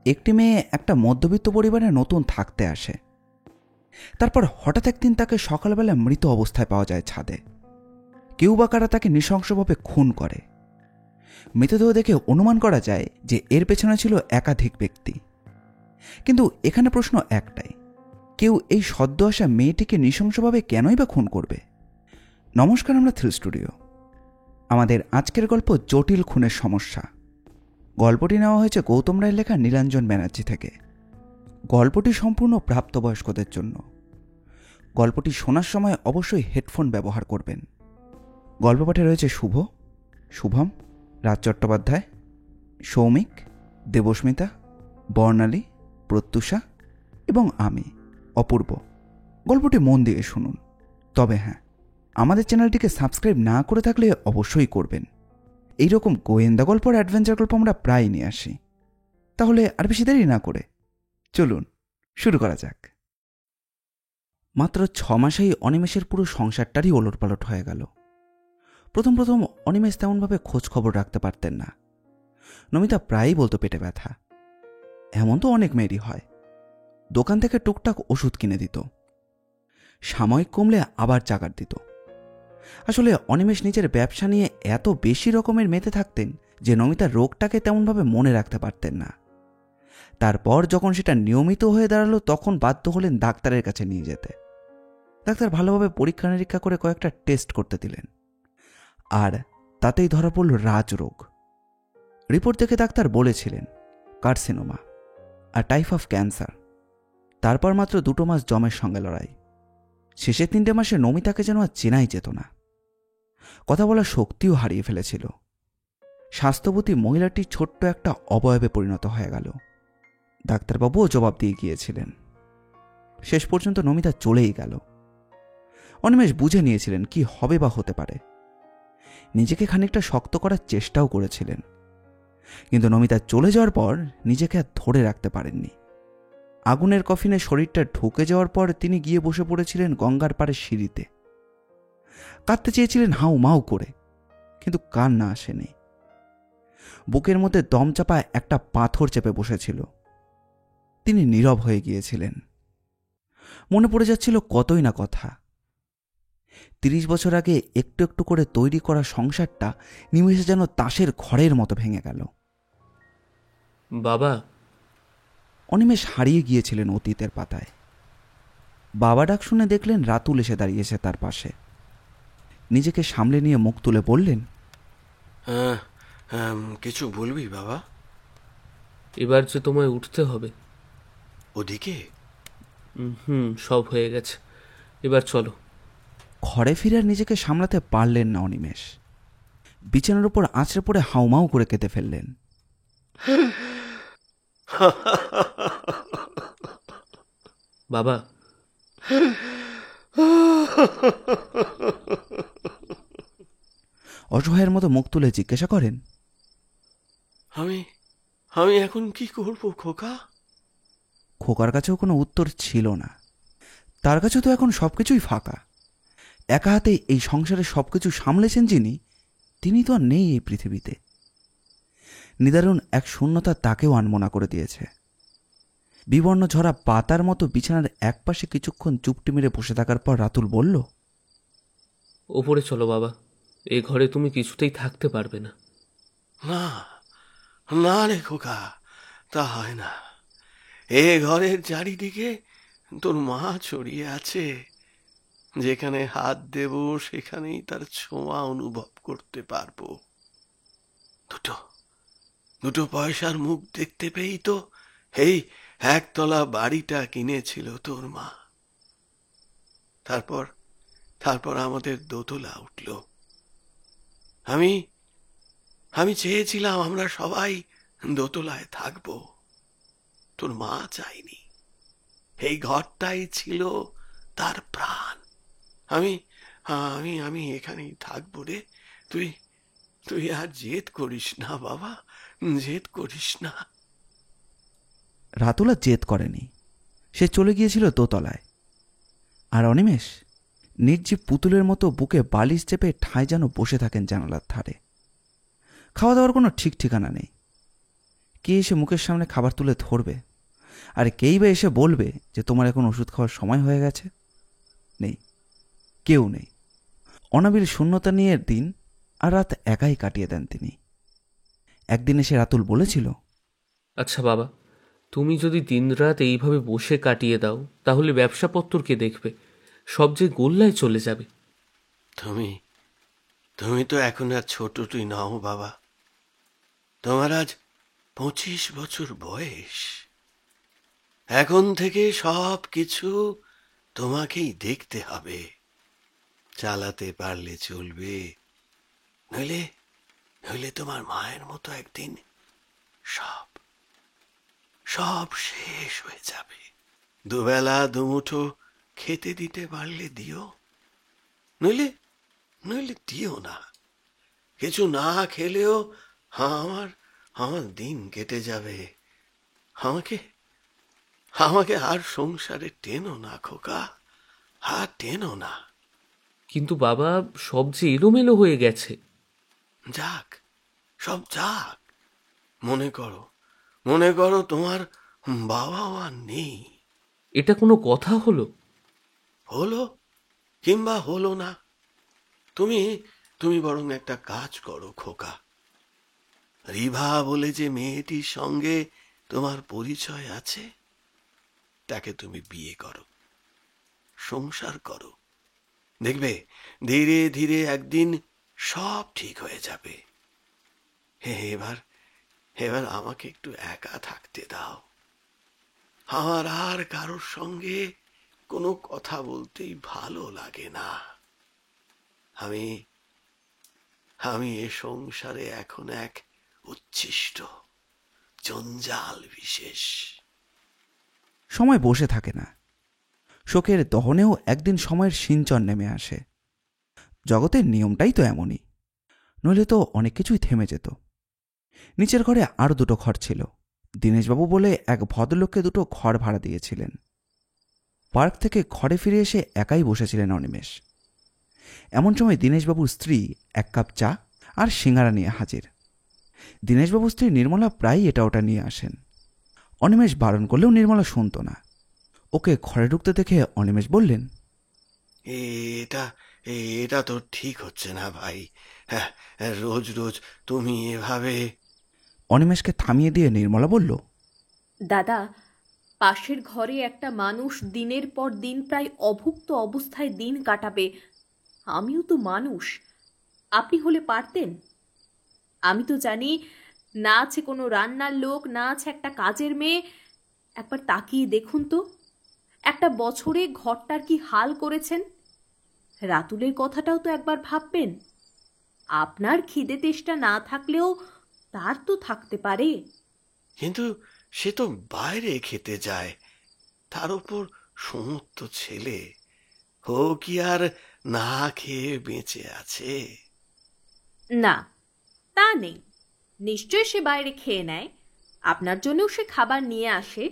একটি মেয়ে একটা মধ্যবিত্ত পরিবারে নতুন থাকতে আসে। তারপর হঠাৎ একদিন তাকে সকালবেলা মৃত অবস্থায় পাওয়া যায় ছাদে। কেউ বা কারা তাকে নৃশংসভাবে খুন করে। মৃতদেহ দেখে অনুমান করা যায় যে এর পেছনে ছিল একাধিক ব্যক্তি। কিন্তু এখানে প্রশ্ন একটাই, কেউ এই সদ্য আসা মেয়েটিকে নৃশংসভাবে কেনই বা খুন করবে? নমস্কার, আমরা থ্রিল স্টুডিও। আমাদের আজকের গল্প জটিল খুনের সমস্যা। গল্পটি নেওয়া হয়েছে গৌতম রায়ের লেখা নীলাঞ্জন ব্যানার্জি থেকে। গল্পটি সম্পূর্ণ প্রাপ্তবয়স্কদের জন্য। গল্পটি শোনার সময় অবশ্যই হেডফোন ব্যবহার করবেন। গল্প পাঠে রয়েছে শুভ, শুভম, রাজ চট্টোপাধ্যায়, সৌমিক, দেবস্মিতা, বর্ণালী, প্রত্যুষা এবং আমি অপূর্ব। গল্পটি মন দিয়ে শুনুন। তবে হ্যাঁ, আমাদের চ্যানেলটিকে সাবস্ক্রাইব না করে থাকলে অবশ্যই করবেন। এইরকম গোয়েন্দা গল্প আর অ্যাডভেঞ্চার গল্প আমরা প্রায় নিয়ে আসি। তাহলে আর বেশি দেরি না করে চলুন শুরু করা যাক। মাত্র 6 মাসেই অনিমেষের পুরো সংসারটারই ওলটপালট হয়ে গেল। প্রথম অনিমেষ তেমনভাবে খোঁজ খবর রাখতে পারতেন না। নমিতা প্রায়ই বলতো পেটে ব্যথা। এমন তো অনেক মেয়েরই হয়। দোকান থেকে টুকটাক ওষুধ কিনে দিত, সাময়িক কমলে আবার চাগার দিত। আসলে অনিমেষ নিজের ব্যবসা নিয়ে এত বেশি রকমের মেতে থাকতেন যে নমিতার রোগটাকে তেমনভাবে মনে রাখতে পারতেন না। তারপর যখন সেটা নিয়মিত হয়ে দাঁড়ালো তখন বাধ্য হলেন ডাক্তারের কাছে নিয়ে যেতে। ডাক্তার ভালোভাবে পরীক্ষা নিরীক্ষা করে কয়েকটা টেস্ট করতে দিলেন, আর তাতেই ধরা পড়ল রাজরোগ। রিপোর্ট দেখে ডাক্তার বলেছিলেন কার্সিনোমা আর টাইপ অফ ক্যান্সার। তারপর মাত্র 2 মাস জমের সঙ্গে লড়াই। শেষের 3টে মাসে নমিতাকে যেন আর চেনাই যেত না। কথা বলার শক্তিও হারিয়ে ফেলেছিল। স্বাস্থ্যবতী মহিলাটি ছোট্ট একটা অবয়বে পরিণত হয়ে গেল। ডাক্তারবাবুও জবাব দিয়ে গিয়েছিলেন। শেষ পর্যন্ত নমিতা চলেই গেল। অনিমেষ বুঝে নিয়েছিলেন কি হবে বা হতে পারে। নিজেকে খানিকটা শক্ত করার চেষ্টাও করেছিলেন, কিন্তু নমিতা চলে যাওয়ার পর নিজেকে আর ধরে রাখতে পারেননি। আগুনের কফিনে শরীরটা ঢুকে যাওয়ার পর তিনি গিয়ে বসে পড়েছিলেন গঙ্গার পাড়ে সিঁড়িতে। কাঁদতে চেয়েছিলেন হাউ মাউ করে, কিন্তু কান্না আসেনি। বুকের মধ্যে দমচাপা একটা পাথর চেপে বসেছিল। তিনি নীরব হয়ে গিয়েছিলেন। মনে পড়ে যাচ্ছিল কতই না কথা। 30 বছর আগে একটু একটু করে তৈরি করা সংসারটা নিমেষে যেন তাসের ঘরের মতো ভেঙে গেল। বাবা। অনিমেষ হারিয়ে গিয়েছিলেন অতীতের পাতায়। বাবা ডাক শুনে দেখলেন রাতুল এসে দাঁড়িয়েছে তার পাশে। নিজেকে সামলে নিয়ে মুখ তুলে বললেন, কিছু বলবি বাবা? এবার যে তোমায় উঠতে হবে। ওদিকে? সব হয়ে গেছে, এবার চলো। ঘরে ফিরে নিজেকে সামলাতে পারলেন না অনিমেষ। বিছানার উপর আছড়ে পড়ে হাউমাউ করে কেঁদে ফেললেন। বাবা। অসহায়ের মতো মুখ তুলে জিজ্ঞাসা করেন, আমি এখন কি করব খোকা? খোকার কাছেও কোনো উত্তর ছিল না। তার কাছে তো এখন সবকিছুই ফাঁকা। একা হাতে এই সংসারে সবকিছু সামলেছেন যিনি, তিনি তো আর নেই এই পৃথিবীতে। নিদারুণ এক শূন্যতা তাকেও আনমনা করে দিয়েছে। বিবর্ণ ঝরা পাতার মতো বিছানার একপাশে কিছুক্ষণ চুপটি মেরে বসে থাকার পর রাতুল বলল, ওপরে চলো বাবা, এ ঘরে তুমি কিছুতেই থাকতে পারবে না। না না রে খোকা, তা হয় না। এ ঘরের চারিদিকে তোর মা ছড়িয়ে আছে। যেখানে হাত দেব সেখানেই তার ছোঁয়া অনুভব করতে পারবো। দুটো পয়সার মুখ দেখতে পেয়েই তো এই একতলা বাড়িটা কিনেছিল তোর মা। তারপর আমাদের দোতলা উঠল। আমি চেয়েছিলাম আমরা সবাই দোতলায় থাকবো। তোর মা চাইনি। এই ঘরটাই ছিল তার প্রাণ। আমি আমি আমি এখানেই থাকবো রে। তুই আর জেদ করিস না বাবা, জেদ করিস না। রাতুল আর জেদ করেনি। সে চলে গিয়েছিল দোতলায়। আর অনিমেষ নির্জীব পুতুলের মতো বুকে বালিশ চেপে ঠায় যেন বসে থাকেন জানালার ধারে। খাওয়া দাওয়ার কোনো ঠিক ঠিকানা নেই। কে এসে মুখের সামনে খাবার তুলে ধরবে? আর কেই বা এসে বলবে যে তোমার এখন ওষুধ খাওয়ার সময় হয়ে গেছে? নেই, কেউ নেই। অনাবিল শূন্যতা নিয়ে দিন আর রাত একাই কাটিয়ে দেন তিনি। একদিন এসে রাতুল বলেছিল, আচ্ছা বাবা, তুমি যদি দিনরাত এইভাবে বসে কাটিয়ে দাও তাহলে ব্যবসাপত্র কে দেখবে? সব যে গোল্লায় চলে যাবে। তুমি তুমি তো এখন আর ছোটটি নও বাবা। তোমার আজ 25 বছর বয়স। এখন থেকে সব কিছু তোমাকেই দেখতে হবে। চালাতে পারলে চলবে, নইলে নইলে তোমার মায়ের মতো একদিন সব সব শেষ হয়ে যাবে। দুবেলা দুমুঠো খেতে দিতে পারলে দিও, নইলে নইলে দিও না। কিছু না খেলেও আমার আমার দিন কেটে যাবে। আমাকে আমাকে আর সংসারে টেনো না খোকা, আর টেনো না। কিন্তু বাবা, সব যে এলোমেলো হয়ে গেছে। যাক, সব যাক। মনে করো তোমার বাবাও আর নেই। এটা কোনো কথা হলো? হলো কিংবা হলো না, তুমি তুমি বরং একটা কাজ করো খোকা। রিভা বলে যে মেয়েটির সঙ্গে তোমার পরিচয় আছে, তাকে তুমি বিয়ে করো, সংসার করো। দেখবে ধীরে ধীরে একদিন সব ঠিক হয়ে যাবে। এবার এবার আমাকে একটু একা থাকতে দাও। আমার আর কারোর সঙ্গে কোনো কথা বলতেই ভালো লাগে না। আমি আমি এ সংসারে এখন এক উচ্ছিষ্ট জঞ্জাল বিশেষ। সময় বসে থাকে না। শোকের দহনেও একদিন সময়ের সিঞ্চন নেমে আসে। জগতের নিয়মটাই তো এমনই, নইলে তো অনেক কিছুই থেমে যেত। নিচের ঘরে আরও দুটো ঘর ছিল। দীনেশবাবু বলে এক ভদ্রলোককে দুটো ঘর ভাড়া দিয়েছিলেন। পার্ক থেকে ঘরে ফিরে এসে একাই বসেছিলেন অনিমেষ। এমন সময় দীনেশবাবুর স্ত্রী এক কাপ চা আর সিঙ্গারা নিয়ে হাজির। দীনেশবাবুর স্ত্রী নির্মলা প্রায়ই এটা ওটা নিয়ে আসেন। অনিমেষ বারণ করলেও নির্মলা শুনত না। ওকে ঘরে ঢুকতে দেখে অনিমেষ বললেন, এটা এটা তো ঠিক হচ্ছে না ভাই। হ্যাঁ, রোজ রোজ তুমি এভাবে। অনিমেষকে থামিয়ে দিয়ে নির্মলা বলল, দাদা, পাশের ঘরে একটা মানুষ দিনের পর দিন প্রায় অভুক্ত অবস্থায় দিন কাটাবে। আমিও তো মানুষ, আপনি হলে পারতেন? আমি তো জানি না আছে কোনো রান্নার লোক, না আছে একটা কাজের মেয়ে। একবার তাকিয়ে দেখুন তো, একটা বছরে ঘরটার কি হাল করেছেন। রাতুলের কথাটাও তো একবার ভাববেন। আপনার খিদে তেষ্টা না থাকলেও তার তো থাকতে পারে। কিন্তু সে তো বাইরে খেতে যায়, তার উপর সমস্ত ছেলে। ও কি আর না খেয়ে বেঁচে আছে? না, তা নেই। নিশ্চয় সে বাইরে খেয়ে নেয়, আপনার জন্যও সে খাবার নিয়ে আসে,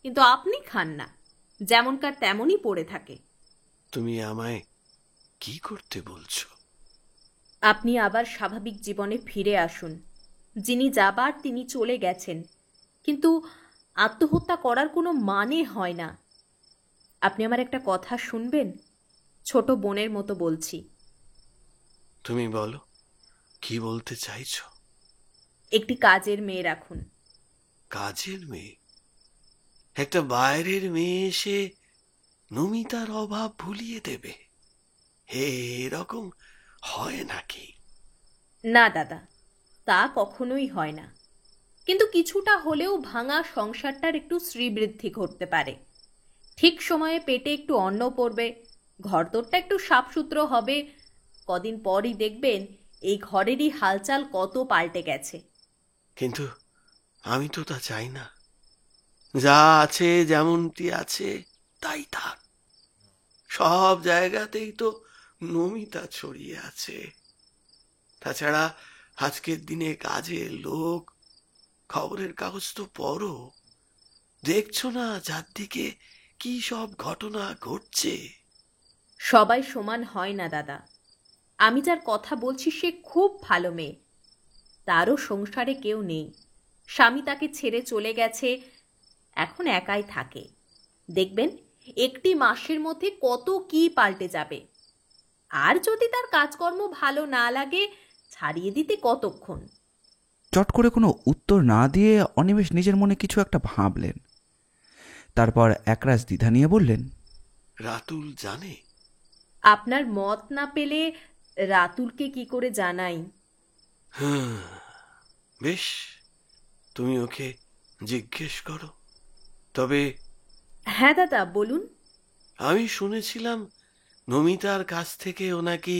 কিন্তু আপনি খান না, যেমনকার তেমনই পড়ে থাকে। তুমি আমায় কি করতে বলছো? আপনি আবার স্বাভাবিক জীবনে ফিরে আসুন। যিনি যাবার তিনি চলে গেছেন, কিন্তু আত্মহত্যা করার কোনো মানে হয় না। আপনি আমার একটা কথা শুনবেন? ছোট বোনের মতো বলছি। তুমি বলো, কি বলতে চাইছো? একটি কাজের মেয়ে রাখুন। কাজের মেয়ে? একটা বাইরের মেয়ে এসে নমিতার অভাব ভুলিয়ে দেবে? হে, এরকম হয় নাকি? না দাদা, তা কখনোই হয় না, কিন্তু কিছুটা হলেও ভাঙা সংসারটার একটু শ্রীবৃদ্ধি ঘটতে পারে। ঠিক সময়ে পেটে একটু অন্ন পড়বে, ঘরদোরটা একটু সাফসুতরো হবে। কদিন পরই দেখবেন এই ঘরেরই হালচাল কত পাল্টে গেছে। কিন্তু আমি তো তা চাই না। যা আছে যেমনটি আছে তাই থাক। সব জায়গাতেই তো নমিতা ছড়িয়ে আছে। তাছাড়া আজকের দিনে কাজের লোক, খবরের কাগজ তো পড়ো, দেখছো না চারদিকে কি সব ঘটনা ঘটছে? সবাই সমান হয় না দাদা। আমি যার কথা বলছি সে খুব ভালো মেয়ে, তারও সংসারে কেউ নেই। স্বামী তাকে ছেড়ে চলে গেছে, এখন একাই থাকে। দেখবেন একটি মাসের মধ্যে কত কি পাল্টে যাবে। আর যদি তার কাজকর্ম ভালো না লাগে, ছাড়িয়ে দিতে কতক্ষণ। চট করে কোনো উত্তর না দিয়ে অনিমেষ নিজের মনে কিছু একটা ভাবলেন। তারপর একরাশ দ্বিধা নিয়ে বললেন, রাতুল জানে? আপনার মত না পেলে রাতুলকে কি করে জানাই? হ্যাঁ, বেশ, তুমি ওকে জিজ্ঞেস করো। তবে হ্যাঁ দাদা, বলুন। আমি শুনেছিলাম নমিতার কাছ থেকে ও নাকি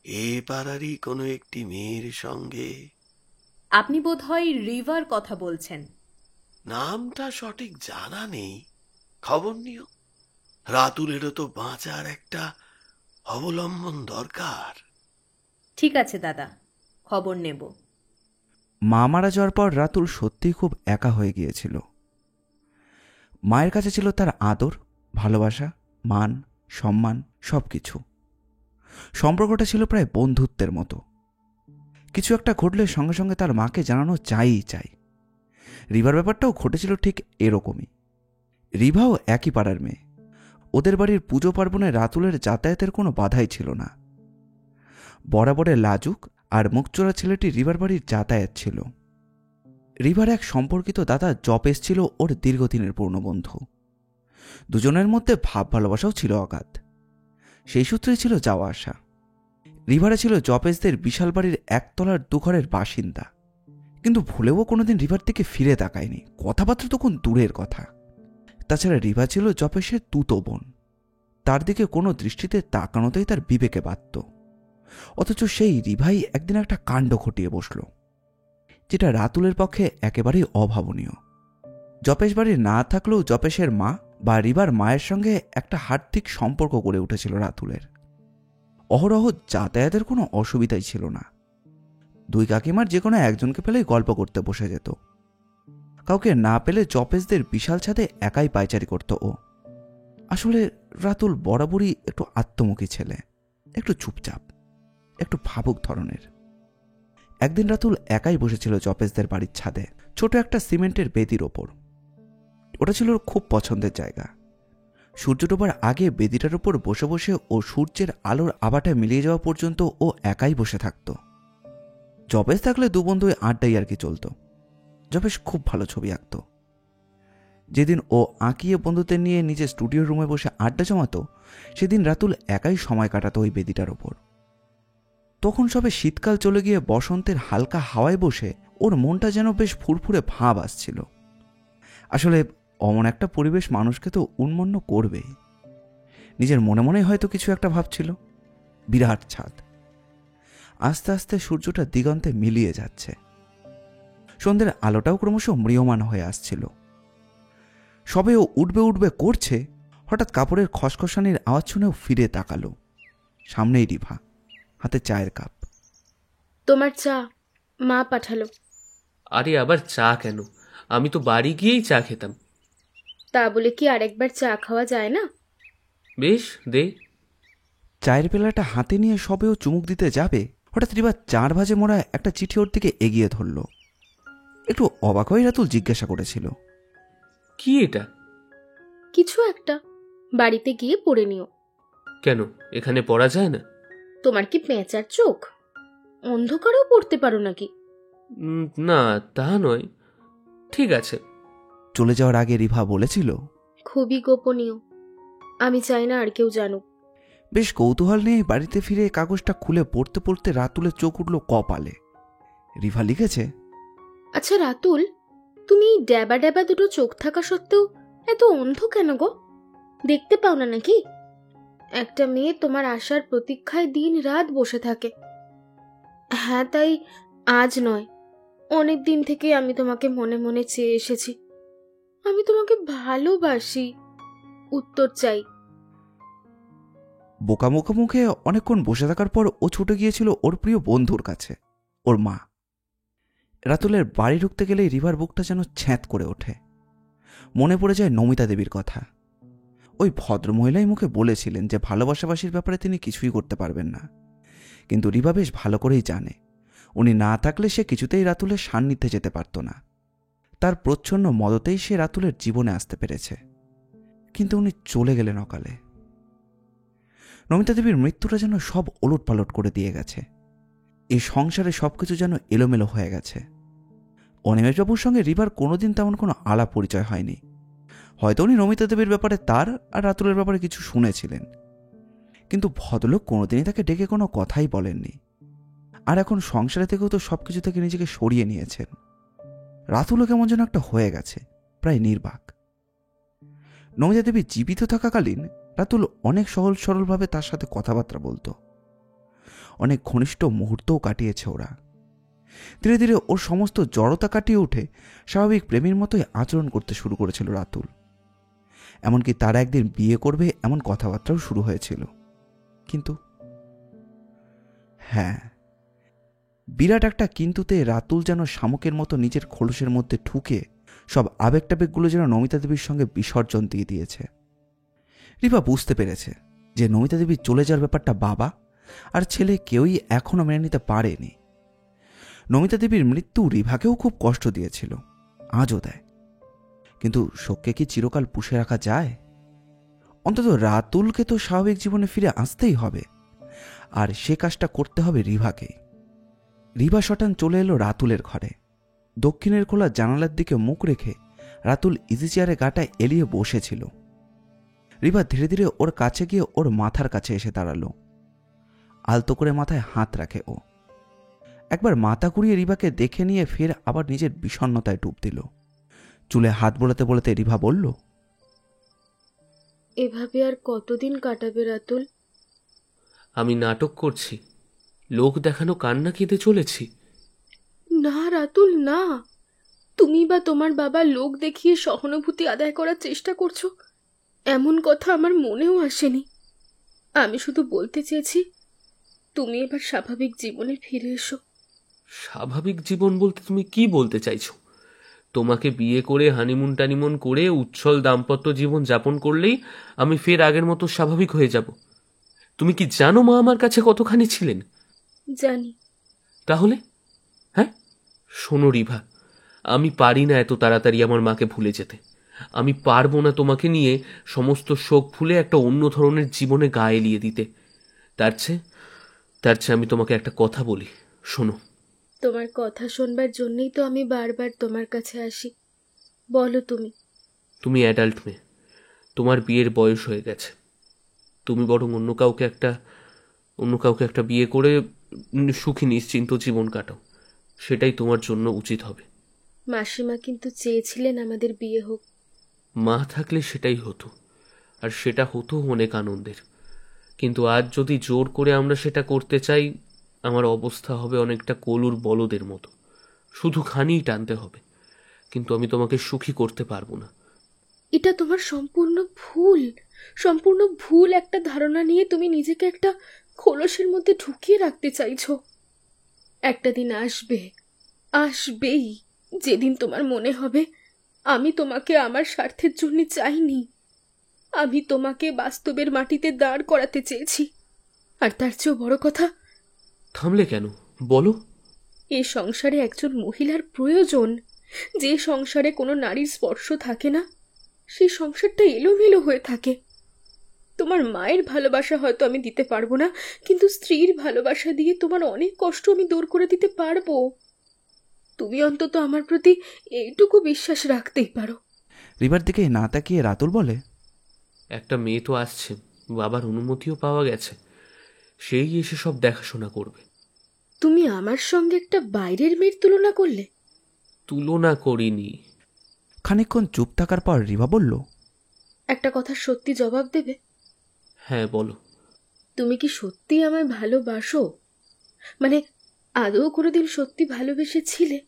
এ পাড়ারই কোনো একটি মেয়ের সঙ্গে। আপনি বোধহয় রিভার কথা বলছেন। নামটা সঠিক জানা নেই, খবর নিও। রাতুলেরও তো বাঁচার একটা অবলম্বন দরকার। ঠিক আছে দাদা, খবর নেব। মা মারা যাওয়ার পর রাতুল সত্যিই খুব একা হয়ে গিয়েছিল। মায়ের কাছে ছিল তার আদর, ভালোবাসা, মান, সম্মান, সব কিছু। সম্পর্কটা ছিল প্রায় বন্ধুত্বের মতো। কিছু একটা ঘটলে সঙ্গে সঙ্গে তার মাকে জানানো চাইই চাই। রিভার ব্যাপারটাও ঘটেছিল ঠিক এরকমই। রিভাও একই পাড়ার মেয়ে। ওদের বাড়ির পুজো পার্বণে রাতুলের যাতায়াতের কোনো বাধাই ছিল না। বরাবরের লাজুক আর মুখচোরা ছেলেটি রিভার বাড়ির যাতায়াত ছিল। রিভার এক সম্পর্কিত দাদা জপেশ ছিল ওর দীর্ঘদিনের পুরনো বন্ধু। দুজনের মধ্যে ভাব ভালোবাসাও ছিল অগাধ। সেই সূত্রেই ছিল যাওয়া আসা। রিভারে ছিল জপেশদের বিশাল বাড়ির একতলার দুঘরের বাসিন্দা, কিন্তু ভুলেও কোনোদিন রিভার থেকে ফিরে তাকায়নি। কথাবার্তা তখন দূরের কথা। তাছাড়া রিভা ছিল জপেশের তুতো বোন। তার দিকে কোনো দৃষ্টিতে তাকানোতেই তার বিবেকে বাধত। অথচ সেই রিভাই একদিন একটা কাণ্ড ঘটিয়ে বসল, যেটা রাতুলের পক্ষে একেবারেই অভাবনীয়। জপেশ বাড়ি না থাকলেও জপেশের মা বা রিভার মায়ের সঙ্গে একটা হার্দিক সম্পর্ক গড়ে উঠেছিল রাতুলের। অহরহ যাতায়াতের কোনো অসুবিধাই ছিল না। দুই কাকিমার যে কোনো একজনকে পেলেই গল্প করতে বসে যেত। কাউকে না পেলে জপেশদের বিশাল ছাদে একাই পায়চারি করত ও। আসলে রাতুল বরাবরই একটু আত্মমুখী ছেলে, একটু চুপচাপ, একটু ভাবুক ধরনের। একদিন রাতুল একাই বসেছিল জপেশদের বাড়ির ছাদে, ছোট একটা সিমেন্টের বেদির ওপর। ওটা ছিল ওর খুব পছন্দের জায়গা। সূর্য ডোবার আগে বেদিটার উপর বসে বসে ও সূর্যের আলোর আভাটা মিলিয়ে যাওয়া পর্যন্ত ও একাই বসে থাকত। জপেশ থাকলে দু বন্ধুই আড্ডাই আর কি চলত। জপেশ খুব ভালো ছবি আঁকত। যেদিন ও আঁকিয়ে বন্ধুদের নিয়ে নিজের স্টুডিও রুমে বসে আড্ডা জমাতো, সেদিন রাতুল একাই সময় কাটাতো ওই বেদিটার ওপর। তখন সবে শীতকাল চলে গিয়ে বসন্তের হালকা হাওয়ায় বসে ওর মনটা যেন বেশ ফুরফুরে ভাব আসছিল। আসলে অমন একটা পরিবেশ মানুষকে তো উন্মন্ন করবেই। নিজের মনে মনে হয়তো কিছু একটা ভাবছিল। বিরাট ছাদ। আস্তে আস্তে সূর্যটা দিগন্তে মিলিয়ে যাচ্ছে। সন্ধ্যের আলোটাও ক্রমশ ম্রিয়মান হয়ে আসছিল। সবে ও উঠবে উঠবে করছে, হঠাৎ কাপড়ের খসখসানির আওয়াজ শুনেও ফিরে তাকালো। সামনেই রিভা, হাতে চায়ের কাপ। তোমার চা মা পাঠালো। আরে আবার চা কেন? আমি তো বাড়ি গিয়েই চা খেতাম। তা বলে কি আরেকবার চা খাওয়া যায় না? বেশ, দে। চায়ের পেলাটা হাতে নিয়ে সবেও চুমুক দিতে যাবে, হঠাৎ রিভা 4 ভাজে মোড়া একটা চিঠি ওর দিকে এগিয়ে ধরল। একটু অবাক হয়ে রাতুল জিজ্ঞাসা করেছিল, কি এটা? কিছু একটা, বাড়িতে গিয়ে পড়ে নিও। কেন, এখানে পড়া যায় না? তোমার কি পেঁচার চোখ? অন্ধকারেও পড়তে পারো নাকি? না, তা নয়। ঠিক আছে। চলে যাওয়ার আগে রিভা বলেছিল, খুবই গোপনীয়, আমি চাই না আর কেউ জানুক। বেশ কৌতূহল নিয়ে বাড়িতে ফিরে কাগজটা খুলে পড়তে পড়তে রাতুলের চোখ উঠল কপালে। রিভা লিখেছে, আচ্ছা রাতুল, তুমি ড্যাবা ড্যাবা দুটো চোখ থাকা সত্ত্বেও এত অন্ধ কেন গো? দেখতে পাও না নাকি? একটা মেয়ে তোমার আসার প্রতীক্ষায় দিন রাত বসে থাকে। হ্যাঁ, তাই আজ নয়, অনেক দিন থেকে আমি তোমাকে মনে মনে চেয়ে এসেছি। আমি তোমাকে ভালোবাসি, উত্তর চাই। বোকা মুখে মুখে অনেকক্ষণ বসে থাকার পর ও ছুটে গিয়েছিল ওর প্রিয় বন্ধুর কাছে, ওর মা। রাতুলের বাড়ি ঢুকতে গেলেই রিভার বুকটা যেন ছ্যাঁত করে ওঠে। মনে পড়ে যায় নমিতা দেবীর কথা। ওই ভদ্রমহিলাই মুখে বলেছিলেন যে ভালোবাসাবাসির ব্যাপারে তিনি কিছুই করতে পারবেন না। কিন্তু রিভা বেশ ভালো করেই জানে, উনি না থাকলে সে কিছুতেই রাতুলের সান্নিধ্যে যেতে পারত না। তার প্রচ্ছন্ন মদতেই সে রাতুলের জীবনে আসতে পেরেছে, কিন্তু উনি চলে গেলেন অকালে। নমিতা দেবীর মৃত্যুটা যেন সব ওলটপালট করে দিয়ে গেছে। এই সংসারে সবকিছু যেন এলোমেলো হয়ে গেছে। অনিমেষবাবুর সঙ্গে রিভার কোনোদিন তেমন কোনো আলাপ পরিচয় হয়নি। হয়তো উনি নমিতা দেবীর ব্যাপারে তার আর রাতুলের ব্যাপারে কিছু শুনেছিলেন, কিন্তু ভদ্রলোক কোনোদিনই তাকে ডেকে কোনো কথাই বলেননি। আর এখন সংসারে থেকেও তো সবকিছু থেকে নিজেকে সরিয়ে নিয়েছেন। রাতুলও কেমন যেন একটা হয়ে গেছে, প্রায় নির্বাক। নমিতা দেবী জীবিত থাকাকালীন রাতুল অনেক সহজ সরলভাবে তার সাথে কথাবার্তা বলতো। অনেক ঘনিষ্ঠ মুহূর্তও কাটিয়েছে ওরা। ধীরে ধীরে ওর সমস্ত জড়তা কাটিয়ে উঠে স্বাভাবিক প্রেমীর মতোই আচরণ করতে শুরু করেছিল রাতুল। এমনকি তারা একদিন বিয়ে করবে এমন কথাবার্তাও শুরু হয়েছিল। কিন্তু হ্যাঁ, বিরাট একটা কিন্তুতে রাতুল যেন শামুকের মতো নিজের খোলসের মধ্যে ঠুকে সব আবেগ টাবেগগুলো যেন নমিতা দেবীর সঙ্গে বিসর্জন দিয়ে দিয়েছে। রিভা বুঝতে পেরেছে যে নমিতা দেবীর চলে যাওয়ার ব্যাপারটা বাবা আর ছেলে কেউই এখনো মেনে নিতে পারেনি। নমিতা দেবীর মৃত্যু রিভাকেও খুব কষ্ট দিয়েছিল, আজও দেয়। কিন্তু শোককে কি চিরকাল পুষে রাখা যায়? অন্তত রাতুলকে তো স্বাভাবিক জীবনে ফিরে আসতেই হবে, আর সে কাজটা করতে হবে রিভাকেই। রিভা শটান চলে এলো রাতুলের ঘরে। দক্ষিণের খোলা জানালার দিকে মুখ রেখে রাতুল ইজি চেয়ারে গাটা এলিয়ে বসেছিল। রিভা ধীরে ধীরে ওর কাছে গিয়ে ওর মাথার কাছে এসে দাঁড়ালো। আলতো করে মাথায় হাত রাখে ও। একবার মাথা ঘুরিয়ে রিভাকে দেখে নিয়ে ফের আবার নিজের বিষণ্ণতায় ডুব দিল। চুলে হাত বোলাতে বলতে রিভা বলল, এভাবে আর কতদিন কাটাবে রাতুল? আমি নাটক করছি, লোক দেখানো কান্না কেঁদে চলেছি? না রাতুল, না। তুমি বা তোমার বাবা লোক দেখিয়ে সহানুভূতি আদায় করার চেষ্টা করছো, এমন কথা আমার মনেও আসেনি। আমি শুধু বলতে চেয়েছি, তুমি এবার স্বাভাবিক জীবনে ফিরে এসো। স্বাভাবিক জীবন বলতে তুমি কি বলতে চাইছো? তোমাকে বিয়ে করে হানিমুন টানিমুন করে উচ্ছল দাম্পত্য জীবন যাপন করলেই আমি ফের আগের মতো স্বাভাবিক হয়ে যাব? তুমি কি জানো মা আমার কাছে কতখানি ছিলেন? জানি। তাহলে হ্যাঁ, শোনো রিভা, আমি পারি না এত তাড়াতাড়ি আমার মাকে ভুলে যেতে। আমি পারবো না তোমাকে নিয়ে সমস্ত শোক ভুলে একটা অন্য ধরনের জীবনে গা এলিয়ে দিতে। তার চেয়ে আমি তোমাকে একটা কথা বলি, শোনো। তোমার কথা শুনবার জন্যই তো আমি বারবার তোমার কাছে আসি। বলো তুমি। তুমি অ্যাডাল্ট মেয়ে, তোমার বিয়ের বয়স হয়ে গেছে। তুমি বরং অন্য কাউকে একটা বিয়ে করে সুখী নিশ্চিন্ত জীবন কাটাও, সেটাই তোমার জন্য উচিত হবে। মাসিমা কিন্তু চেয়েছিলেন আমাদের বিয়ে হোক। মা থাকলে সেটাই হতো, আর সেটা হতো অনেক আনন্দের। কিন্তু আজ যদি জোর করে আমরা সেটা করতে চাই, আমার অবস্থা হবে অনেকটা কলুর বলদের মতো, শুধু খানিই টানতে হবে, কিন্তু আমি তোমাকে সুখী করতে পারবো না। এটা তোমার সম্পূর্ণ ভুল একটা ধারণা নিয়ে তুমি নিজেকে একটা খোলসের মধ্যে ঢুকিয়ে রাখতে চাইছো। একটা দিন আসবেই যেদিন তোমার মনে হবে আমি তোমাকে আমার স্বার্থের জন্য চাইনি, আমি তোমাকে বাস্তবের মাটিতে দাঁড় করাতে চেয়েছি। আর তার চেয়েও বড় কথা, থামলে কেন, বলো। এই সংসারে একজন মহিলার প্রয়োজন। যে সংসারে কোনো নারীর স্পর্শ থাকে না, সেই সংসারটা এলোমেলো হয়ে থাকে। তোমার মায়ের ভালোবাসা হয়তো আমি দিতে পারবো না, কিন্তু স্ত্রীর ভালোবাসা দিয়ে তোমার অনেক কষ্ট আমি দূর করে দিতে পারবো। তুমি অন্তত আমার প্রতি এইটুকু বিশ্বাস রাখতেই পারো। রিভার দিকে না তাকিয়ে রাতুল বলে, একটা মেয়ে তো আসছে, বাবার অনুমতিও পাওয়া গেছে, সেই এসে সব দেখাশোনা করবে। তুমি আমার সঙ্গে একটা বাইরের মেয়ের তুলনা করলে? তুলনা করিনি। খানিকক্ষণ চুপ থাকার পর রিভা বলল, একটা কথা সত্যি জবাব দেবে? হ্যাঁ, বলো। তুমি কি সত্যি আমায় ভালোবাসো? মানে আদৌ কোনোদিন সত্যি ভালোবেসেছিলে,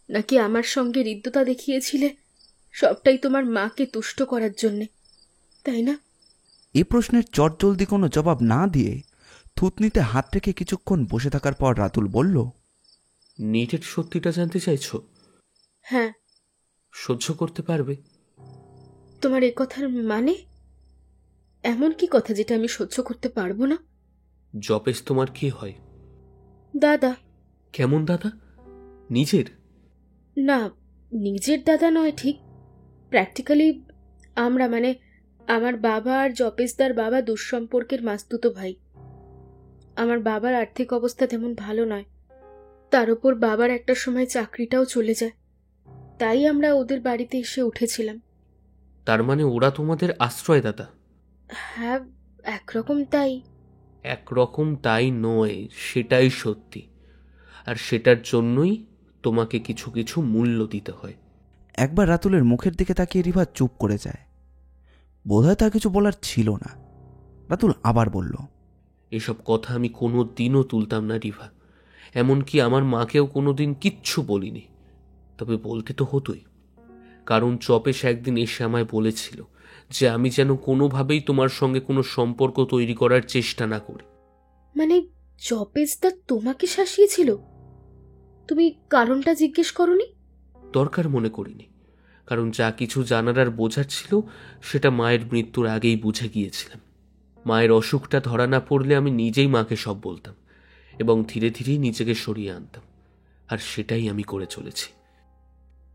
নাকি আমার সঙ্গে হৃদ্যতা দেখিয়েছিলে সবটাই তোমার মাকে তুষ্ট করার জন্যে, তাই না? এ প্রশ্নের চটজলদি কোনো জবাব না দিয়ে থুতনিতে হাত রেখে কিছুক্ষণ বসে থাকার পর রাতুল বলল, নিটের সত্যিটা জানতে চাইছো? হ্যাঁ। সহ্য করতে পারবে? তোমার এ কথার মানে? এমন কি কথা যেটা আমি সহ্য করতে পারবো না? জপেশ তোমার কি হয়? দাদা। কেমন দাদা? নিজের? না, নিজের দাদা নয় ঠিক, প্র্যাকটিক্যালি আমরা মানে আমার বাবা আর জপেশদার বাবা দুঃসম্পর্কের মাস্তুতো ভাই। আমার বাবার আর্থিক অবস্থা তেমন ভালো নয়, তার উপর বাবার একটা সময় চাকরিটাও চলে যায়, তাই আমরা ওদের বাড়িতে এসে উঠেছিলাম। তার মানে ওরা তোমাদের আশ্রয়দাতা? হ্যাঁ, একরকম তাই। একরকম তাই নয়, সেটাই সত্যি। আর সেটার জন্যই তোমাকে কিছু কিছু মূল্য দিতে হয়। একবার রাতুলের মুখের দিকে তাকিয়ে রিভা চুপ করে যায়। বোধহয় তার কিছু বলার ছিল না। রাতুল আবার বলল, এসব কথা আমি কোনো দিনও তুলতাম না রিভা, এমনকি আমার মাকেও কোনো দিন কিচ্ছু বলিনি। তবে বলতে তো হতোই, কারণ চপেশ একদিন এসে আমায় বলেছিল যে আমি যেন কোনোভাবেই তোমার সঙ্গে কোনো সম্পর্ক তৈরি করার চেষ্টা না করি। মানে জপেশদা তোমাকে শাসিয়েছিল? তুমি কারণটা জিজ্ঞেস করনি? দরকার মনে করিনি, কারণ যা কিছু জানার আর বোঝার ছিল সেটা মায়ের মৃত্যুর আগেই বুঝে গিয়েছিলাম। মায়ের অসুখটা ধরা না পড়লে আমি নিজেই মাকে সব বলতাম এবং ধীরে ধীরেই নিজেকে সরিয়ে আনতাম, আর সেটাই আমি করে চলেছি।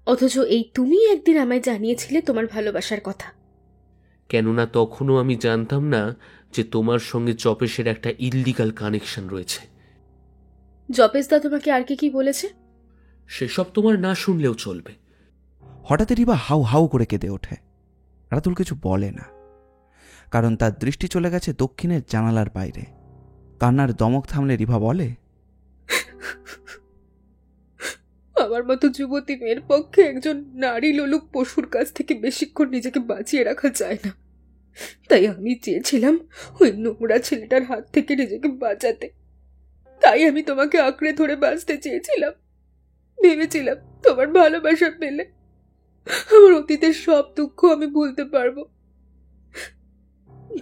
অথচ এই তুমি একদিন আমায় জানিয়েছিলে তোমার ভালোবাসার কথা। কেননা তখনও আমি জানতাম না যে তোমার সঙ্গে চপেশের একটা ইললিগাল কানেকশন রয়েছে। জপেশদা তোমাকে আর কি বলেছে? সেসব তোমার না শুনলেও চলবে। হঠাৎ রিভা হাউ হাউ করে কেঁদে ওঠে। রাতুল কিছু বলে না, কারণ তার দৃষ্টি চলে গেছে দক্ষিণের জানালার বাইরে। কান্নার দমক থামলে রিভা বলে, আমার মতো যুবতী মেয়ের পক্ষে একজন নারী লোলুপ পশুর কাছ থেকে বেশিক্ষণ নিজেকে বাঁচিয়ে রাখা যায় না। তাই আমি চেয়েছিলাম ওই নোংরা ছেলেটার হাত থেকে নিজেকে বাঁচাতে। তাই আমি তোমাকে আঁকড়ে ধরে বাঁচতে চেয়েছিলাম। ভেবেছিলাম তোমার ভালোবাসা পেলে আমার অতীতের সব দুঃখ আমি ভুলতে পারবো,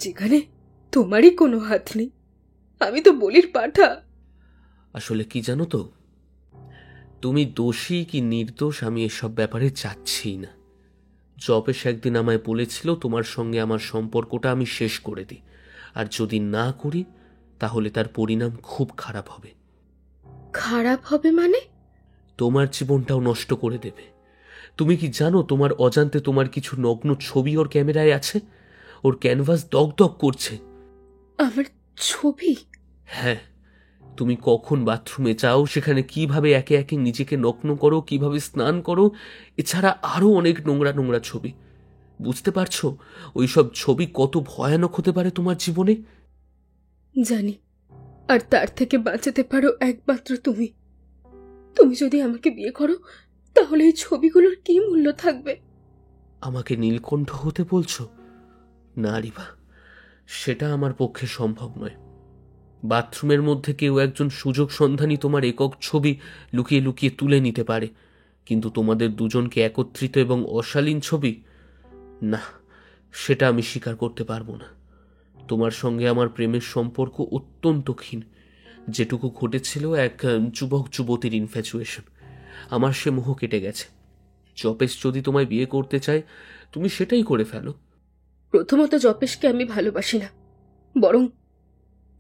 যেখানে তোমারই কোনো হাত নেই। আমি তো বলির পাঠা। আসলে কি জানো তো, তুমি দোষী কি নির্দোষ আমি এসব ব্যাপারে চাচ্ছি না। জপেশ একদিন আমায় বলেছিল তোমার সঙ্গে আমার সম্পর্কটা আমি শেষ করে দিই, আর যদি না করি তাহলে তার পরিণাম খুব খারাপ হবে। খারাপ হবে মানে? তোমার জীবনটাও নষ্ট করে দেবে। তুমি কি জানো তোমার অজান্তে তোমার কিছু নগ্ন ছবি ওর ক্যামেরায় আছে? ওর ক্যানভাস দগদগ করছে। আমার ছবি? হ্যাঁ, তুমি কখন বাথরুমে যাও, সেখানে কিভাবে একে একে নিজেকে নগ্ন করো, কিভাবে স্নান করো, এছাড়া আরো অনেক নোংরা নোংরা ছবি। বুঝতে পারছো ওইসব ছবি কত ভয়ানক হতে পারে তোমার জীবনে? জানি, আর তার থেকে বাঁচাতে পারো একমাত্র তুমি। তুমি যদি আমাকে বিয়ে করো তাহলে এই ছবিগুলোর কি মূল্য থাকবে? আমাকে নীলকণ্ঠ হতে বলছো? না রিভা, সেটা আমার পক্ষে সম্ভব নয়। বাথরুমের মধ্যে কেউ একজন সুযোগ সন্ধানী তোমার একক ছবি লুকিয়ে লুকিয়ে তুলে নিতে পারে, কিন্তু তোমাদের দুজনকে একত্রিত এবং অশালীন ছবি, না, সেটা আমি স্বীকার করতে পারবো না। তোমার সঙ্গে আমার প্রেমের সম্পর্ক অত্যন্ত ক্ষীণ। যেটুকু ঘটেছিল এক যুবক যুবতীর ইনফ্যাচুয়েশন, আমার সে মোহ কেটে গেছে। জপেশ যদি তোমায় বিয়ে করতে চায় তুমি সেটাই করে ফেলো। প্রথমত জপেশকে আমি ভালোবাসি না, বরং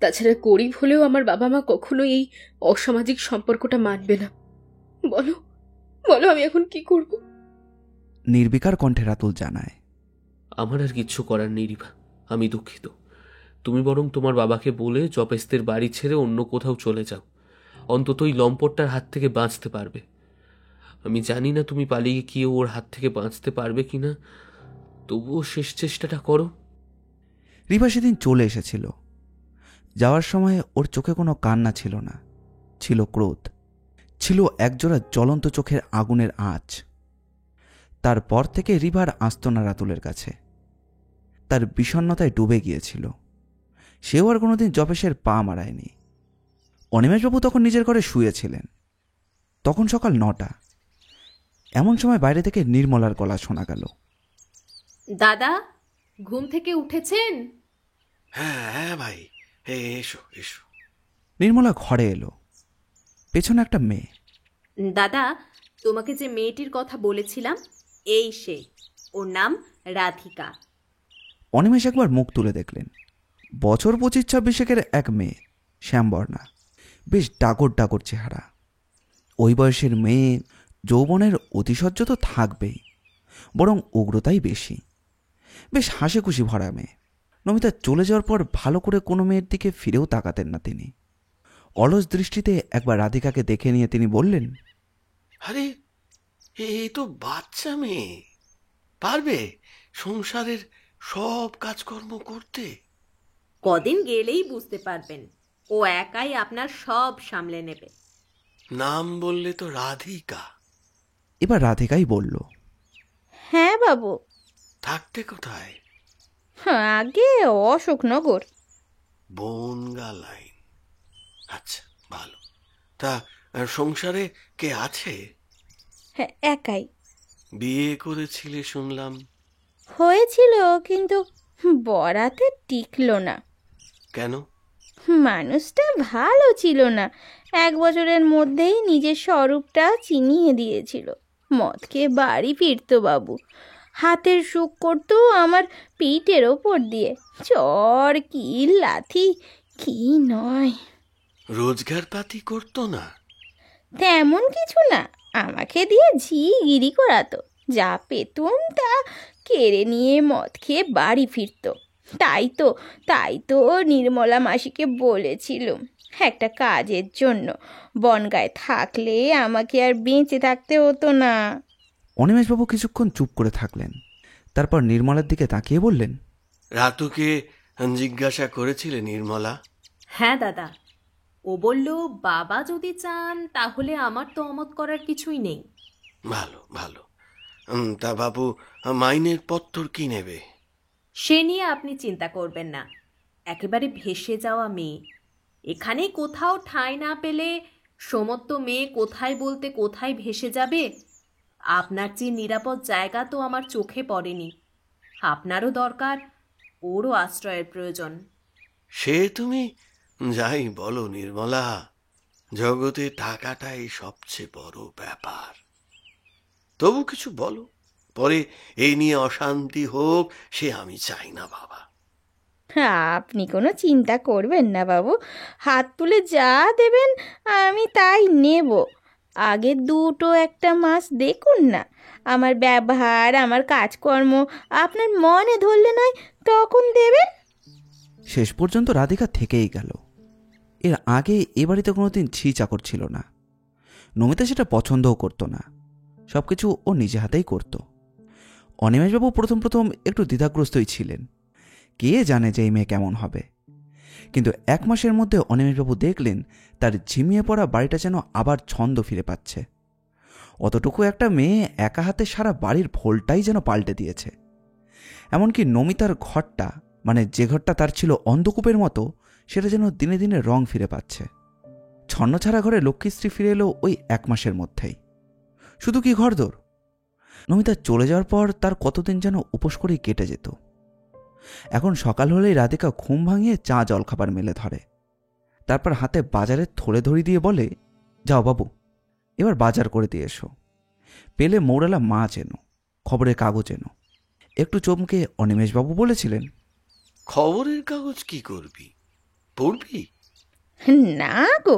তাছাড়া গরিব হলেও আমার বাবা মা কখনো এই অসামাজিক সম্পর্কটা মানবে না। বলো বলো, আমি এখন কি করব? নির্বিকার কণ্ঠে রাতুল জানায়, আমার আর কিচ্ছু করার নেই রিভা, আমি দুঃখিত। তুমি বরং তোমার বাবাকে বলে জপেশদের বাড়ি ছেড়ে অন্য কোথাও চলে যাও, অন্তত ওই লম্পটটার হাত থেকে বাঁচতে পারবে। আমি জানি না তুমি পালিয়ে গিয়ে ওর হাত থেকে বাঁচতে পারবে কিনা, তবুও শেষ চেষ্টাটা করো। রিভা সেদিন চলে এসেছিল। যাওয়ার সময় ওর চোখে কোনো কান্না ছিল না, ছিল ক্রোধ, ছিল একজোড়া জ্বলন্ত চোখের আগুনের আঁচ। তারপর থেকে রিভার আসত না রাতুলের কাছে। তার বিষণ্ণতায় ডুবে গিয়েছিল। সেও আর কোনোদিন জপেশের পা মারায়নি। অনিমেষবাবু তখন নিজের ঘরে শুয়েছিলেন। তখন সকাল 9টা। এমন সময় বাইরে থেকে নির্মলার গলা শোনা গেল, দাদা, ঘুম থেকে উঠেছেন? হ্যাঁ হ্যাঁ ভাই, এসো এসো। নির্মলা ঘরে এলো। পেছনে একটা মেয়ে। দাদা, তোমাকে যে মেয়েটির কথা বলেছিলাম, এই সে। ওর নাম রাধিকা। অনিমেষ একবার মুখ তুলে দেখলেন। বছর 25-26 এক মেয়ে, শ্যামবর্ণা, বেশ ডাগর ডাগর চেহারা। ওই বয়সের মেয়ে যৌবনের অতিশয্য তো থাকবেই, বরং উগ্রতাই বেশি। বেশ হাসি খুশি ভরা মেয়ে। নমিতা চলে যাওয়ার পর ভালো করে কোনো মেয়ের দিকে ফিরেও তাকাতেন না তিনি। অলস দৃষ্টিতে একবার রাধিকাকে দেখে নিয়ে তিনি বললেন, আরে এই তো বাচ্চা মেয়ে, পারবে সংসারের সব কাজকর্ম করতে? কদিন গেলেই বুঝতে পারবেন, ও একাই আপনার সব সামলে নেবে। নাম বললে তো রাধিকা। এবার রাধিকাই বলল, হ্যাঁ বাবু। থাকতে কোথায়? আগে অশোকনগর। বনগা লাইন। আচ্ছা, ভালো। তা সংসারে কে আছে? হ্যাঁ, একাই। বিয়ে করেছিলে শুনলাম। হয়েছিল, কিন্তু বরাতে টিকলো না। কেন? মানুষটা ভালো ছিল না। 1 বছরের মধ্যেই নিজের স্বরূপটা চিনিয়ে দিয়েছিল। মদ খেয়ে বাড়ি ফিরতো বাবু, হাতের সুখ করতো আমার পিঠের ওপর দিয়ে। চর কি লাথি কি নয়। রোজগার পাতি করতো না? তেমন কিছু না, আমাকে দিয়ে ঝিগিরি করাতো। যা পেতুম তা কেড়ে নিয়ে মদ খেয়ে বাড়ি ফিরতো। তাই তো নির্মলা মাসিকে বলেছিলুম একটা কাজের জন্য। বনগায় থাকলে আমাকে আর বেঁচে থাকতে হতো না। অনিমেষবাবু কিছুক্ষণ চুপ করে থাকলেন। তারপর নির্মলার দিকে তাকিয়ে বললেন, রাতুকে জিজ্ঞাসা করেছিলে নির্মলা? হ্যাঁ দাদা, ও বলল বাবা যদি চান তাহলে আমার তো অমত করার কিছুই নেই। ভালো ভালো। তা বাবু মাইনের পত্তর কি নেবে? সে নিয়ে আপনি চিন্তা করবেন না, একেবারে ভেসে যাওয়া মেয়ে। এখানে কোথাও ঠাঁই না পেলে সমস্ত মেয়ে কোথায় বলতে কোথায় ভেসে যাবে। আপনার যে নিরাপদ জায়গা তো আমার চোখে পড়েনি। আপনারও দরকার, ওরও আশ্রয়ের প্রয়োজন। সে তুমি যাই বলো নির্মলা, জগতে টাকাটাই সবচেয়ে বড় ব্যাপার। তবু কিছু বলো, পরে এই নিয়ে অশান্তি হোক সে আমি চাই না বাবা। আপনি কোনো চিন্তা করবেন না বাবু, হাত তুলে যা দেবেন আমি তাই নেব। আগে 2-1 মাস দেখুন না, আমার ব্যবহার আমার কাজকর্ম আপনার মনে ধরলে নয় তখন দেবেন। শেষ পর্যন্ত রাধিকা থেকেই গেল। এর আগে এ বাড়িতে কোনোদিন ছি চাকর ছিল না। নমিতা সেটা পছন্দও করতো না। সব কিছু ও নিজে হাতেই করত। অনিমেষবাবু প্রথম একটু দ্বিধাগ্রস্তই ছিলেন, কে জানে যে এই মেয়ে কেমন হবে। কিন্তু 1 মাসের মধ্যে অনিমেষবাবু দেখলেন তার ঝিমিয়ে পড়া বাড়িটা যেন আবার ছন্দ ফিরে পাচ্ছে। অতটুকু একটা মেয়ে একা হাতে সারা বাড়ির ভোলটাই যেন পাল্টে দিয়েছে। এমনকি নমিতার ঘরটা, মানে যে ঘরটা তার ছিল অন্ধকূপের মতো, সেটা যেন দিনে দিনে রং ফিরে পাচ্ছে। ছন্নছাড়া ঘরে লক্ষ্মীশ্রী ফিরে এলো ওই 1 মাসের মধ্যেই। শুধু কি ঘরদোর, নমিতা চলে যাওয়ার পর তার কতদিন যেন উপোস করেই কেটে যেত। এখন সকাল হলেই রাধিকা ঘুম ভাঙিয়ে চা জলখাবার মেলে ধরে। তারপর হাতে বাজারের থলে ধরি দিয়ে বলে, যাও বাবু, এবার বাজার করে দিয়ে এসো। পেলে মৌরালা মাছ এনো, খবরের কাগজ এনো। একটু চমকে অনিমেষবাবু বলেছিলেন, খবরের কাগজ কি করবি, পড়বি? না গো,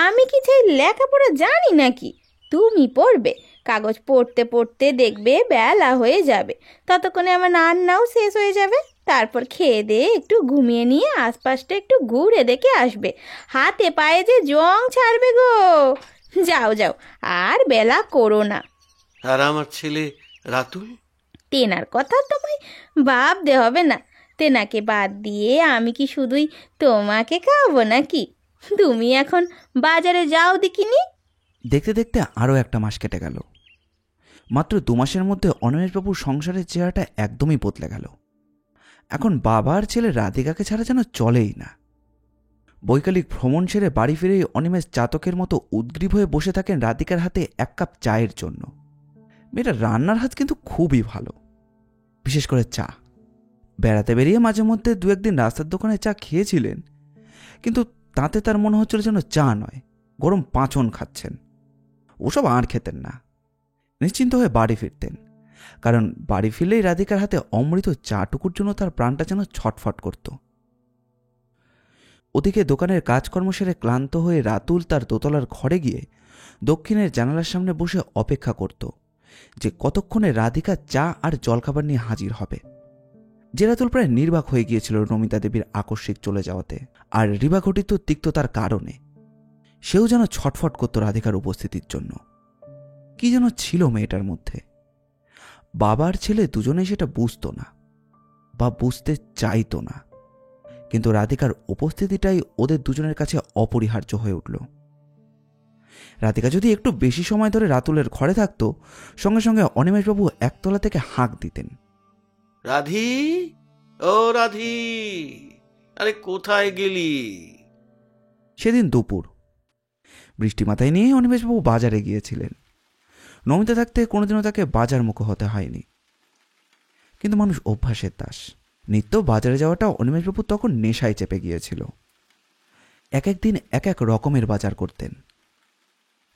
আমি কি যে লেখাপড়া জানি নাকি? তুমি পড়বে, কাগজ পড়তে পড়তে দেখবে বেলা হয়ে যাবে। ততক্ষণে আমার রান্নাও শেষ হয়ে যাবে। তারপর খেয়ে দিয়ে একটু ঘুমিয়ে নিয়ে আশপাশটা একটু ঘুরে দেখে আসবে। হাতে পায়ে যে জং ছাড়বে গো। যাও যাও, আর বেলা করো না। আর আমার ছেলে রাতুল? তেনার কথা তোমায় ভাবতে হবে না। তেনাকে বাদ দিয়ে আমি কি শুধুই তোমাকে খাওয়াবো নাকি? তুমি এখন বাজারে যাও দেখিনি। দেখতে দেখতে আরও 1 মাস কেটে গেল। মাত্র 2 মাসের মধ্যে অনিমেষবাবুর সংসারের চেহারাটা একদমই বদলে গেল। এখন বাবার ছেলে রাধিকাকে ছাড়া যেন চলেই না। বৈকালিক ভ্রমণ সেরে বাড়ি ফিরেই অনিমেষ চাতকের মতো উদ্গ্রীব হয়ে বসে থাকেন রাধিকার হাতে 1 কাপ চায়ের জন্য। মেয়েটার রান্নার হাত কিন্তু খুবই ভালো, বিশেষ করে চা। বেড়াতে বেরিয়ে মাঝে মধ্যে 2-1 দিন রাস্তার দোকানে চা খেয়েছিলেন, কিন্তু তাতে তার মনে হচ্ছিল যেন চা নয়, গরম পাঁচন খাচ্ছেন। ওসব আর খেতেন না, নিশ্চিন্ত হয়ে বাড়ি ফিরতেন। কারণ বাড়ি ফিরলেই রাধিকার হাতে অমৃত চাটুকুর জন্য তার প্রাণটা যেন ছটফট করত। ওদিকে দোকানের কাজকর্ম সেরে ক্লান্ত হয়ে রাতুল তার দোতলার ঘরে গিয়ে দক্ষিণের জানালার সামনে বসে অপেক্ষা করত যে কতক্ষণে রাধিকা চা আর জলখাবার নিয়ে হাজির হবে। যে রাতুল প্রায় নির্বাক হয়ে গিয়েছিল নমিতা দেবীর আকস্মিক চলে যাওয়াতে আর রিবা ঘটিত তিক্ততার কারণে। সেও যেন ছটফট করত রাধিকার উপস্থিতির জন্য। কি যেন ছিল মেয়েটার মধ্যে। বাবা আর ছেলে দুজনেই সেটা বুঝতো না বা বুঝতে চাইতো না, কিন্তু রাধিকার উপস্থিতিটাই ওদের দুজনের কাছে অপরিহার্য হয়ে উঠল। রাধিকা যদি একটু বেশি সময় ধরে রাতুলের ঘরে থাকত, সঙ্গে সঙ্গে অনিমেষবাবু একতলা থেকে হাঁক দিতেন, রাধি, ও রাধি, আরে কোথায় গেলি? সেদিন দুপুর বৃষ্টি মাথায় নিয়ে অনিমেষবাবু বাজারে গিয়েছিলেন। নমিতা থাকতে কোনোদিনও তাকে বাজার মুখ হতে হয়নি, কিন্তু মানুষ অভ্যাসের দাস। নিত্য বাজারে যাওয়াটা অনিমেষবাবু তখন নেশায় চেপে গিয়েছিল। এক একদিন এক এক রকমের বাজার করতেন।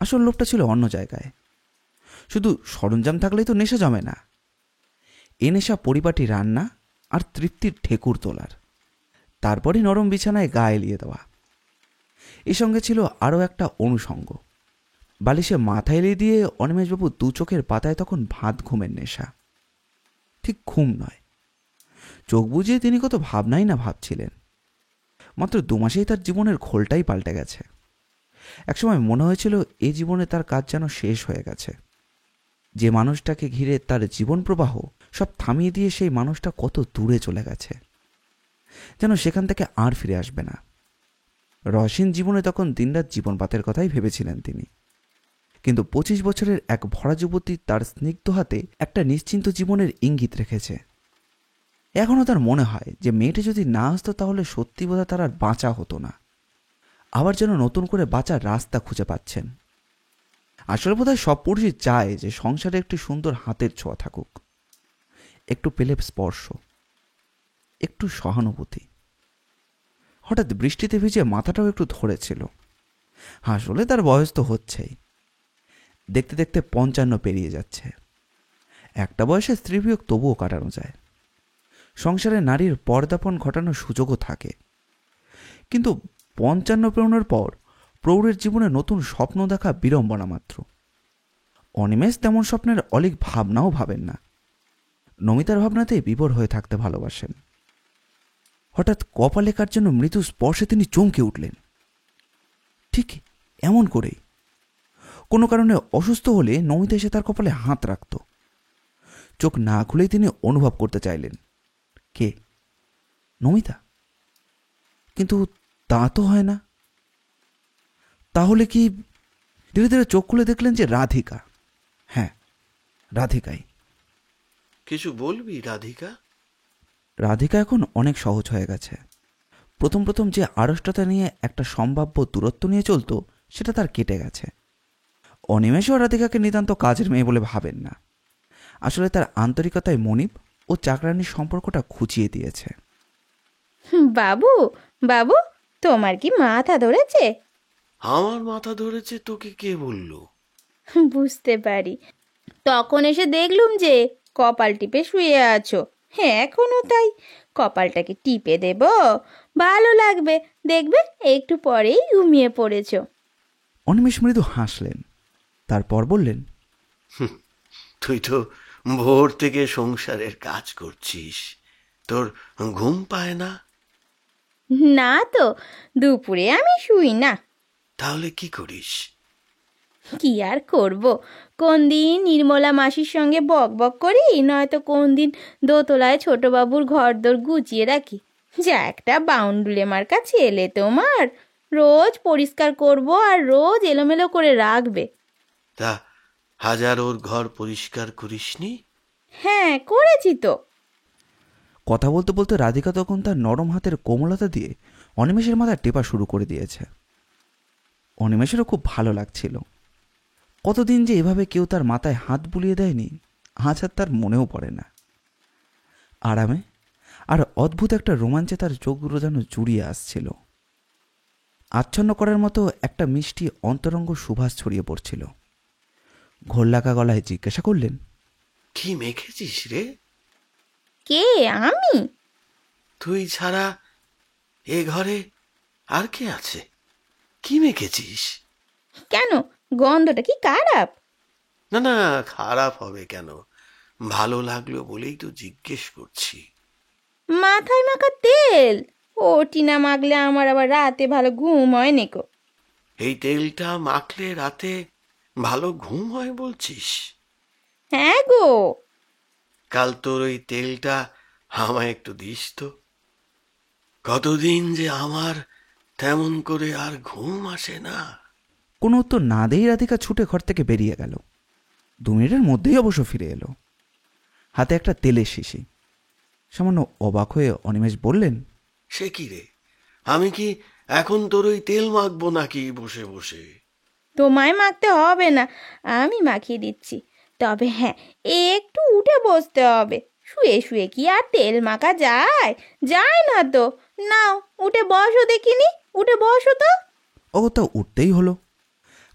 আসল লোকটা ছিল অন্য জায়গায়। শুধু সরঞ্জাম থাকলেই তো নেশা জমে না। এ নেশা পরিপাটি রান্না আর তৃপ্তির ঠেকুর তোলার, তারপরই নরম বিছানায় গা এলিয়ে দেওয়া। এ সঙ্গে ছিল আরও একটা অনুষঙ্গ। বালিশে মাথা এলিয়ে দিয়ে অনিমেষবাবু দু চোখের পাতায় তখন ভাত ঘুমের নেশা। ঠিক ঘুম নয়, চোখ বুজিয়ে তিনি কত ভাবনাই না ভাবছিলেন। মাত্র 2 মাসেই তার জীবনের ঘোলটাই পাল্টে গেছে। একসময় মনে হয়েছিল এই জীবনে তার কাজ যেন শেষ হয়ে গেছে। যে মানুষটাকে ঘিরে তার জীবন প্রবাহ সব থামিয়ে দিয়ে সেই মানুষটা কত দূরে চলে গেছে, যেন সেখান থেকে আর ফিরে আসবে না। রসহীন জীবনে তখন দিনরাত জীবনপাতের কথাই ভেবেছিলেন তিনি। কিন্তু 25 বছরের এক ভরা যুবতী তার স্নিগ্ধ হাতে একটা নিশ্চিন্ত জীবনের ইঙ্গিত রেখেছে। এখনও তার মনে হয় যে মেয়েটি যদি না আসতো তাহলে সত্যি বোধহয় তার আর বাঁচা হতো না। আবার যেন নতুন করে বাঁচার রাস্তা খুঁজে পাচ্ছেন। আসলে বোধহয় সব পুরুষই চায় যে সংসারে একটি সুন্দর হাতের ছোঁয়া থাকুক, একটু পেলে স্পর্শ, একটু সহানুভূতি। হঠাৎ বৃষ্টিতে ভিজে মাথাটাও একটু ধরেছিল। আসলে তার বয়স তো হচ্ছেই, দেখতে দেখতে 55 পেরিয়ে যাচ্ছে। একটা বয়সে স্ত্রীবিয়োগ তবুও কাটানো যায়, সংসারে নারীর পর্দাপণ ঘটানোর সুযোগও থাকে। কিন্তু 55 পেরোনোর পর প্রৌঢ়ের জীবনে নতুন স্বপ্ন দেখা বিড়ম্বনা মাত্র। অনিমেষ তেমন স্বপ্নের অলিক ভাবনাও ভাবেন না। নমিতার ভাবনাতেই বিভোর হয়ে থাকতে ভালোবাসেন। হঠাৎ কপালেকার জন্য মৃদু স্পর্শে তিনি চমকে উঠলেন। ঠিক এমন করেই কোনো কারণে অসুস্থ হলে নমিতা এসে তার কপালে হাত রাখত। চোখ না খুলেই তিনি অনুভব করতে চাইলেন, কে? নমিতা। কিন্তু তা তো হয় না। তাহলে কি? ধীরে ধীরে চোখ খুলে দেখলেন যে রাধিকা। হ্যাঁ, রাধিকাই। কিছু বলবি রাধিকা? রাধিকা এখন অনেক সহজ হয়ে গেছে। প্রথম প্রথম যে আড়ষ্টতা নিয়ে একটা সম্ভাব্য দূরত্ব নিয়ে চলতো সেটা তার কেটে গেছে। অনিমেষও রাধিকাকে নিতান্ত কাজের মেয়ে বলে ভাবেন না। আসলে তার আন্তরিকতায় মনিব ও চাকরানির সম্পর্কটা খুঁচিয়ে দিয়েছে। বাবু, বাবু, তোমার কি মাথা ধরেছে? আমার মাথা ধরেছে তোকে কে বললো? বুঝতে পারি। তখন এসে দেখলুম যে কপাল টিপে শুয়ে আছো। হ্যাঁ, এখনো তাই। কপালটাকে টিপে দেব, ভালো লাগবে, দেখবে একটু পরেই ঘুমিয়ে পড়েছ। অনিমেষ মৃদু হাসলেন, তারপর বললেন, তুই তো ভোর থেকে সংসারের কাজ করছিস, তোর ঘুম পায় না? না তো, দুপুরে আমি শুই না। তাহলে কি করিস? কি আর করব, কোন দিন নির্মলা মাসির সঙ্গে বক বক করি, নয়তো কোন দিন দোতলায় ছোটবাবুর ঘরদোর গুছিয়ে রাখি। যা একটা বাউন্ডুলে মার্কা ছেলে তোমার, রোজ পরিষ্কার করব আর রোজ এলোমেলো করে রাখবে। তা হাজার ওর ঘর পরিষ্কার করিসনি? হ্যাঁ, করেছি তো। কথা বলতে বলতে রাধিকা তখন তার নরম হাতের কোমলতা দিয়ে অনিমেষের মাথা টেপা শুরু করে দিয়েছে। অনিমেষেরও খুব ভালো লাগছিল। কতদিন যে এভাবে কেউ তার মাথায় হাত বুলিয়ে দেয়নি, আজ আর তার মনেও পড়ে না। আরামে আর অদ্ভুত একটা রোমাঞ্চে তার চোখগুলো যেন জুড়িয়ে আসছিল। আচ্ছন্ন করার মতো একটা মিষ্টি অন্তরঙ্গ সুবাস ছড়িয়ে পড়ছিল। ঘোর লাগা গলায় জিজ্ঞাসা করলেন, কি মেখেছিস রে? কে? আমি? তুই ছাড়া এ ঘরে আর কে আছে? কি মেখেছিস? কেন, গন্ধটা কি খারাপ? না না, খারাপ হবে কেন? ভালো লাগলো বলেই তো জিজ্ঞেস করছি। মাথায় মাখা তেল, ওটি না মাখলে আমার আবার রাতে ভালো ঘুম হয় নেকো। এই তেলটা মাখলে রাতে ভালো ঘুম হয় বলছিস? হ্যাঁ গো। কাল তোর ওই তেলটা আমায় একটু দিস তো। কতদিন যে আমার তেমন করে আর ঘুম আসে না। কোনো উত্তর না দিয়েই রাধিকা ছুটে ঘর থেকে বেরিয়ে গেল। 2 মিনিটের মধ্যেই অবশ্য ফিরে এলো, হাতে একটা তেলের শিশি। সামান্য অবাক হয়ে অনিমেষ বললেন, সে কি রে, আমি কি এখন তোর ওই তেল মাখবো নাকি বসে বসে? তোমায় মাখতে হবে না, আমি মাখিয়ে দিচ্ছি। তবে হ্যাঁ, একটু উঠে বসতে হবে। শুয়ে শুয়ে কি আর তেল মাখা যায়? যায় না তো। নাও উঠে বসো দেখিনি, উঠে বসো তো। অগত্যা উঠতেই হলো।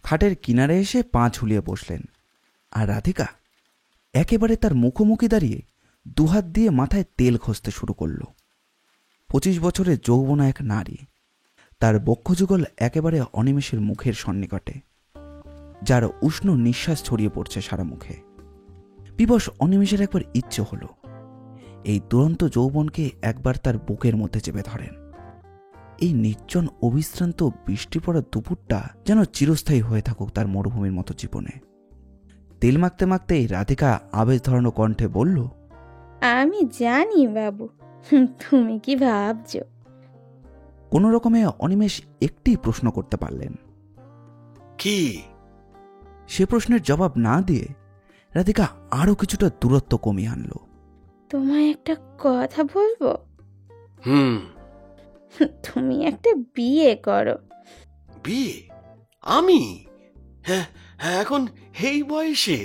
খাটের কিনারে এসে পা ঝুলিয়ে বসলেন। আর রাধিকা একেবারে তার মুখোমুখি দাঁড়িয়ে দুহাত দিয়ে মাথায় তেল ঘষতে শুরু করলো। 25 বছরের যৌবনা এক নারী, তার বক্ষযুগল একেবারে অনিমেষের মুখের সন্নিকটে, যার উষ্ণ নিঃশ্বাস ছড়িয়ে পড়ছে সারা মুখে। বিবশ অনিমেষের একবার ইচ্ছে হলো এই দুরন্ত যৌবনকে একবার তার বুকের মধ্যে চেপে ধরেন। এই নির্জন অবিশ্রান্ত বৃষ্টি পড়া দুপুরটা যেন চিরস্থায়ী হয়ে থাকুক তার মরুভূমির মতো জীবনে। তেল মাখতে মাখতেই রাধিকা আবেশ ধরানো কণ্ঠে বলল, আমি জানি বাবু, তুমি কি ভাবছো। কোনো রকমে অনিমেষ একটি প্রশ্ন করতে পারলেন। কি? সে প্রশ্নের জবাব না দিয়ে রাধিকা আরো কিছুটা দূরত্ব কমিয়ে আনলো। তোমায় একটা কথা বলবো। হুম। তুমি একটা বিয়ে করো। বিয়ে? আমি? হ্যাঁ হ্যাঁ, এখন এই বয়সে?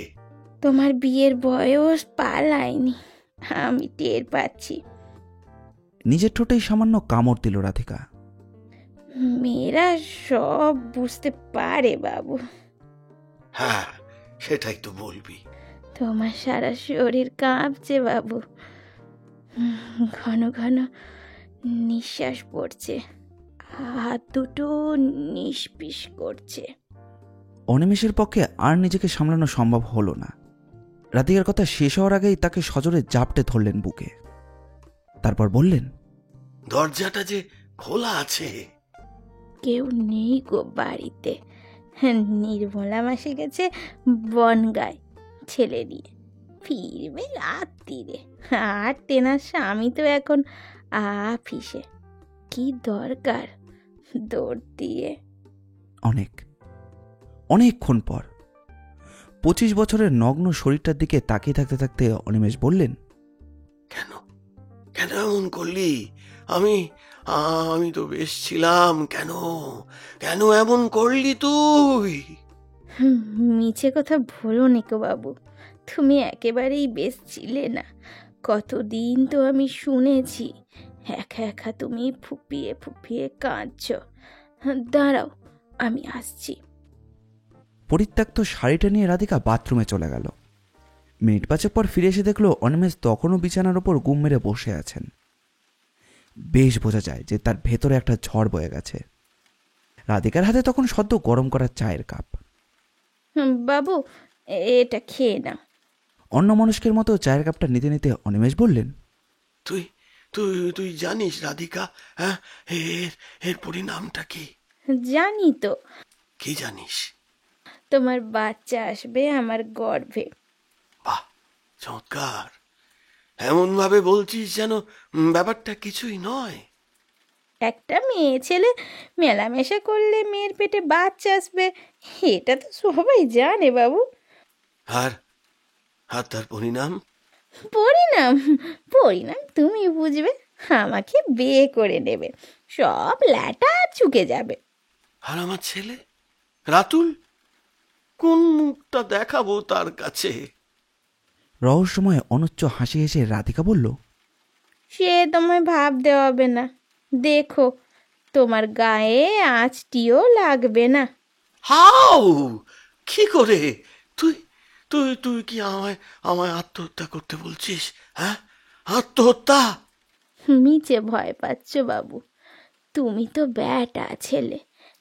তোমার বিয়ের বয়স পালায়নি, আমি টের পাচ্ছি। নিজের ঠোঁটেই সামান্য কামড় দিল রাধিকা। মেয়েরা সব বুঝতে পারে বাবু। হ্যাঁ, সেটাই তো বলবি। তোমার সারা শরীর কাঁপছে বাবু। ঘন ঘন নিঃশ্বাস পড়ছে, হাত দুটো নিষ্পিস করছে। অনিমেষের পক্ষে আর নিজেকে সামলানো সম্ভব হলো না। রাধিকার কথা শেষ হওয়ার আগেই তাকে সজোরে জাপটে ধরলেন বুকে। তারপর বললেন, দরজাটা যে খোলা আছে। কেউ নেই গো বাড়িতে। নির্মলা মাসে গেছে বনগায় ছেলে নিয়ে, ফিরবে রাত্রিরে। আর তেনার স্বামী তো এখন আফিসে। কি দরকার দৌড় দিয়ে। অনেকক্ষণ পর 25 বছরের নগ্ন শরীরটার দিকে তাকিয়ে থাকতে থাকতে অনিমেষ বললেন, কেন কেন এমন করলি? আমি আমি তো বেশ ছিলাম। কেন কেন এমন করলি তুই? মিছে কথা বলো নিকো বাবু, তুমি একেবারেই বেশ ছিলে না। কতদিন তো আমি শুনেছি একা একা তুমি ফুপিয়ে ফুপিয়ে কাঁদছ। দাঁড়াও, আমি আসছি। পরিত্যক্ত শাড়িটা নিয়ে রাধিকা বাথরুমে চলে গেল। মিনিট 5 পর ফিরে এসে দেখলো অনিমেষ তখনও বিছানার ওপর গুম মেরে বসে আছেন। বেশ বোঝা যায় যে তার ভেতরে একটা ঝড় বয়ে গেছে। রাধিকার হাতে তখন সদ্য গরম করা চায়ের কাপ। বাবু, এটা খেয়ে নাও। অন্য মানুষের মতো চায়ের কাপটা নিতে নিতে অনিমেষ বললেন, তুই তুই তুই জানিস রাধিকা? হ্যাঁ, এর পরিণামটা কি? জানি তো। কি জানিস? তোমার বাচ্চা আসবে আমার গর্ভে। বাহ, চমৎকার। এমন ভাবে বলছিস যেন ব্যাপারটা কিছুই নয়। একটা মেয়ে ছেলে মেলামেশা করলে মেয়ের পেটে বাচ্চা আসবে, এটা তো সবাই জানে বাবু। আর আর তার পরিণাম? পরিণাম পরিণাম তুমি বুঝবে। আমাকে বিয়ে করে নেবে, সব ল্যাটা চুকে যাবে। আর আমার ছেলে রাতুল, কোন মুখটা দেখাবো তার কাছে? রহস্যময় অনুচ্চ হাসি হেসে রাধিকা বলল, সে তোমায় ভাবতে হবে না। দেখো, তোমার গায়ে আঁচটিও লাগবে না। হাউ! কি করে? তুই তুই তুই কি আমায় আমায় আত্মহত্যা করতে বলছিস? হ্যাঁ, আত্মহত্যা? মিছে ভয় পাচ্ছ বাবু, তুমি তো ব্যাটা ছেলে,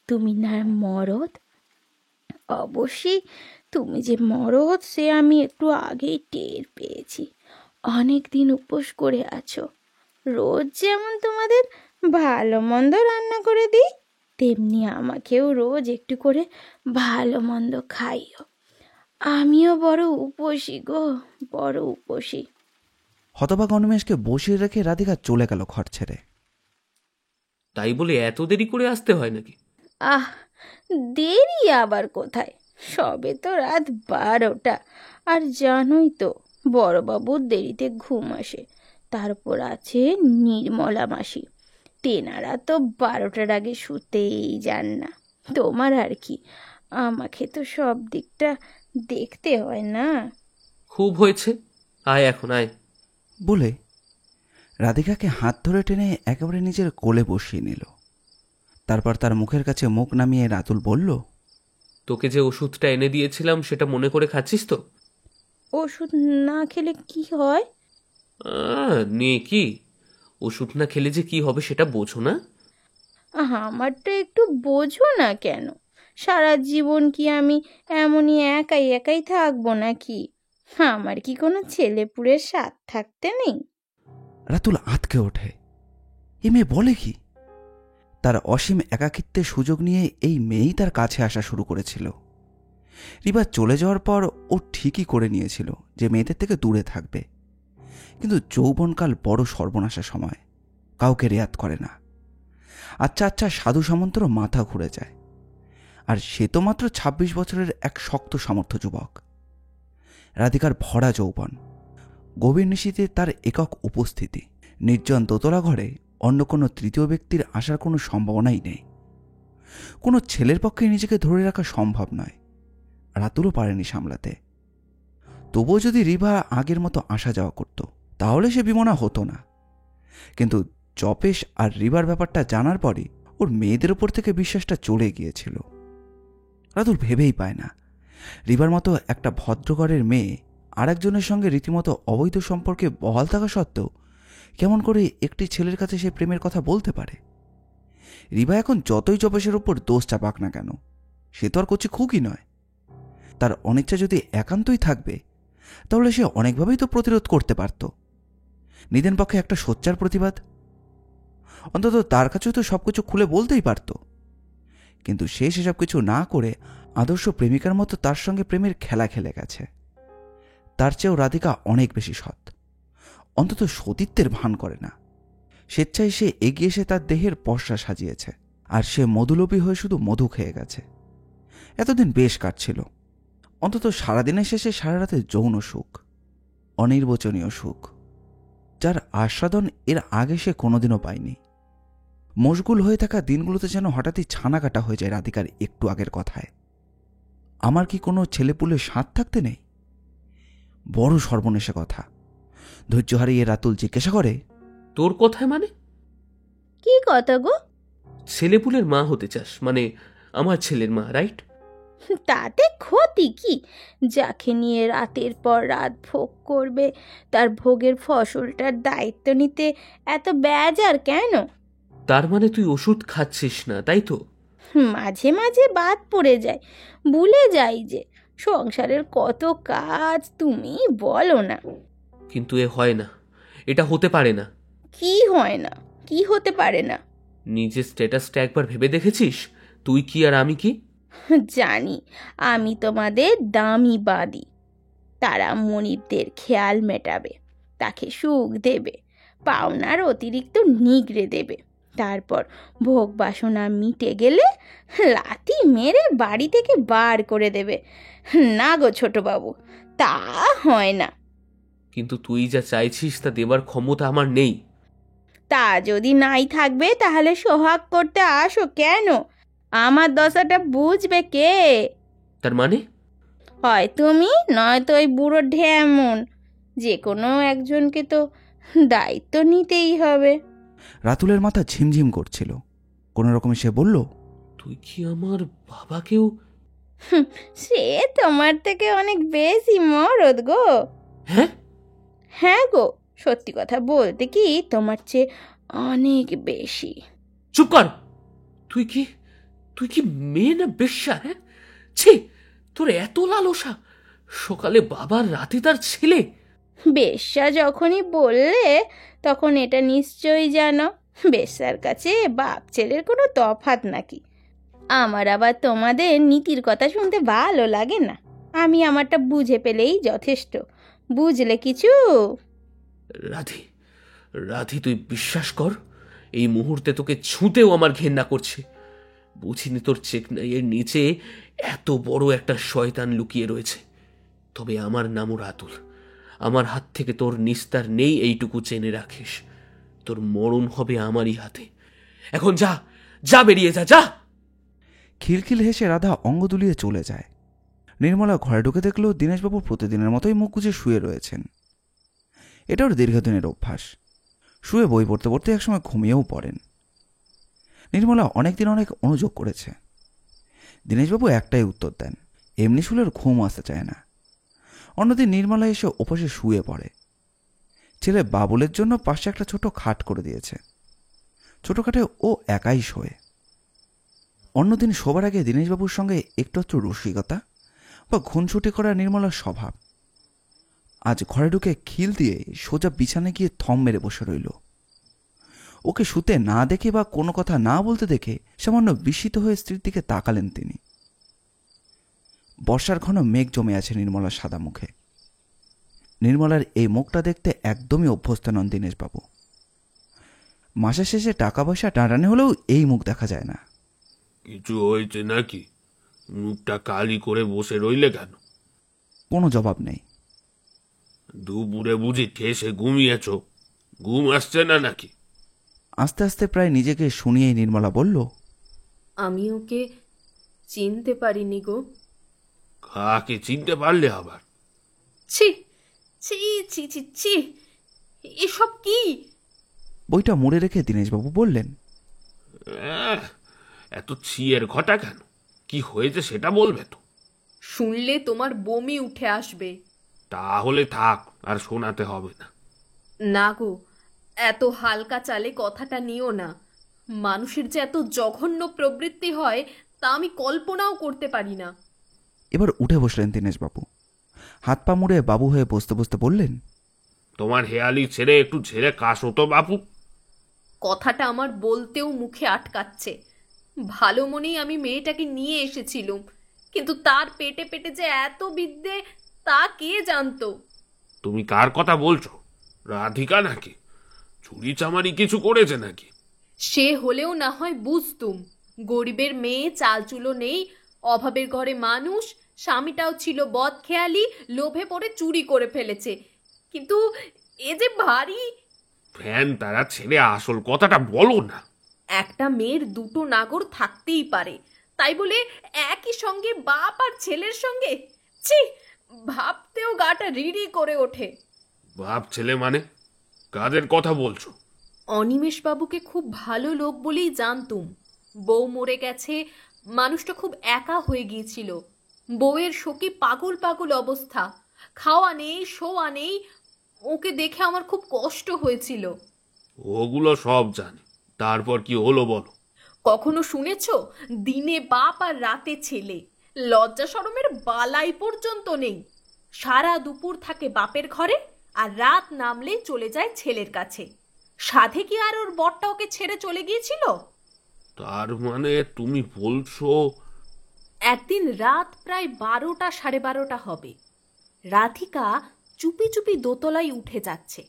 তুমি না মরদ। অবশ্যই তুমি যে মরদ সে আমি একটু আগেই টের পেয়েছি। অনেক দিন উপোস করে আছো। রোজ যেমন তোমাদের ভালো মন্দ রান্না করে দিই, তেমনি আমাকেও রোজ একটু করে ভালো মন্দ খাইও। আমিও বড় উপোসী গো, বড় উপোসী। হতবাক অনিমেষকে বসিয়ে রেখে রাধিকা চলে গেল ঘর ছেড়ে। তাই বলে এত দেরি করে আসতে হয় নাকি? আহ, দেরি আবার কোথায়, সবে তো রাত 12টা। আর জানোই তো বড়বাবুর দেরিতে ঘুম আসে, তারপর আছে নির্মলা মাসি, তেনারা তো 12টার আগে শুতেই যান না। তোমার আর কি, আমাকে তো সব দিকটা দেখতে হয় না। খুব হয়েছে, আয় এখন আয়। বলে রাধিকাকে হাত ধরে টেনে একেবারে নিজের কোলে বসিয়ে নিল। তারপর তার মুখের কাছে মুখ নামিয়ে রাতুল বলল, তোকে যে ওষুধটা এনে দিয়েছিলাম সেটা মনে করে খাচ্ছিস তো? ওষুধ না খেলে কি হয়? নে কি, ওষুধ না খেলে যে কি হবে সেটা বোঝো না? আমারটা একটু বোঝো না কেন? সারা জীবন কি আমি এমনই একাই একাই থাকবো নাকি? আমার কি কোনো ছেলেপুলের সাথ থাকতে নেই? রাতুল আঁতকে ওঠে। এ মেয়ে বলে কি? তার অসীম একাকিত্বের সুযোগ নিয়ে এই মেয়েই তার কাছে আসা শুরু করেছিল। রিবা চলে যাওয়ার পর ও ঠিকই করে নিয়েছিল যে মেয়েদের থেকে দূরে থাকবে, কিন্তু যৌবনকাল বড় সর্বনাশের সময়, কাউকে রেয়াত করে না। আচ্ছা আচ্ছা সাধু সামন্তরও মাথা ঘুরে যায়, আর সে তো মাত্র ২৬ বছরের এক শক্ত সামর্থ্য যুবক। রাধিকার ভরা যৌবন, গভীর নিশীথে তার একক উপস্থিতি, নির্জন দোতলা ঘরে অন্য কোনো তৃতীয় ব্যক্তির আসার কোনো সম্ভাবনাই নেই। কোনো ছেলের পক্ষে নিজেকে ধরে রাখা সম্ভব নয়, রাতুলও পারেনি সামলাতে। তবুও যদি রিভা আগের মতো আসা যাওয়া করত তাহলে সে বিমনা হতো না। কিন্তু জপেশ আর রিভার ব্যাপারটা জানার পরই ওর মেয়েদের ওপর থেকে বিশ্বাসটা চলে গিয়েছিল। রাতুল ভেবেই পায় না রিভার মতো একটা ভদ্রঘরের মেয়ে আর একজনের সঙ্গে রীতিমতো অবৈধ সম্পর্কে বহাল থাকা সত্ত্বেও কেমন করে একটি ছেলের কাছে সে প্রেমের কথা বলতে পারে। রিভা এখন যতই জপেশের ওপর দোষ চাপাক না কেন, সে তো আর কচি খুকি নয়। তার অনিচ্ছা যদি একান্তই থাকবে তাহলে সে অনেকভাবেই তো প্রতিরোধ করতে পারত। নিদেন পক্ষে একটা সোচ্চার প্রতিবাদ, অন্তত তার কাছেও তো সবকিছু খুলে বলতেই পারত। কিন্তু সে সেসব কিছু না করে আদর্শ প্রেমিকার মতো তার সঙ্গে প্রেমের খেলা খেলে গেছে। তার চেয়েও রাধিকা অনেক বেশি সৎ, অন্তত সতীত্বের ভান করে না। স্বেচ্ছায় সে এগিয়ে এসে তার দেহের পসরা সাজিয়েছে, আর সে মধুলোভী হয়ে শুধু মধু খেয়ে গেছে। এতদিন বেশ কাটছিল, অন্তত সারাদিনের শেষে সারা রাতে যৌন সুখ, অনির্বচনীয় সুখ, যার আস্বাদন এর আগে সে কোনোদিনও পায়নি। মশগুল হয়ে থাকা দিনগুলোতে যেন হঠাৎই ছানা কাটা হয়ে যায় রাধিকার একটু আগের কথায়। আমার কি কোনো ছেলেপুলের স্বাদ থাকতে নেই? বড় সর্বনেশে কথা। ধৈর্য হারিয়ে রাতুল জিজ্ঞাসা করে, তোর কথায় মানে? কি কথা গো? ছেলেপুলের মা হতে চাস মানে আমার ছেলের মা, রাইট? তাতে ক্ষতি কি? যাকে নিয়ে রাতের পর রাত ভোগ করবে তার ভোগের ফসলটার দায়িত্ব নিতে এত বেজার কেন? তার মানে তুই ওষুধ খাচ্ছিস না, তাই তো? মাঝে মাঝে বাদ পড়ে যায়, ভুলে যাই যে সংসারের কত কাজ, তুমি বলো না। কিন্তু এ হয় না, এটা হতে পারে না। কি হয় না? কি হতে পারে না? নিজের স্ট্যাটাসটা একবার ভেবে দেখেছিস? তুই কি আর আমি কি? জানি আমি তোমাদের দামি বাঁধি। তারা মনিবদের খেয়াল মেটাবে, তাকে সুখ দেবে, পাওনার অতিরিক্ত নিগড়ে দেবে, তারপর ভোগ বাসনা মিটে গেলে লাথি মেরে বাড়ি থেকে বার করে দেবে। না গো ছোটবাবু, তা হয় না। কিন্তু তুই যা চাইছিস তা দেবার ক্ষমতা আমার নেই। তা যদি নাই থাকবে তাহলে সোহাগ করতে আসো কেন? আমার দশাটা বুঝবে কে? তার মানে? হয় তুমি, নয়তো ওই বুড়ো ঢেমন, যে কোনো একজনকে তো দায়িত্ব নিতেই হবে। রাতুলের মাথা ঝিমঝিম করছিল। কোনো রকমে সে বলল, তুই কি আমার বাবাকেও? সে তোমার থেকে অনেক বেশি মরদ গো। হ্যাঁ? হ্যাঁ গো, সত্যি কথা বলতে কি তোমার চেয়ে অনেক বেশি। চুপ কর! তুই কি মেয়ে না বেশ্যা? হ্যাঁ, ছি, তোর এত লালসা! সকালে বাবার, রাতে তার ছেলে! বেশ্যা যখনই বললে তখন এটা নিশ্চয়ই জানো বেশ্যার কাছে বাপ ছেলের কোনো তফাৎ নাকি। আমার আবার তোমাদের নীতির কথা শুনতে ভালো লাগে না। আমি আমারটা বুঝে পেলেই যথেষ্ট। বুঝলে কিছু? রাধি, রাধি, তুই বিশ্বাস কর, এই মুহূর্তে তোকে ছুঁতেও আমার ঘেন্না করছে। বুঝিনি তোর চেকনাইয়ের নিচে এত বড় একটা শয়তান লুকিয়ে রয়েছে। তবে আমার নামও রাতুল। আমার হাত থেকে তোর নিস্তার নেই, এইটুকু জেনে রাখিস। তোর মরণ হবে আমারই হাতে। এখন যা, যা, বেরিয়ে যা, যা। খিলখিল হেসে রাধা অঙ্গ দুলিয়ে চলে যায়। নির্মলা ঘরে ঢুকে দেখল দীনেশবাবু প্রতিদিনের মতোই মুখ গুজে শুয়ে রয়েছেন। এটা ওর দীর্ঘদিনের অভ্যাস। শুয়ে বই পড়তে পড়তে একসময় ঘুমিয়েও পড়েন। নির্মলা অনেকদিন অনেক অনুযোগ করেছে। দীনেশবাবু একটাই উত্তর দেন, এমনি শুলে ওর ঘুম আসতে চায় না। অন্যদিন নির্মলা এসে ওপাশে শুয়ে পড়ে। ছেলে বাবুলের জন্য পাশে একটা ছোট খাট করে দিয়েছে। ছোট খাটে ও একাই শোয়। অন্যদিন শোবার আগে দীনেশবাবুর সঙ্গে একটু রসিকতা বা খুনসুটি করা নির্মলার স্বভাব। আজ ঘরে ঢুকে খিল দিয়ে সোজা বিছানায় গিয়ে থম মেরে বসে রইল। ওকে শুতে না দেখে বা কোনো কথা না বলতে দেখে সামান্য বিস্মিত হয়ে স্ত্রীর দিকে তাকালেন তিনি। বর্ষার ঘন মেঘ জমে আছে নির্মলার সাদা মুখে। নির্মলার এই মুখটা দেখতে একদমই অভ্যস্ত নন দীনেশবাবু। মাসের শেষে টাকা পয়সা টানাটানি হলেও এই মুখ দেখা যায় না। কিছু হয়েছে নাকি? মুখটা কালি করে বসে রইলে কেন? কোনো জবাব নেই। দুপুরে বুঝি ঠেসে ঘুমিয়েছ? ঘুম আসছে না নাকি? আস্তে আস্তে প্রায় নিজেকে শুনিয়েই নির্মলা বলল, আমি ওকে চিনতে পারিনি গো। কাকে চিনতে পারলে আবার? ছি ছি ছি ছি ছি, এসব কি? বইটা মুড়ে রেখে দীনেশবাবু বললেন, এত ছিয়ের ঘটা কেন? কি হয়েছে সেটা বলবে তো। শুনলে তোমার বমি উঠে আসবে। তাহলে থাক, আর শোনাতে হবে না। না গো, এত হালকা চালে কথাটা নিও না। মানুষের যে এত জঘন্য প্রবৃত্তি হয় তা আমি কল্পনাও করতে পারি না। এবার উঠে বসলেন দীনেশবাবু। হাত পা মুড়ে বাবু হয়ে বসতে বসতে বললেন, তোমার হেয়ালি ছেড়ে একটু ঝেড়ে কাশো তো বাপু। কথাটা আমার বলতেও মুখে আটকাচ্ছে। ভালো মনেই আমি মেয়েটাকে নিয়ে এসেছিলুম, কিন্তু তার পেটে পেটে যে এত বিদ্যে তা কে জানতো। তুমি কার কথা বলছো? রাধিকা নাকি? চুরি চামারি কিছু করেছে নাকি? সে হলেও না হয় বুঝতুম। গরিবের মেয়ে, চালচুলো নেই, অভাবের ঘরে মানুষ, স্বামীটাও ছিল বদখেয়ালি, লোভে পড়ে চুরি করে ফেলেছে। কিন্তু এ যে ভারী। ফ্যান তারা ছেড়ে আসল কথাটা বলো না। একটা মেয়ের দুটো নাগর থাকতেই পারে, তাই বলে একই সঙ্গে বাপ আর ছেলের সঙ্গে? ছি, ভাবতেও গাটা রিড়ি করে ওঠে। বাপ ছেলে মানে? কাদের কথা বলছো? অনিমেষ বাবুকে খুব ভালো লোক বলেই জানতুম। বউ মরে গেছে, মানুষটা খুব একা হয়ে গিয়েছিল। বউয়ের শোকে পাগল পাগল অবস্থা, খাওয়া নেই, শোয়া নেই। ওকে দেখে আমার খুব কষ্ট হয়েছিল। ওগুলো সব জানি, তারপর কি হলো বলো। কখনো শুনেছ দিনে বাপ আর রাতে ছেলে? লজ্জা শরমের বালাই পর্যন্ত নেই। সারা দুপুর থাকে বাপের ঘরে, আর রাত নামলে চলে যায় ছেলের কাছে। সাধে কি আর ওর বরটা ওকে ছেড়ে চলে গিয়েছিল? তার মানে তুমি বলছো? একদিন রাত প্রায় 12টা, 12:30 হবে। রাধিকা চুপি চুপি দোতলায় উঠে যাচ্ছে।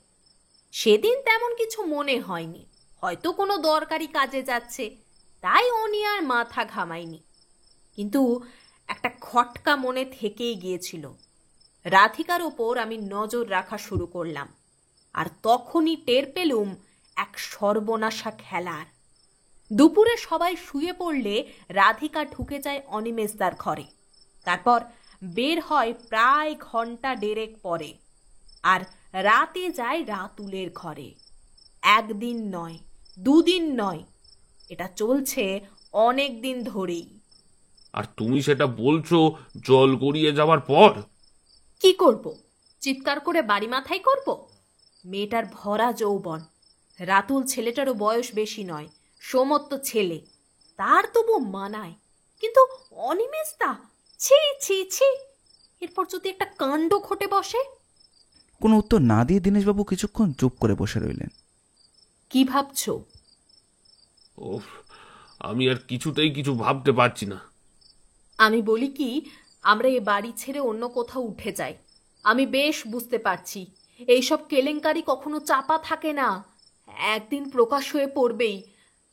সেদিন তেমন কিছু মনে হয়নি, হয়তো কোনো দরকারি কাজে যাচ্ছে, তাই ও নিয়ে আর মাথা ঘামায়নি। কিন্তু একটা খটকা মনে থেকেই গিয়েছিল। রাধিকার ওপর আমি নজর রাখা শুরু করলাম, আর তখনই টের পেলুম এক সর্বনাশা খেলার। দুপুরে সবাই শুয়ে পড়লে রাধিকা ঢুকে যায় অনিমেষদার ঘরে। তারপর বের হয় প্রায় ঘন্টা দেড়েক পরে, আর রাতে যায় রাতুলের ঘরে। একদিন নয়, দুদিন নয়, এটা চলছে অনেক দিন ধরেই। আর তুমি সেটা বলছো জল গড়িয়ে যাওয়ার পর? কি করব? চিৎকার করে বাড়ি মাথায় করব? মেয়েটার ভরা যৌবন, রাতুল ছেলেটারও বয়স বেশি নয়, সমত্ত ছেলে, তার তবু মানায়। কিন্তু অনিমেষদা ছি ছি ছি, এরপর যদি একটা কাণ্ড ঘটে বসে। কোনো উত্তর না দিয়ে দীনেশবাবু কিছুক্ষণ চুপ করে বসে রইলেন। কি ভাবছো? ওফ, আমি আর কিছুতেই কিছু ভাবতে পারছি না। আমি বলি কি, আমরা এ বাড়ি ছেড়ে অন্য কোথাও উঠে যাই। আমি বেশ বুঝতে পারছি এইসব কেলেঙ্কারি কখনো চাপা থাকে না, একদিন প্রকাশ হয়ে পড়বেই।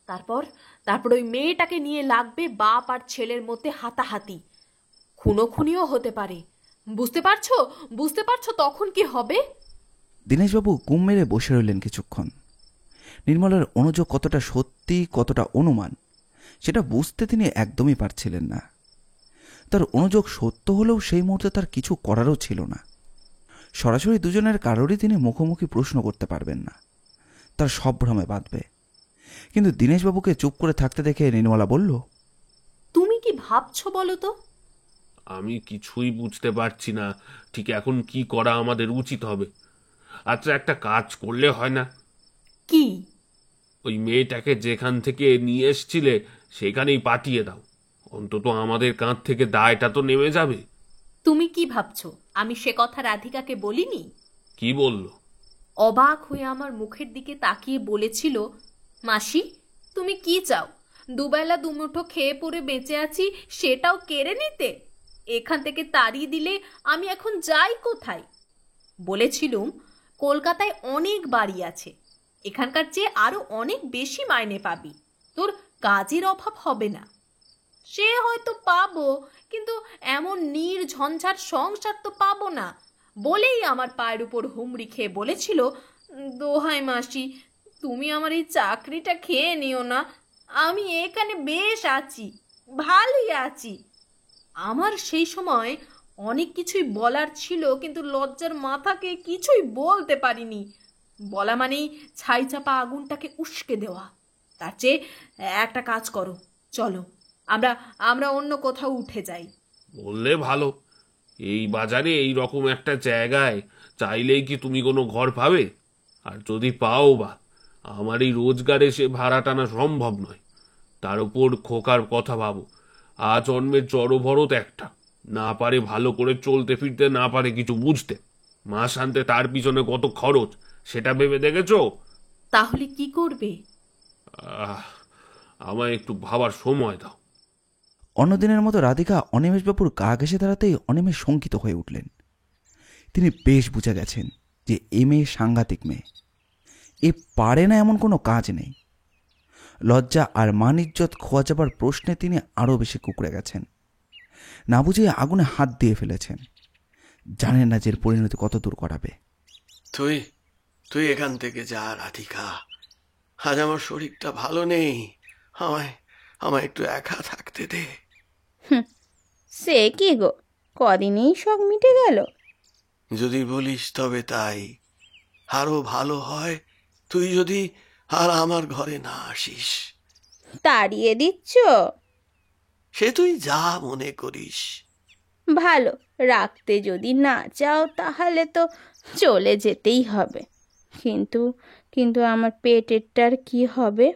তারপর তারপর ওই মেয়েটাকে নিয়ে লাগবে বাপ আর ছেলের মধ্যে হাতাহাতি, খুনোখুনিও হতে পারে। বুঝতে পারছো? বুঝতে পারছো তখন কি হবে? দীনেশবাবু গুম মেরে বসে রইলেন কিছুক্ষণ। নির্মলার অনুযোগ কতটা সত্যি কতটা অনুমান সেটা বুঝতে তিনি একদমই পারছিলেন না। তার অনুযোগ সত্য হলেও সেই মুহূর্তে তার কিছু করারও ছিল না। সরাসরি দুজনের কারোরই তিনি মুখোমুখি প্রশ্ন করতে পারবেন না, তার সব ভ্রমে বাঁধবে। কিন্তু দীনেশবাবুকে চুপ করে থাকতে দেখে নির্মলা বলল, তুমি কি ভাবছো বলো তো? আমি কিছুই বুঝতে পারছি না ঠিক এখন কি করা আমাদের উচিত হবে। আচ্ছা, একটা কাজ করলে হয় না? কি? ওই মেয়েটাকে যেখান থেকে নিয়ে এসছিলে সেখানেই পাঠিয়ে দাও, অন্তত আমাদের কাঁধ থেকে দায়টা তো নেমে যাবে। তুমি কি ভাবছো আমি সে কথা রাধিকাকে বলিনি? কি বললো? অবাক হয়ে আমার মুখের দিকে তাকিয়ে বলেছিল, মাসি তুমি কি চাও? দুবেলা দুমুঠো খেয়ে পরে বেঁচে আছি, সেটাও কেড়ে নিতে? এখান থেকে তাড়িয়ে দিলে আমি এখন যাই কোথায়? বলেছিলুম কলকাতায় অনেক বাড়ি আছে, এখানকার চেয়ে আরো অনেক বেশি মাইনে পাবি, তোর কাজের অভাব হবে না। সে হয়তো পাবো, কিন্তু এমন নির্ঝঞ্ঝাট সংসার তো পাবো না বলেই আমার পায়ের উপর হুমড়ি খেয়ে বলেছিল, দোহাই মাসি তুমি আমার এই চাকরিটা খেয়ে নিও না, আমি এখানে বেশ আছি, ভালোই আছি। আমার সেই সময় অনেক কিছুই বলার ছিল, কিন্তু লজ্জার মাথাকে কিছুই বলতে পারিনি। বলা মানেই ছাই চাপা আগুনটাকে উস্কে দেওয়া। তার চেয়ে একটা কাজ করো, চলো আমরা আমরা অন্য কোথাও উঠে যাই। বললে ভালো, এই বাজারে এই রকম একটা জায়গায় চাইলেই কি তুমি কোনো ঘর পাবে? আর যদি পাও বা, আমার এই রোজগারে সে ভাড়া টানা সম্ভব নয়। তার উপর খোকার কথা ভাবো, আজ জন্মের জড়ভরত একটা, না পারে ভালো করে চলতে ফিরতে, না পারে কিছু বুঝতে। মাস আনতে তার পিছনে কত খরচ সেটা ভেবে দেখেছো? তাহলে কি করবে? আমায় একটু ভাবার সময় দাও। অন্যদিনের মতো রাধিকা অনিমেষবাবুর গা ঘেঁষে দাঁড়াতেই অনিমেষ শঙ্কিত হয়ে উঠলেন। তিনি বেশ বুঝে গেছেন যে এ মেয়ে সাংঘাতিক মেয়ে, এ পারে না এমন কোনো কাজ নেই। লজ্জা আর মান ইজ্জত খোয়া যাবার প্রশ্নে তিনি আরও বেশি কুঁকড়ে গেছেন। না বুঝিয়ে আগুনে হাত দিয়ে ফেলেছেন, জানেন না যে এর পরিণতি কত দূর করাবে। তুই তুই এখান থেকে যা রাধিকা, আজ আমার শরীরটা ভালো নেই, আমায় আমায় একটু একা থাকতে দে। সে কি গো, কদিনেই শখ মিটে গেল। যদি বলিস তবে তাই। আরো ভালো হয় তুই যদি আর আমার ঘরে না আসিস। তাড়িয়ে দিচ্ছ? সে তুই যা মনে করিস। ভালো, রাখতে যদি না চাও তাহলে তো চলে যেতেই হবে। কিন্তু কিন্তু আমার পেটেরটার কি হবে?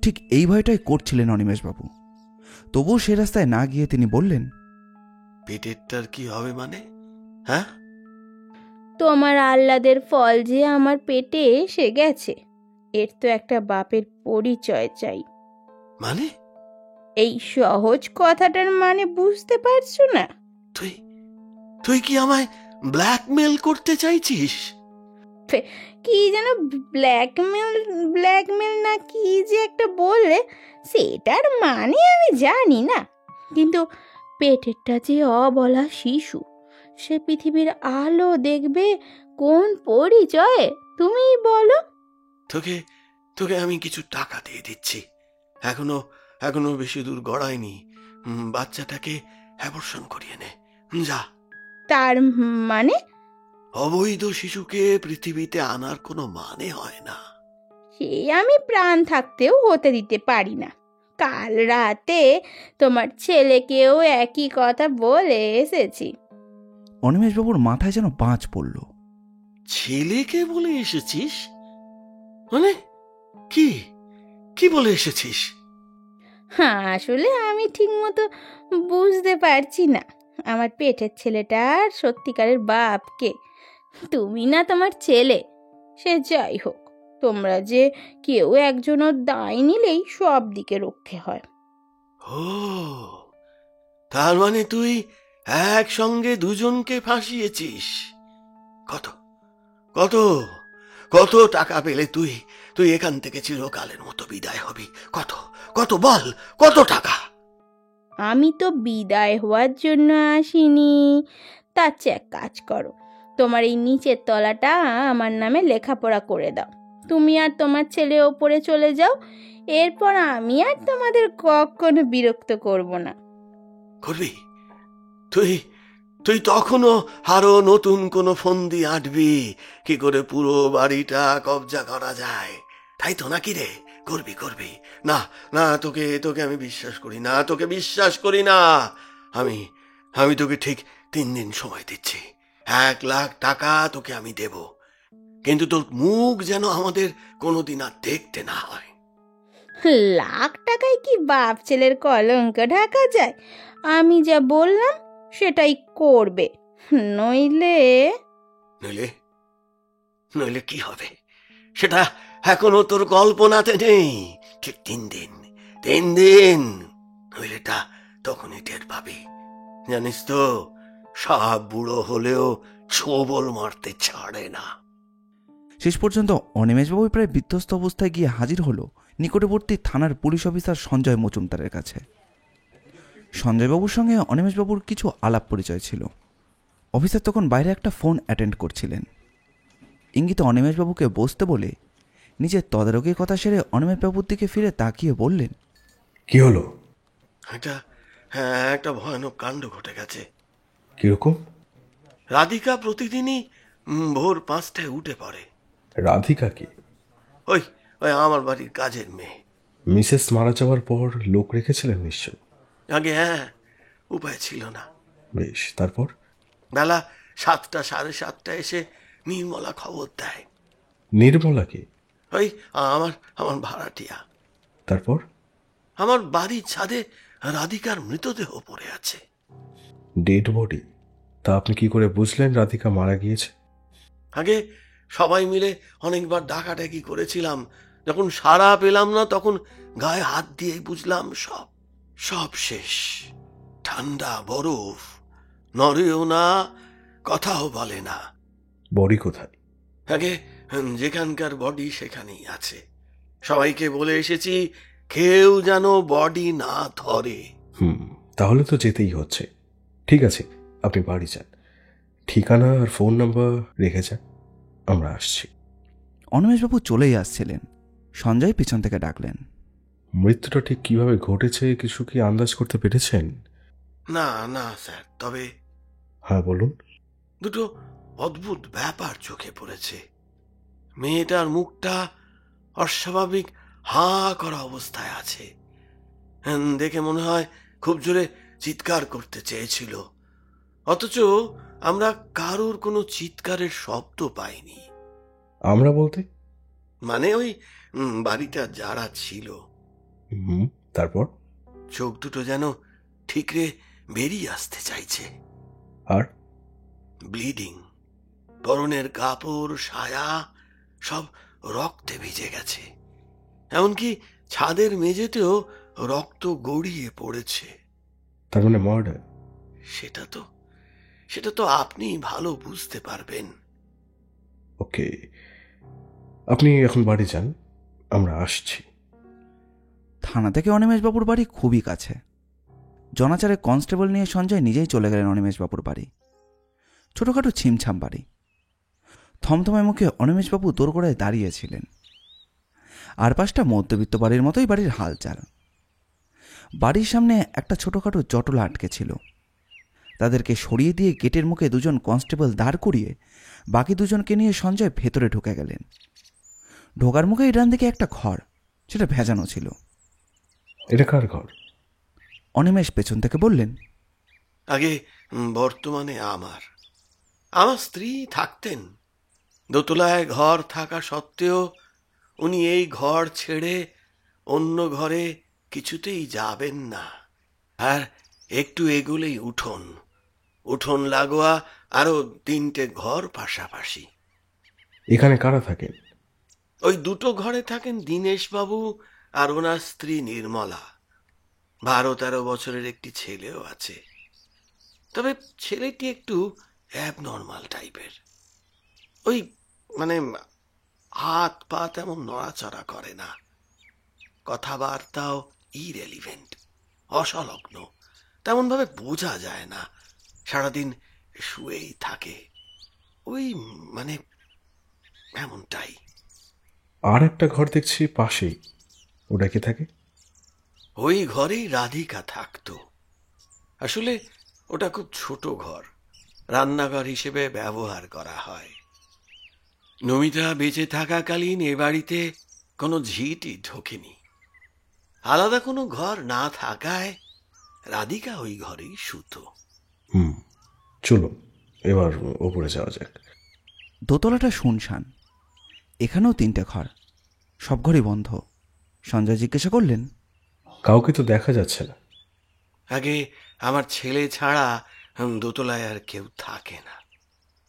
ঠিক এই ভয়টাই করছিলেন অনিমেষবাবু। তবুও সে রাস্তায় না গিয়ে তিনি বললেন, পেটেরটার কি হবে মানে? হ্যাঁ, তোমার আহ্লাদের ফল যে আমার পেটে এসে গেছে, এর তো একটা বাপের পরিচয় চাই। মানে? এই সহজ কথাটার মানে বুঝতে পারছো না? তুই তুই কি আমায় ব্ল্যাকমেল করতে চাইছিস? কি যেন ব্ল্যাকমেল ব্ল্যাকমেল না কি যে একটা বললে, সেটার মানে আমি জানি না। কিন্তু পেটেরটা যে অবলা শিশু, সে পৃথিবীর আলো দেখবে কোন পরিচয়ে, তুমিই বলো। তোকে তোকে আমি কিছু টাকা দিয়ে দিচ্ছি, এখনো এখনো বেশি দূর গড়ায়নি। বাচ্চাটাকে অ্যাবর্শন করিয়ে নে, যা। তার মানে? অবৈধ শিশুকে পৃথিবীতে আনার কোনো মানে হয় না। সে আমি প্রাণ থাকতেও হতে দিতে পারি না। কাল রাতে তোমার ছেলেকেও একই কথা বলে এসেছি। অনিমেষবাবুর মাথায় যেন বাজ পড়ল। ছেলেকে বলে এসেছিস? মানে কি কি বলে এসেছিস? আসলে আমি ঠিক মতো বুঝতে পারছি না আমার পেটের ছেলেটার সত্যিকারের বাপকে। তুমি না তোমার ছেলে, সে যাই হোক, তোমরা যে কেউ একজনের দায় নিলেই সব দিকে রক্ষে হয়। ও, তার মানে তুই একসঙ্গে দুজনকে ফাঁসিয়েছিস? কত কত কত টাকা পেলে তুই তুই এখান থেকে চিরকালের মতো বিদায় হবি? কত কত বল, কত টাকা? আমি তো বিদায় হওয়ার জন্য আসিনি। তার চেয়ে এক কাজ করো, তোমার এই নিচের তলাটা আমার নামে লেখাপড়া করে দাও। তুমি আর তোমার ছেলে ওপরে চলে যাও, এরপর আমি আর তোমাদের কখনো বিরক্ত করব না। করবি? তুই তুই তখনও আরো নতুন কোনো ফন্দি আঁটবি কি করে পুরো বাড়িটা কবজা করা যায়, তাই তো নাকি রে? করবি করবি? না না, তোকে তোকে আমি বিশ্বাস করি না, তোকে বিশ্বাস করি না। আমি আমি তোকে ঠিক 3 দিন সময় দিচ্ছি। 1,00,000 টাকা তোকে আমি দেব, কিন্তু তোর মুখ যেন আমাদের কোনোদিন আর দেখতে না হয়। লাখ টাকায় কি বাপ ছেলের কলঙ্ক ঢাকা যায়? আমি যা বললাম সেটাই করবে, নইলে নইলে নইলে কি হবে সেটা এখনো তোর কল্পনাতে নেই। ঠিক 3 দিন, 3 দিন, নইলেটা তখনই টের পাবি। জানিস তো, সব বুড়ো হলেও ছোবল মারতে ছাড়ে না। শেষ পর্যন্ত অনিমেষবাবু প্রায় বিধ্বস্ত অবস্থায় গিয়ে হাজির হলো নিকটবর্তী থানার পুলিশ অফিসার সঞ্জয় মজুমদারের কাছে। সঞ্জয়বাবুর সঙ্গে অনিমেষবাবুর কিছু আলাপ পরিচয় ছিল। অফিসার তখন বাইরে একটা ফোন অ্যাটেন্ড করছিলেন। ইঙ্গিতে অনিমেষবাবুকে বসতে বলে নিজের তদারকির কথা সেরে অনিমেষবাবুর দিকে ফিরে তাকিয়ে বললেন, কি হলো? একটা ভয়ানক কাণ্ড ঘটে গেছে। কিরকম? রাধিকা প্রতিদিনই ভোর 5টায় উঠে পড়ে। রাধিকা কি? ওই ওই আমার বাড়ির কাজের মেয়ে। মিসেস মারা যাওয়ার পর লোক রেখেছিলেন নিশ্চয়? আগে হ্যাঁ, উপায় ছিল না। বেশ, তারপর? বেলা 7টা, 7:30 এসে নির্মলা খবর দেয়। নির্মলা কি? ওই আমার আমার ভাড়াটিয়া। তারপর? আমার বাড়ির ছাদে রাধিকার মৃতদেহ পড়ে আছে। Dead body? তা আপনি কি করে বুঝলেন রাধিকা মারা গিয়েছে? আগে সবাই মিলে অনেকবার ডাকাডাকি করেছিলাম, যখন সাড়া পেলাম না তখন গায়ে হাত দিয়েই বুঝলাম সব সব শেষ। ঠান্ডা বরফ, নড়েও না, কথাও বলে না। বডি কোথায়? আগে যেখানকার বডি সেখানেই আছে। সবাইকে বলে এসেছি কেউ যেন বডি না ধরে। তাহলে তো যেতেই হচ্ছে। ঠিক আছে, আপনি বাড়ি যান, ঠিকানা আর ফোন নাম্বার রেখে যান, আমরা আসছি। অনিমেষবাবু চলেই আসছিলেন। সঞ্জয় পিছন থেকে ডাকলেন, মৃত্যুটা ঠিক কিভাবে ঘটেছে কিছু কি আন্দাজ করতে পেরেছেন? না না স্যার, তবে হ্যাঁ বলুন। দুটো অদ্ভুত ব্যাপার চোখে পড়েছে। মেয়েটার মুখটা অস্বাভাবিক হাঁ করা অবস্থায় আছে। দেখে মনে হয় খুব জোরে চিৎকার করতে চেয়েছিল, অথচ আমরা কারোর কোনো চিৎকারের শব্দ পাইনি। আমরা বলতে? মানে ওই বাড়িটা যারা ছিল। তারপর? চোখ দুটো যেন ঠিকরে বেরিয়ে আসতে চাইছে। আর? ব্লিডিং, পরনের কাপড় সায়া সব রক্তে ভিজে গেছে, এমনকি ছাদের মেঝেতেও রক্ত গড়িয়ে পড়েছে। তার মানে মার্ডার? সেটা তো আপনি ভালো বুঝতে পারবেন। ওকে, আপনি এখন বাড়ি যান, আমরা আসছি। থানা থেকে অনিমেষবাবুর বাড়ি খুবই কাছে। জনাচারে কনস্টেবল নিয়ে সঞ্জয় নিজেই চলে গেলেন অনিমেষবাবুর বাড়ি। ছোটখাটো ছিমছাম বাড়ি। থমথমে মুখে অনিমেষবাবু দোরগোড়ায় দাঁড়িয়েছিলেন। আর পাশটা মধ্যবিত্ত বাড়ির মতোই বাড়ির হালচাল। বাড়ির সামনে একটা ছোটখাটো জটলা আটকে ছিল। তাদেরকে সরিয়ে দিয়ে গেটের মুখে 2জন কনস্টেবল দাঁড় করিয়ে বাকি 2জনকে নিয়ে সঞ্জয় ভেতরে ঢুকে গেলেন। ঢোকার মুখেই ডান দিকে একটা ঘর, সেটা ভেজানো ছিল। এটা কার ঘর? অনিমেষ পেছন থেকে বললেন, আগে বর্তমানে আমার স্ত্রী থাকতেন। দোতলায় ঘর থাকা সত্ত্বেও উনি এই ঘর ছেড়ে অন্য ঘরে কিছুতেই যাবেন না। আর একটু এগোলেই উঠোন, উঠোন লাগোয়া আরো 3টে ঘর পাশাপাশি। এখানে কারা থাকেন? ওই 2টো ঘরে থাকেন দীনেশবাবু আর ওনার স্ত্রী নির্মলা। 12-13 বছরের একটি ছেলেও আছে, তবে ছেলেটি একটু অ্যাবনর্মাল টাইপের। ওই মানে হাত পা তেমন নড়াচড়া করে না, কথাবার্তাও ইরেলিভেন্ট, অসলগ্ন, তেমন ভাবে বোঝা যায় না, সারাদিন শুয়েই থাকে, ওই মানে এমনটাই। আর একটা ঘর দেখছি পাশেই, ওটা কে থাকে? ওই ঘরেই রাধিকা থাকতো। আসলে ওটা খুব ছোট ঘর, রান্নাঘর হিসেবে ব্যবহার করা হয়। নমিতা বেঁচে থাকাকালীন এ বাড়িতে কোনো ঝিঁটি ঢোকেনি। আলাদা কোনো ঘর না থাকায় রাধিকা ওই ঘরেই শুতো। চলুন এবার ওপরে যাওয়া যাক। দোতলাটা শুনশান, এখানেও 3টে ঘর, সব ঘরই বন্ধ। সঞ্জয় জিজ্ঞাসা করলেন, কাউকে তো দেখা যাচ্ছে না। আগে আমার ছেলে ছাড়া দোতলায় আর কেউ থাকে না।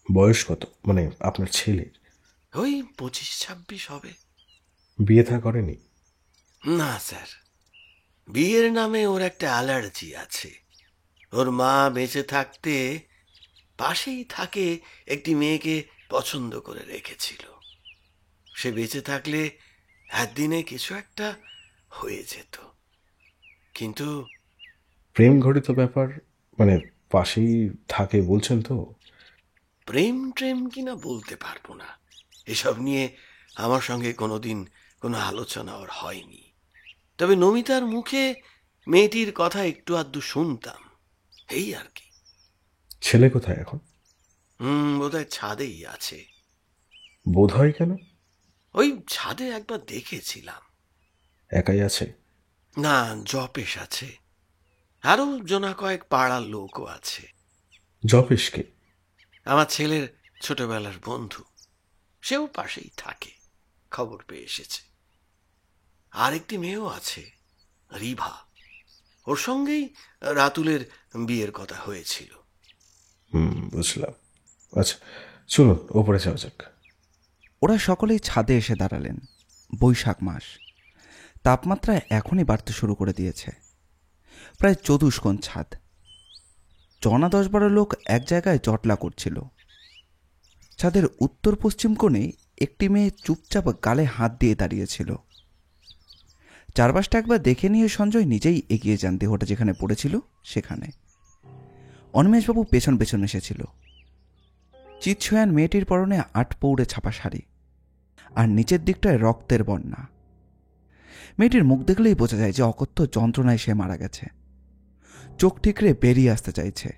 বয়স কত, মানে আপনার ছেলের? ওই 25-26 হবে। বিয়ে থা করেনি? না স্যার, বিয়ের নামে ওর একটা অ্যালার্জি আছে। ওর মা বেঁচে থাকতে পাশেই থাকে একটি মেয়েকে পছন্দ করে রেখেছিল। সে বেঁচে থাকলে একদিনে কিছু একটা হয়ে যেত, কিন্তু প্রেম ঘটিত ব্যাপার, মানে পাশেই থাকে বলছেন তো? প্রেম ট্রেম কিনা বলতে পারবো না, এসব নিয়ে আমার সঙ্গে কোনোদিন কোনো আলোচনা ওর হয়নি। তবে নমিতার মুখে মেয়েটির কথা একটু আধটু শুনতাম, এই আর কি। ছেলে কোথায় এখন? বোধহয় ছাদেই আছে। বোধ হয় কেন? ওই ছাদে একবার দেখেছিলাম। একাই আছে? না, জপেশ আছে, আরো জনা কয়েক পাড়ার লোকও আছে। জপেশকে? আমার ছেলের ছোটবেলার বন্ধু, সেও পাশেই থাকে, খবর পেয়ে এসেছে। আরেকটি মেয়েও আছে, রিভা, ওর সঙ্গেই রাতুলের বিয়ের কথা হয়েছিল। বুঝলাম। আচ্ছা চলুন ওপরে যাওয়া যাক। ওরা সকলেই ছাদে এসে দাঁড়ালেন। বৈশাখ মাস, তাপমাত্রা এখনই বাড়তে শুরু করে দিয়েছে। প্রায় 24 কোণ ছাদ। 9-10-12 লোক এক জায়গায় জটলা করছিল। ছাদের উত্তর পশ্চিম কোণে একটি মেয়ে চুপচাপ গালে হাত দিয়ে দাঁড়িয়েছিল। চারপাশটা একবার দেখে নিয়ে সঞ্জয় নিজেই এগিয়ে যান দেহটা যেখানে পড়েছিল সেখানে। অনিমেষবাবু পেছন পেছন এসেছিল। চিৎসয়ান মেয়েটির পরনে 8 পৌড়ে ছাপা শাড়ি, আর নিচের দিকটায় রক্তের বন্যা। মেয়েটির মুখ দেখলেই বোঝা যায় যে অকথ্য যন্ত্রণায় সে মারা গেছে। চোখ ঠিকরে বেরিয়ে আসতে চাইছে।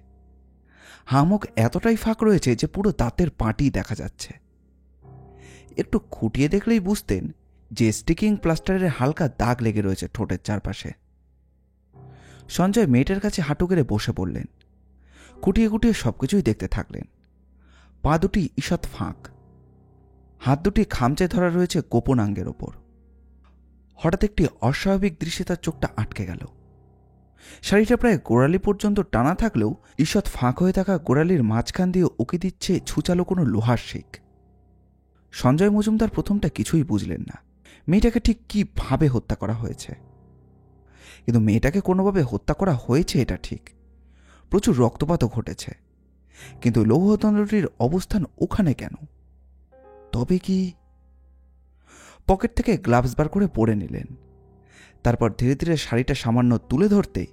হামুখ এতটাই ফাঁক রয়েছে যে পুরো দাঁতের পাঁটি দেখা যাচ্ছে। একটু খুঁটিয়ে দেখলেই বুঝতেন যে স্টিকিং প্লাস্টারের হালকা দাগ লেগে রয়েছে ঠোঁটের চারপাশে। সঞ্জয় মেয়েটার কাছে হাঁটু গেড়ে বসে পড়লেন। খুঁটিয়ে খুঁটিয়ে সবকিছুই দেখতে থাকলেন। পা দুটি ঈষৎ ফাঁক, হাত দুটি খামচে ধরা রয়েছে গোপন আঙ্গের ওপর। হঠাৎ একটি অস্বাভাবিক দৃশ্যে তার চোখটা আটকে গেল। শাড়িটা প্রায় গোড়ালি পর্যন্ত টানা থাকলেও ঈষৎ ফাঁক হয়ে থাকা গোড়ালির মাঝখান দিয়ে উকি দিচ্ছে ছুচালো কোনো লোহার শিক। সঞ্জয় মজুমদার প্রথমটা কিছুই বুঝলেন না, মেয়েটাকে ঠিক কীভাবে হত্যা করা হয়েছে। কিন্তু মেয়েটাকে কোনোভাবে হত্যা করা হয়েছে এটা ঠিক, প্রচুর রক্তপাতও ঘটেছে, কিন্তু লৌহদণ্ডটির অবস্থান ওখানে কেন? তবে কি? পকেট থেকে গ্লাভস বার করে পরে নিলেন। তারপর ধীরে ধীরে শাড়িটা সামান্য তুলে ধরতেই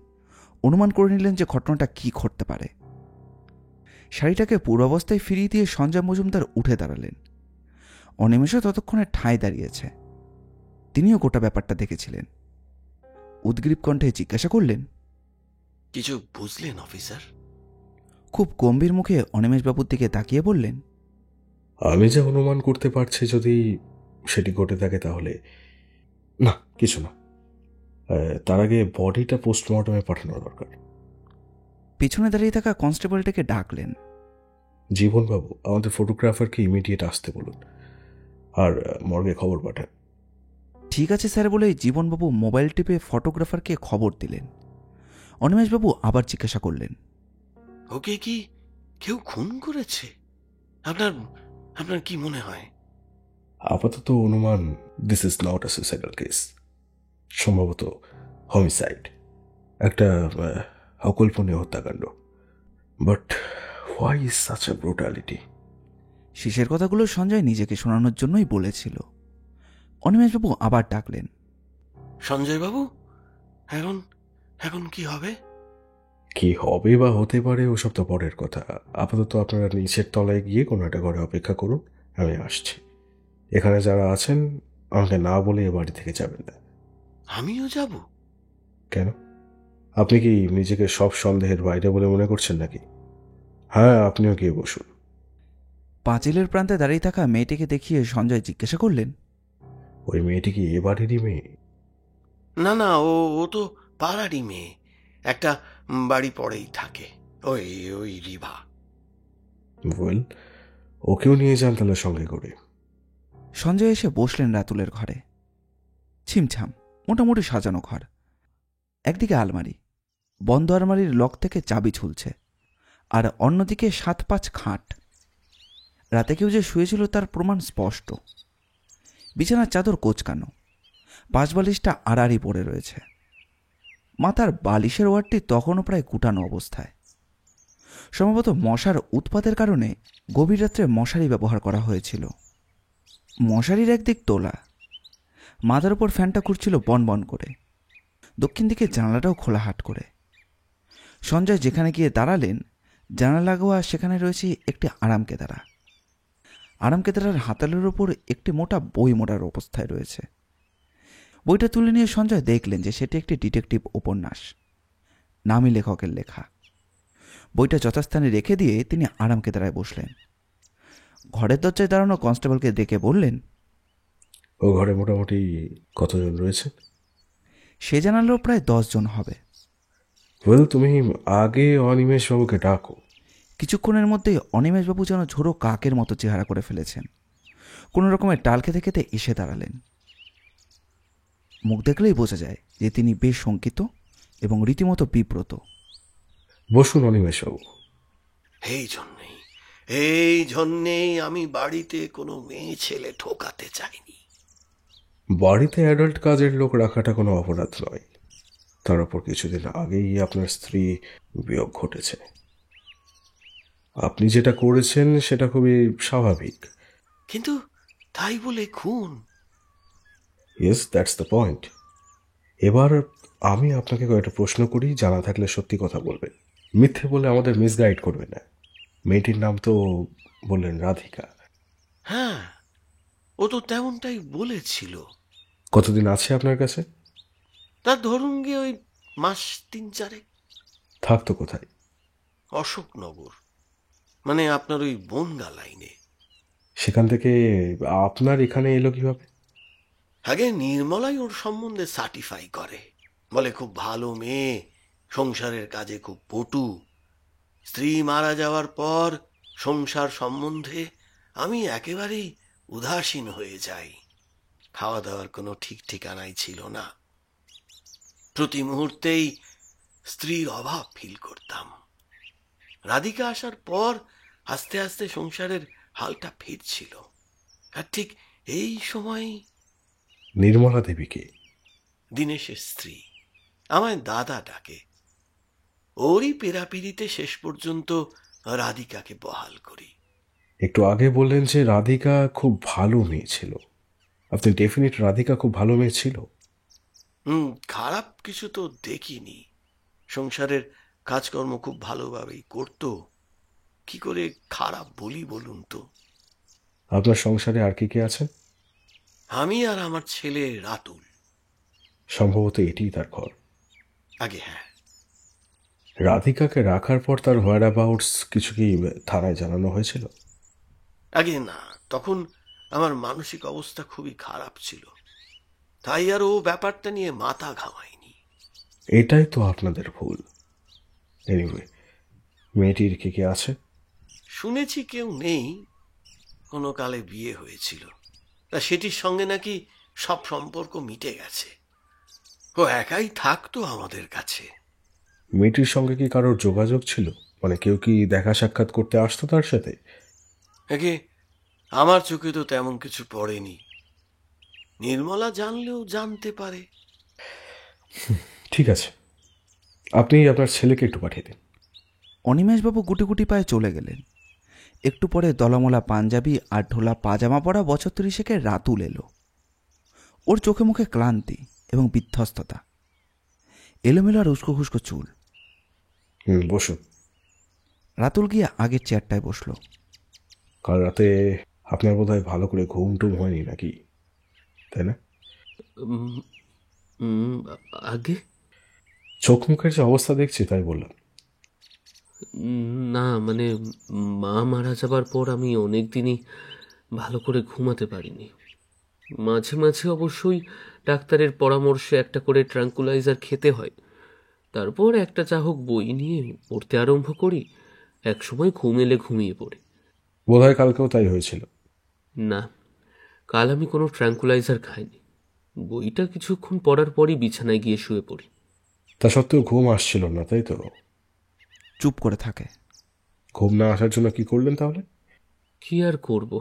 অনুমান করে নিলেন যে ঘটনাটা কি ঘটতে পারে। শাড়িটাকে পূর্বাবস্থায় ফিরিয়ে দিয়ে সঞ্জয় মজুমদার উঠে দাঁড়ালেন। অনিমেষও ততক্ষণে ঠাঁই দাঁড়িয়েছে। তিনিও গোটা ব্যাপারটা দেখেছিলেন। উদ্গ্রীব কণ্ঠে জিজ্ঞাসা করলেন, কিছু বুঝলেন অফিসার? খুব গম্ভীর মুখে অনিমেষবাবুর দিকে তাকিয়ে বললেন, আমি যা অনুমান করতে পারছি যদি সেটি ঘটে থাকে তাহলে না, কিছু না। তার আগে বডিটা পোস্টমর্টমে পাঠানো দরকার। পিছনে দাঁড়িয়ে থাকা কনস্টেবলটাকে ডাকলেন। জীবনবাবু, আমাদের ফটোগ্রাফারকে ইমিডিয়েট আসতে বলুন, আর মর্গে খবর পাঠান। ঠিক ঠিক আছে স্যার বলে জীবনবাবু মোবাইল টিপে ফটোগ্রাফারকে খবর দিলেন। অনিমেষবাবু আবার জিজ্ঞাসা করলেন, ওকে কি কেউ খুন করেছে? আপনার আপনার কি মনে হয়? আপাতত অনুমান this is not a suicidal case, সম্ভবত হোমিসাইড, একটা অকল্পনীয় হত্যাকাণ্ড। But why is such a brutality? শেষের কথাগুলো সঞ্জয় নিজেকে শোনানোর জন্যই বলেছিল। অনিমেষবাবু আবার ডাকলেন, সঞ্জয় বাবু, এখন এখন কি হবে? কি হবে বা হতে পারে ওসব তো পরের কথা। আপাতত আপনারা নিচের তলায় গিয়ে কোনো একটা ঘরে অপেক্ষা করুন, আমি আসছি। এখানে যারা আছেন আমাকে না বলে এ বাড়ি থেকে যাবেন না। আমিও যাব? কেন? আপনি কি নিজেকে সব সন্দেহের বাইরে বলে মনে করছেন নাকি? হ্যাঁ, আপনিও গিয়ে বসুন। পাঁচিলের প্রান্তে দাঁড়িয়ে থাকা মেয়েটিকে দেখিয়ে সঞ্জয় জিজ্ঞাসা করলেন, ওই মেয়েটি কি এ বাড়িরই মেয়ে? না না, ও ও তো পাড়ারই মেয়ে, একটা বাড়ি পরেই থাকে, ওই ওই রিভা। ওয়েল, ওকেও নিয়ে যান তাহলে সঙ্গে করে। সঞ্জয় এসে বসলেন রাতুলের ঘরে। ছিমছাম মোটামুটি সাজানো ঘর। একদিকে আলমারি, বন্ধ আলমারির লক থেকে চাবি ঝুলছে, আর অন্যদিকে 7-5 খাট। রাতে কেউ যে শুয়েছিল তার প্রমাণ স্পষ্ট। বিছানার চাদর কোঁচকানো, পাশবালিশটা আড়াআড়ি পড়ে রয়েছে। মাথার বালিশের ওয়ারটি তখনও প্রায় কুটানো অবস্থায়। সম্ভবত মশার উৎপাতের কারণে গভীর রাত্রে মশারি ব্যবহার করা হয়েছিল। মশারির একদিক তোলা, মাথার উপর ফ্যানটা ঘুরছিল বন বন করে, দক্ষিণ দিকে জানালাটাও খোলা হাট করে। সঞ্জয় যেখানে গিয়ে দাঁড়ালেন, জানালা লাগোয়া সেখানে রয়েছে একটি আরামকেদারা। আরামকেদারার হাতালের ওপর একটি মোটা বই মোড়ার অবস্থায় রয়েছে। বইটা তুলে নিয়ে সঞ্জয় দেখলেন যে সেটি একটি ডিটেকটিভ উপন্যাস, নামী লেখকের লেখা। বইটা যথাস্থানে রেখে দিয়ে তিনি আরামকেদারায় বসলেন। ঘরের দরজায় দাঁড়ানো কনস্টেবলকে ডেকে বললেন, ও ঘরে মোটামুটি কতজন রয়েছে? সে জানালো প্রায় 10 জন হবে। ওয়েল, তুমি আগে অনিমেষবাবুকে ডাকো। কিছুক্ষণের মধ্যেই অনিমেষবাবু যেন ঝোড়ো কাকের মতো চেহারা করে ফেলেছেন। কোনো রকমের টাল খেতে খেতে এসে দাঁড়ালেন। মুখ দেখলেই বোঝা যায় যে তিনি বেশ শঙ্কিত এবং রীতিমতো বিব্রত। বসুন অনিমেষবাবু। এই জন্যেই আমি বাড়িতে কোনো মেয়ে ছেলে ঠোকাতে চাইনি। বাড়িতে অ্যাডাল্ট কাজের লোক রাখাটা কোনো অপরাধ নয়। তার উপর কিছুদিন আগেই আপনার স্ত্রী বিয়োগ ঘটেছে। আপনি যেটা করেছেন সেটা খুবই স্বাভাবিক। কিন্তু তাই বলে খুন? Yes, that's the point. এবার আমি আপনাকে কয়েকটা প্রশ্ন করি, জানা থাকলে সত্যি কথা বলবেন, মিথ্যে বলে আমাদের মিসগাইড করবে না। মেয়েটির নাম তো বললেন রাধিকা? হ্যাঁ, ও তো তেমনটাই বলেছিল। কতদিন আছে আপনার কাছে? তার ধরুন গিয়ে ওই মাস 3-4। থাকতো কোথায়? অশোকনগর, মানে আপনার ওই বনগা লাইনে। সেখান থেকে আপনার এখানে এলো কিভাবে? আগে নির্মলাই ওর সম্বন্ধে সার্টিফাই করে, বলে খুব ভালো মেয়ে, সংসারের কাজে খুব পটু। স্ত্রী মারা যাওয়ার পর সংসার সম্বন্ধে আমি একেবারেই উদাসীন হয়ে যাই। খাওয়া দাওয়ার কোনো ঠিক ঠিকানাই ছিল না। প্রতি মুহূর্তেই স্ত্রীর অভাব ফিল করতাম। রাধিকা আসার পর আস্তে আস্তে সংসারের হালটা ফিরছিল। আর ঠিক এই সময় নির্মলা দেবীকে? দীনেশের স্ত্রী, আমায় দাদা ডাকে। ওরই পেরাপিরিতে শেষ পর্যন্ত রাধিকাকে বহাল করি। একটু আগে বললেন যে রাধিকা খুব ভালো মেয়ে ছিল। আপনি ডেফিনিট রাধিকা খুব ভালো মেয়ে ছিল? খারাপ কিছু তো দেখিনি। সংসারের কাজকর্ম খুব ভালোভাবেই করত। কি করে খারাপ বলি বলুন তো? আপনার সংসারে আর কে কে আছেন? আমি আর আমার ছেলে রাতুল। সম্ভবত এটিই তার ঘর। আগে হ্যাঁ। রাধিকাকে রাখার পর তার হোয়ার অ্যাবাউটস কিছু কি থানায় জানানো হয়েছিল? আগে না, তখন আমার মানসিক অবস্থা খুবই খারাপ ছিল, তাই আর ও ব্যাপারটা নিয়ে মাথা ঘামায়নি। এটাই তো আপনাদের ভুল। এনিওয়ে, মেয়েটির কে কে আছে? শুনেছি কেউ নেই, কোনো কালে বিয়ে হয়েছিল, তা সেটির সঙ্গে নাকি সব সম্পর্ক মিটে গেছে। ও একাই থাকতো আমাদের কাছে। মেয়েটির সঙ্গে কি কারোর যোগাযোগ ছিল? মানে কেউ কি দেখা সাক্ষাৎ করতে আসতো তার সাথে? একে আমার চোখে তো তেমন কিছু পড়েনি। নির্মলা জানলেও জানতে পারে। ঠিক আছে, আপনি আপনার ছেলেকে একটু পাঠিয়ে দিন। অনিমেষবাবু গুটি গুটি পায়ে চলে গেলেন। একটু পরে দলামলা পাঞ্জাবি আর ঢোলা পাজামা পরা বছর 30 রাতুল এলো। ওর চোখে মুখে ক্লান্তি এবং বিধ্বস্ততা, এলোমেলো আর উস্কো খুস্কো চুল। বসুন। রাতুল গিয়ে আগের চেয়ারটায় বসলো। কাল রাতে আপনার বোধহয় ভালো করে ঘুম টুম হয়নি নাকি, তাই না? উম, উম, আগে চোখ মুখের যে অবস্থা দেখছি তাই বললাম। না, মানে মা মারা যাবার পর আমি অনেক দিনই ভালো করে ঘুমাতে পারিনি। মাঝে মাঝে অবশ্যই ডাক্তারের পরামর্শে একটা করে ট্রাঙ্কুলাইজার খেতে হয়। তারপর একটা যা হোক বই নিয়ে পড়তে আরম্ভ করি। একসময় ঘুম এলে ঘুমিয়ে পড়ি। বোধহয় কালকেও তাই হয়েছিল। না, কাল আমি কোনো ট্রাঙ্কুলাইজার খাইনি। বইটা কিছুক্ষণ পড়ার পরই বিছানায় গিয়ে শুয়ে পড়ি। তা সত্ত্বেও ঘুম আসছিল না, তাই তো? চুপ করে থাকে। ঘুম না আসার জন্য কি করলেন তাহলে? কি আর করব,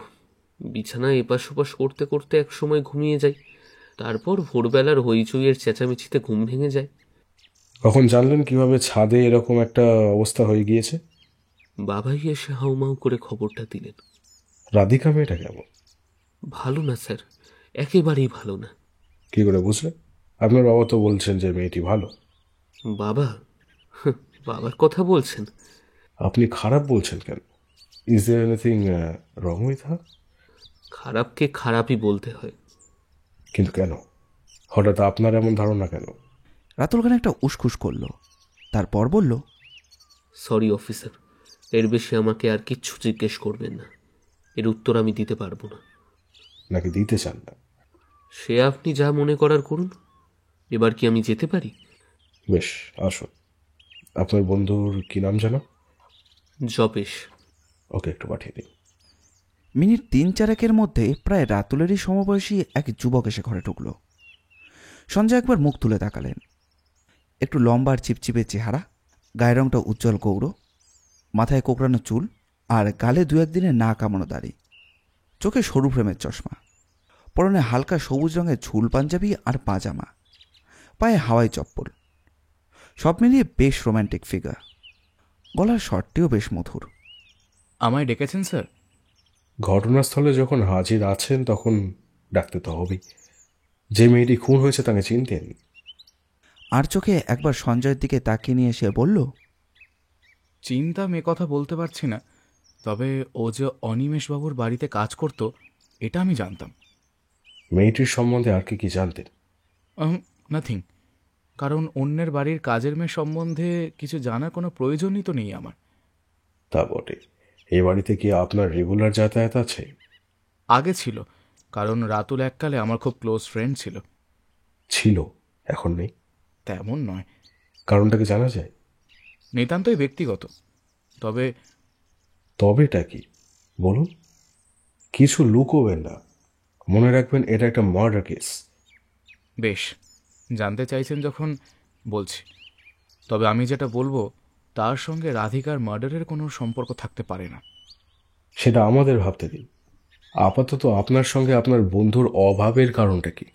বিছানায় এপাশ ওপাশ করতে করতে এক সময় ঘুমিয়ে যাই। তারপর ভোরবেলার হইচইয়ের চেঁচামেচিতে ঘুম ভেঙে যায়। কখন জানলেন কিভাবে ছাদে এরকম একটা অবস্থা হয়ে গিয়েছে? বাবাই এসে হাউমাউ করে খবরটা দিলেন। রাধিকা মেয়েটা কেমন? ভালো না স্যার, একেবারেই ভালো না। কি করে বুঝলেন? আপনার বাবা তো বলছেন যে মেয়েটি ভালো। বাবা? বাবার কথা বলছেন? আপনি খারাপ বলছেন কেন? Is there anything wrong with her? খারাপকে খারাপই বলতে হয়। কিন্তু কেন হঠাৎ আপনার এমন ধারণা কেন? রাতুল খান একটা উসখুস করলো, তারপর বলল, সরি অফিসার, এর বেশি আমাকে আর কিচ্ছু জিজ্ঞেস করবেন না। এর উত্তর আমি দিতে পারবো না। নাকি দিতে চান না? সে আপনি যা মনে করার করুন। এবার কি আমি যেতে পারি? বেশ, আসুন। আপনার বন্ধুর কি নাম জানো? জপেশ। ওকে একটু পাঠিয়ে দিন। মিনিট 3-4 মধ্যে প্রায় রাতুলেরই সমবয়সী এক যুবক এসে ঘরে ঢুকল। সঞ্জয় একবার মুখ তুলে তাকালেন। একটু লম্বা আর চিপচিপে চেহারা, গায়ের রংটা উজ্জ্বল গৌর, মাথায় কোকড়ানো চুল আর গালে 2-1 দিনের না কামানো দাড়ি, চোখে সরু ফ্রেমের চশমা, পরনে হালকা সবুজ রঙের ঝুল পাঞ্জাবি আর পাজামা, পায়ে হাওয়াই চপ্পল। সব মিলিয়ে বেশ রোম্যান্টিক ফিগার। গলার শটটিও বেশ মধুর। আমায় ডেকেছেন স্যার? ঘটনাস্থলে যখন হাজির আছেন তখন ডাকতে তো হবেই। যে মেয়েটি খুন হয়েছে তাকে চিনতেন? আর চোখে একবার সঞ্জয়ের দিকে তাকিয়ে নিয়ে সে বলল, চিন্তা এ কথা বলতে পারছি না, তবে ও যে অনিমেষবাবুর বাড়িতে কাজ করত এটা আমি জানতাম। মেয়েটির সম্বন্ধে আর কি জানতেন? নাথিং, কারণ অন্যের বাড়ির কাজের মেয়ে সম্বন্ধে কিছু জানার কোনো প্রয়োজনই তো নেই আমার। তা বটে। এই বাড়িতে কি আপনার রেগুলার যাতায়াত আছে? আগে ছিল, কারণ রাতুল এককালে আমার খুব ক্লোজ ফ্রেন্ড ছিল। ছিল, এখন নেই? তেমন নয়। কারণটা কি জানা যায়? নিতান্তই ব্যক্তিগত। তবে তবেটা কি বলুন? কিছু লুকোবেন না, মনে রাখবেন এটা একটা মার্ডার কেস। বেশ, জানতে চাইছেন যখন বলছি। তবে আমি যেটা বলবো তার সঙ্গে রাধিকার মার্ডারের কোনো সম্পর্ক থাকতে পারে না। সেটা আমাদের ভাবতে দিন। আপাতত আপনার সঙ্গে আপনার বন্ধুর অভাবের কারণটা কি?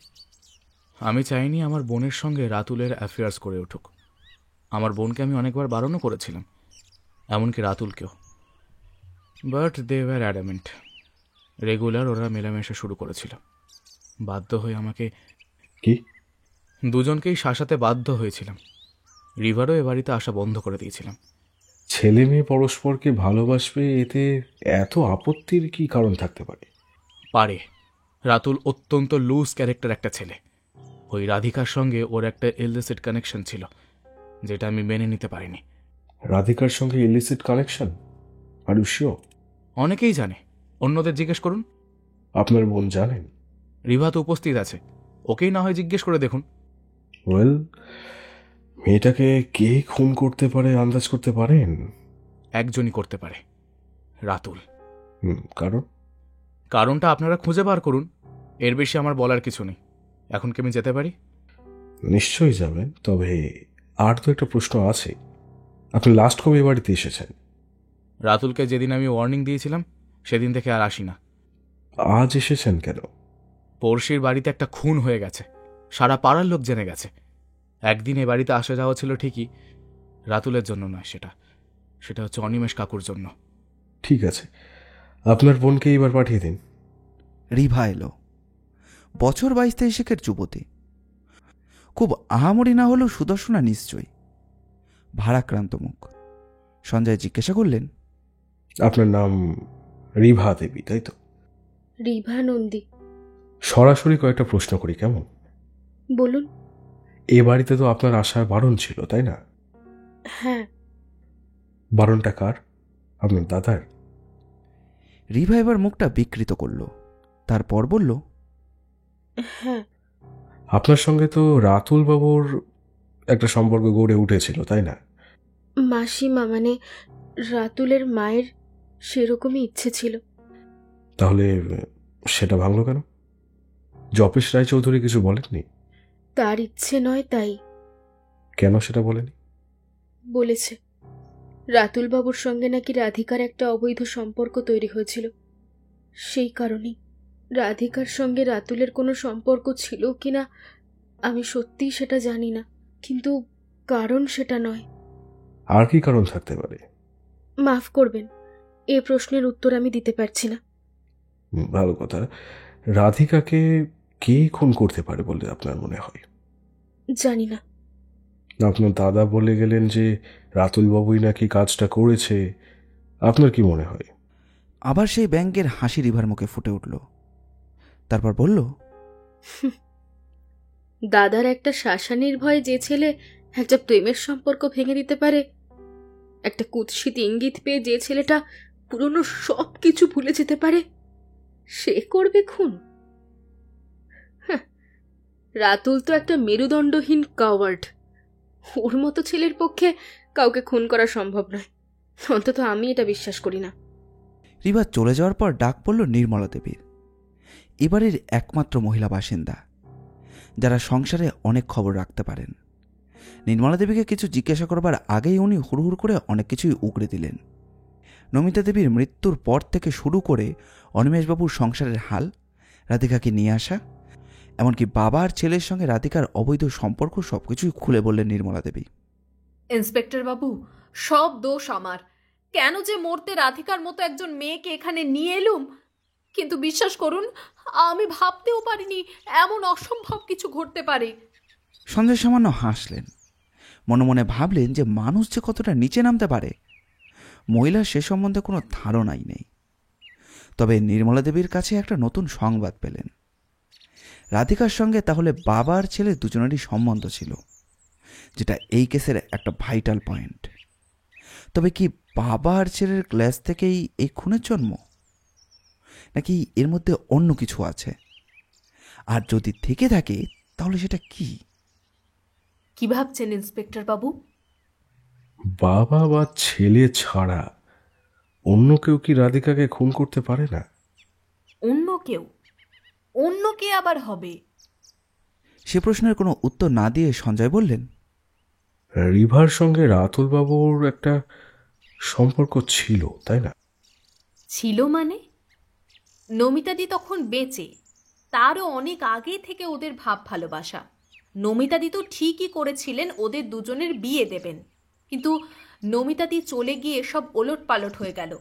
আমি চাইনি আমার বোনের সঙ্গে রাতুলের অ্যাফেয়ার্স করে উঠুক। আমার বোনকে আমি অনেকবার বারণও করেছিলাম, এমনকি রাতুলকেও, but they were adamant. Regular ওরা মেলামেশা শুরু করেছিল। বাধ্য হয়ে আমাকে কি? দুজনকেই শাসাতে বাধ্য হয়েছিলাম। রিভারও এ বাড়িতে আসা বন্ধ করে দিয়েছিলাম। ছেলে মেয়ে পরস্পরকে ভালোবাসবে, এতে এত আপত্তির কি কারণ থাকতে পারে? পারে। রাতুল অত্যন্ত লুজ ক্যারেক্টার একটা ছেলে। ওই রাধিকার সঙ্গে ওর একটা ইললিসিট কানেকশন ছিল, যেটা আমি মেনে নিতে পারিনি। রাধিকার সঙ্গে illicit connection? Are you sure? অনেকেই জানে, অন্যদের জিজ্ঞেস করুন। আপনার বোন জানেন? রিভা তো উপস্থিত আছে, ওকেই না হয় জিজ্ঞেস করে দেখুন। ওয়েল, মেয়েটাকে কে খুন করতে পারে আন্দাজ করতে পারেন? একজনই করতে পারে, রাতুল। কারণ? কারণটা আপনারা খুঁজে বার করুন, এর বেশি আমার বলার কিছু নেই। এখন কি আমি যেতে পারি? নিশ্চয়ই যাবেন, তবে আর তো একটা প্রশ্ন আছে। আপনি লাস্ট কবে এ বাড়িতে এসেছেন? রাতুলকে যেদিন আমি ওয়ার্নিং দিয়েছিলাম সেদিন থেকে আর আসি না। আজ এসেছেন কেন? পড়শির বাড়িতে একটা খুন হয়ে গেছে, সারা পাড়ার লোক জেনে গেছে। একদিন এ বাড়িতে আসা যাওয়া ছিল ঠিকই, রাতুলের জন্য নয়, সেটা হচ্ছে অনিমেষ কাকুর জন্য। ঠিক আছে, আপনার বোনকে এবার পাঠিয়ে দিন। রিভা এলো। বছর 22-23 যুবতী, খুব আহামরি না হলেও সুদর্শনা নিশ্চয়ই। ভারাক্রান্ত মুখ। সঞ্জয় জিজ্ঞাসা করলেন, আপনার নাম রিভা দেবী, তাই তো? রিভা নন্দী। সরাসরি কয়েকটা প্রশ্ন করি, কেমন? বলুন। এ বাড়িতে তো আপনার আসার বারণ ছিল, তাই না? হ্যাঁ। বারণটা কার? আপনার দাদার? রিভা এবার মুখটা বিকৃত করল, তারপর বলল, হ্যাঁ। আপনার সঙ্গে তো রাতুল বাবুর একটা সম্পর্ক গড়ে উঠেছিল, তাই না? মাসিমা মানে রাতুলের মায়ের সেরকমই ইচ্ছে ছিল। তাহলে সেটা ভাঙলো কেন? জপেশ রায়চৌধুরী কিছু বলেননি? তার ইচ্ছে নয় তাই। কেন সেটা বলেনি? বলেছে রাতুল বাবুর সঙ্গে নাকি রাধিকার একটা অবৈধ সম্পর্ক তৈরি হয়েছিল, সেই কারণেই। রাধিকার সঙ্গে রাতুলের কোনো সম্পর্ক ছিল কিনা আমি সত্যিই সেটা জানি না, কিন্তু কারণ সেটা নয়। আর কি কারণ থাকতে পারে? মাফ করবেন, এ প্রশ্নের উত্তর আমি দিতে পারছি না। ভালো কথা। রাধিকাকে কে খুন করতে পারে বলে আপনার মনে হয়? জানি না। আপনার দাদা বলে গেলেন যে রাতুল বাবুই নাকি কাজটা করেছে। আপনার কি মনে হয়? আবার সেই ব্যাংকের হাসি রিভার মুখে ফুটে উঠল। তারপর বলল, দাদার একটা শাসানির ভয়ে যে ছেলে একটা প্রেমের সম্পর্ক ভেঙে দিতে পারে, একটা কুৎসিত ইঙ্গিত পেয়ে যে ছেলেটা পুরনো সব কিছু ভুলে যেতে পারে, সে করবে খুন? হ্যাঁ, রাতুল তো একটা মেরুদণ্ডহীন কাওয়ার্ড। ওর মতো ছেলের পক্ষে কাউকে খুন করা সম্ভব নয়, অন্তত আমি এটা বিশ্বাস করি না। রিভা চলে যাওয়ার পর ডাক পড়ল নির্মলা দেবীর, এবারের একমাত্র মহিলা বাসিন্দা যারা সংসারে অনেক খবর রাখতে পারেন। নির্মলা দেবীকে কিছু জিজ্ঞাসা করবার আগেই উনি হুড়হুড় করে অনেক কিছুই উগড়ে দিলেন। নমিতা দেবীর মৃত্যুর পর থেকে শুরু করে অনিমেষবাবুর সংসারের হাল, রাধিকাকে নিয়ে আসা, এমনকি বাবা আর ছেলের সঙ্গে রাধিকার অবৈধ সম্পর্ক সবকিছুই খুলে বললেন নির্মলা দেবী। ইন্সপেক্টর বাবু, সব দোষ আমার। কেন যে মরতে রাধিকার মতো একজন মেয়েকে এখানে নিয়ে এলুম, কিন্তু বিশ্বাস করুন আমি ভাবতেও পারিনি এমন অসম্ভব কিছু ঘটতে পারে। সঞ্জয় সামান্য হাসলেন, মনে মনে ভাবলেন যে মানুষ যে কতটা নিচে নামতে পারে মহিলার সে সম্বন্ধে কোনো ধারণাই নেই। তবে নির্মলা দেবীর কাছে একটা নতুন সংবাদ পেলেন। রাধিকার সঙ্গে তাহলে বাবা আর ছেলে দুজনেরই সম্বন্ধ ছিল, যেটা এই কেসের একটা ভাইটাল পয়েন্ট। তবে কি বাবা আর ছেলের ক্লাস থেকেই এই খুনের জন্ম, নাকি এর মধ্যে অন্য কিছু আছে? আর যদি থেকে থাকে তাহলে সেটা কি? কি ভাবছেন ইন্সপেক্টর বাবু? বাবা বা ছেলে ছাড়া অন্য কেউ কি রাধিকাকে খুন করতে পারে না? অন্য কেউ? অন্য কে আবার হবে? সে প্রশ্নের কোনো উত্তর না দিয়ে সঞ্জয় বললেন, রিভার সঙ্গে রাতুল বাবুর একটা সম্পর্ক ছিল, তাই না? ছিল মানে? নমিতাদি তখন বেঁচে, তারও অনেক আগে থেকে ওদের ভাব ভালোবাসা। নমিতাদি তো ঠিকই করেছিলেন ওদের দুজনের বিয়ে দেবেন, কিন্তু নমিতাদি চলে গিয়ে সব ওলট পালট হয়ে গেল।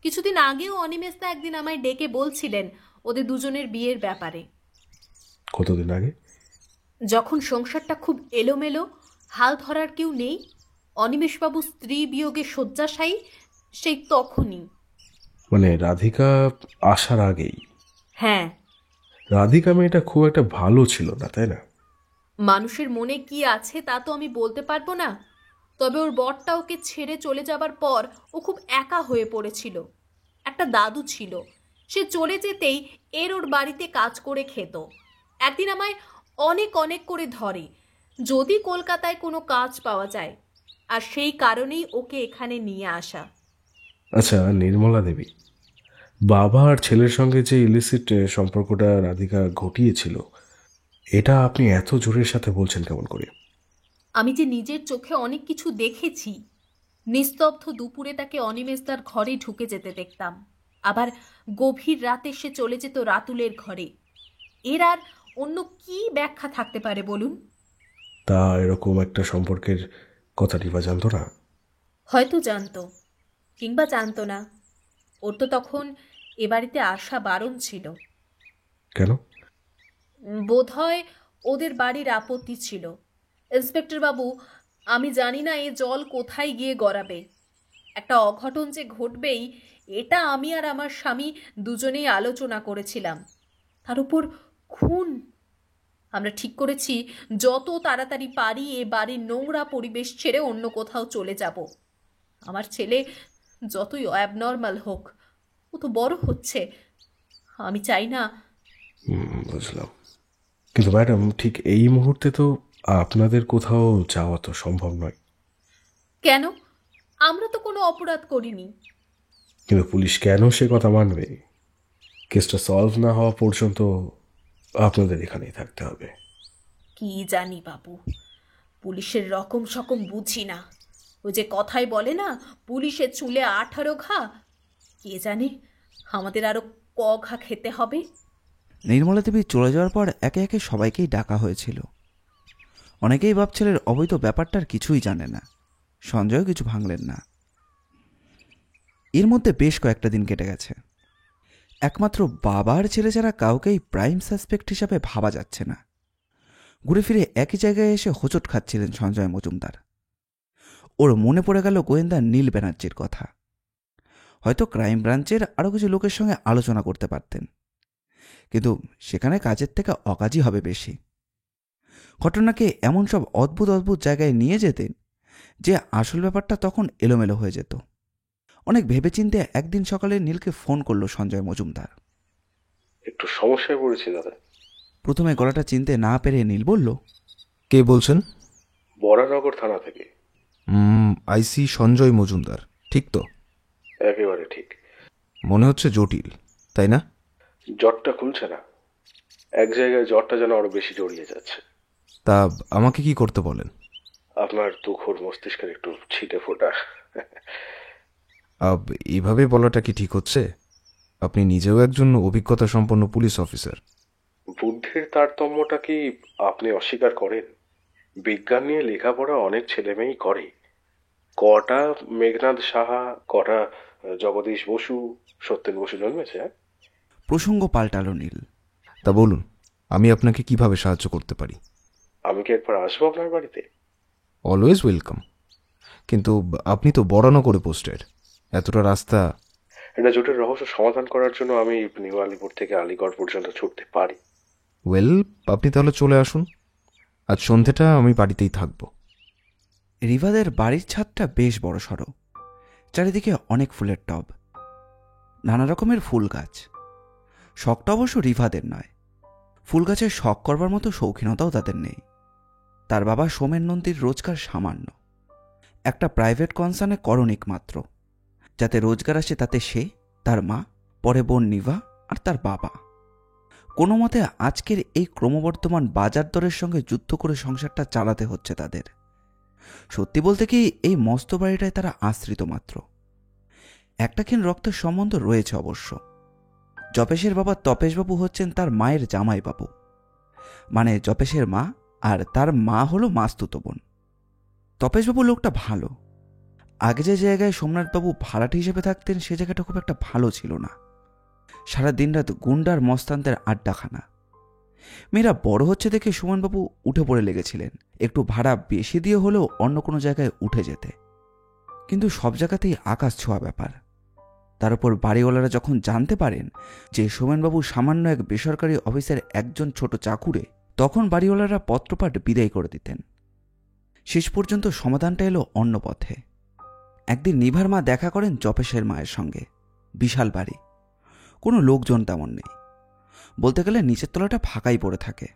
কিছুদিন আগেও অনিমেষদা একদিন আমায় ডেকে বলছিলেন ওদের দুজনের বিয়ের ব্যাপারে। কতদিন আগে? যখন সংসারটা খুব এলোমেলো, হাল ধরার কেউ নেই, অনিমেষবাবু স্ত্রী বিয়োগে শয্যাশায়ী, সেই তখনই। মানে রাধিকা আসার আগেই? হ্যাঁ। রাধিকা মেয়েটা খুব একটা ভালো ছিল না, তাই না? মানুষের মনে কি আছে তা তো আমি বলতে পারবো না, তবে ওর বরটা ওকে ছেড়ে চলে যাবার পর ও খুব একা হয়ে পড়েছিল। একটা দাদু ছিল, সে চলে যেতেই ওর বাড়িতে কাজ করে খেত। একদিন আমায় অনেক অনেক করে ধরে যদি কলকাতায় কোনো কাজ পাওয়া যায়, আর সেই কারণেই ওকে এখানে নিয়ে আসা। আচ্ছা নির্মলা দেবী, বাবা আর ছেলের সঙ্গে যে ইলিসিট সম্পর্কটা রাধিকা ঘটিয়েছিল, এটা আপনি এত জোরের সাথে বলছেন কেমন করে? আমি যে নিজের চোখে অনেক কিছু দেখেছি। নিস্তব্ধ দুপুরে তাকে অনিমেষদার ঘরে ঢুকে যেতে দেখতাম, আবার গভীর রাতে সে চলে যেত রাতুলের ঘরে। এর আর অন্য কি ব্যাখ্যা থাকতে পারে বলুন? তা এরকম একটা সম্পর্কের কথা রিভা জানতো না? হয়তো জানতো, কিংবা জানতো না। ওর তো তখন এ বাড়িতে আসা বারণ ছিল। কেন? বোধহয় ওদের বাড়ির আপত্তি ছিল। ইন্সপেক্টর বাবু, আমি জানি না এ জল কোথায় গিয়ে গড়াবে। একটা অঘটন যে ঘটবেই, এটা আমি আর আমার স্বামী দুজনেই আলোচনা করেছিলাম। তার উপর খুন। আমরা ঠিক করেছি যত তাড়াতাড়ি পারি এ বাড়ির নোংরা পরিবেশ ছেড়ে অন্য কোথাও চলে যাব। আমার ছেলে যতই অ্যাবনর্মাল হোক, ও তো বড় হচ্ছে। আমি চাই না। বুঝলাম, কিন্তু ম্যাডাম ঠিক এই মুহূর্তে তো আপনাদের কোথাও যাওয়া তো সম্ভব নয়। কেন? আমরা তো কোনো অপরাধ করিনি। কিন্তু পুলিশ কেন সে কথা মানবে? কেসটা সলভ না হওয়া পর্যন্ত আপনাদের এখানেই থাকতে হবে। কি জানি বাবু, পুলিশের রকম সকম বুঝি না। ওই যে কথাই বলে না, পুলিশের চুলে 18 ঘা। কে জানে আমাদের আরো ক ঘা খেতে হবে। নির্মলা দেবী চলে যাওয়ার পর একে একে সবাইকেই ডাকা হয়েছিল। অনেকেই বাপ ছেলের অবৈধ ব্যাপারটার কিছুই জানে না। সঞ্জয়ও কিছু ভাঙলেন না। এর মধ্যে বেশ কয়েকটা দিন কেটে গেছে। একমাত্র বাবার ছেলে ছাড়া কাউকেই প্রাইম সাসপেক্ট হিসাবে ভাবা যাচ্ছে না। ঘুরে ফিরে একই জায়গায় এসে হোঁচট খাচ্ছিলেন সঞ্জয় মজুমদার। ওর মনে পড়ে গেল গোয়েন্দা নীল ব্যানার্জির কথা। হয়তো ক্রাইম ব্রাঞ্চের আরও কিছু লোকের সঙ্গে আলোচনা করতে পারতেন, কিন্তু সেখানে কাজের থেকে অকাজই হবে বেশি। ঘটনাকে এমন সব অদ্ভুত অদ্ভুত জায়গায় নিয়ে যেতেন যে আসল ব্যাপারটা তখন এলোমেলো হয়ে যেত। অনেক ভেবেচিন্তে একদিন সকালে নীলকে ফোন করল সঞ্জয় মজুমদার। একটু সমস্যায় পড়েছি দাদা। প্রথমে গলাটা চিনতে না পেরে নীল বলল, কে বলছেন? বরানগর থানা থেকে। আইসি সঞ্জয় মজুমদার, ঠিক তো? একেবারে ঠিক। মনে হচ্ছে জটিল, তাই না? জ্বরটা খুলছে না, এক জায়গায় জ্বরটা যেন আরো বেশি জড়িয়ে যাচ্ছে। তা আমাকে কি করতে বলেন? আপনার তুখোর মস্তিষ্কের একটু ছিটে ফোটা। এভাবে বলাটা কি ঠিক হচ্ছে? আপনি নিজেও একজন অভিজ্ঞতা সম্পন্ন পুলিশ অফিসার। বুদ্ধির তারতম্যটা কি আপনি অস্বীকার করেন? বিজ্ঞান নিয়ে লেখাপড়া অনেক ছেলেমেয়েই করে। কটা মেঘনাদ সাহা, কটা জগদীশ বসু, সত্যেন বসু জন্মেছে। প্রসঙ্গ পাল্টালো নীল। তা বলুন, আমি আপনাকে কিভাবে সাহায্য করতে পারি? আমি কি একবার আসবো আপনার বাড়িতে? অলওয়েজ ওয়েলকাম, কিন্তু আপনি তো বরানগরে পোস্টেড, এতটা রাস্তা। এটা জোটের রহস্য সমাধান করার জন্য আমি নিউ আলিপুর থেকে আলিগড় পর্যন্ত ছুটতে পারি। ওয়েল, আপনি তাহলে চলে আসুন। আজ সন্ধেটা আমি বাড়িতেই থাকবো। রিভাদের বাড়ির ছাদটা বেশ বড়সড়। চারিদিকে অনেক ফুলের টব, নানা রকমের ফুল গাছ। শখটা অবশ্য রিভাদের নয়। ফুল গাছের শখ করবার মতো শৌখিনতাও তাদের নেই। তার বাবা সোমেন নন্দীর রোজগার সামান্য। একটা প্রাইভেট কনসার্নে করণিক মাত্র। যাতে রোজগার আসে তাতে সে, তার মা, পরে বোন নিভা আর তার বাবা। কোনো মতে আজকের এই ক্রমবর্ধমান বাজার দরের সঙ্গে যুদ্ধ করে সংসারটা চালাতে হচ্ছে তাদের। সত্যি বলতে কি, এই মস্ত বাড়িটায় তারা আশ্রিত মাত্র। একটাক্ষীণ রক্তের সম্বন্ধ রয়েছে অবশ্য। জপেশের বাবা তপেশবাবু হচ্ছেন তার মায়ের জামাইবাবু, মানে জপেশের মা, আর তার মা হলো মাস্তুতো বোন। তপেশবাবু লোকটা ভালো। আগে যে জায়গায় সোমনাথবাবু ভাড়াটি হিসেবে থাকতেন সে জায়গাটা খুব একটা ভালো ছিল না। সারা দিনরাত গুন্ডার মস্তানদের আড্ডাখানা। মেয়েরা বড় হচ্ছে দেখে সুমনবাবু উঠে পড়ে লেগেছিলেন একটু ভাড়া বেশি দিয়ে হলেও অন্য কোনো জায়গায় উঠে যেতে। কিন্তু সব জায়গাতেই আকাশ ছোঁয়া ব্যাপার। তার উপর বাড়িওয়ালারা যখন জানতে পারেন যে সোমেনবাবু সামান্য এক বেসরকারি অফিসের একজন ছোট চাকুরে, তখন বাড়িওয়ালারা পত্রপাঠ বিদায় করে দিতেন। শেষ পর্যন্ত সমাধানটা এলো অন্য পথে। একদিন নিভার মা দেখা করেন জপেশের মায়ের সঙ্গে। বিশাল বাড়ি, কোনো লোকজন তেমন নেই। বলতে গেলে নিচের তলাটা ফাঁকাই পড়ে থাকে।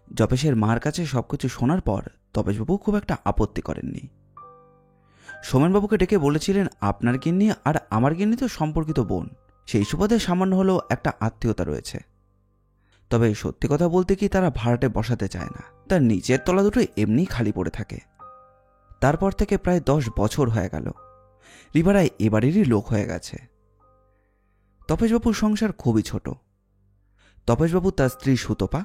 জপেশের মার কাছে সবকিছু শোনার পর তপেশবাবু খুব একটা আপত্তি করেননি। সোমেনবাবুকে ডেকে বলেছিলেন, আপনার গিন্নি আর আমার গিন্নি তো সম্পর্কিত বোন, সেই সুবাদে সামান্য হলেও একটা আত্মীয়তা রয়েছে। তবে সত্যি কথা বলতে কি তারা ভাড়াটে বসাতে চায় না, তার নিচের তলা দুটো এমনি খালি পড়ে থাকে। তারপর থেকে প্রায় 10 বছর হয়ে গেল রিভারা এবারেরই লোক হয়ে গেছে। তপেশবাবুর সংসার খুবই ছোট। তপেশবাবু তার স্ত্রী সুতপা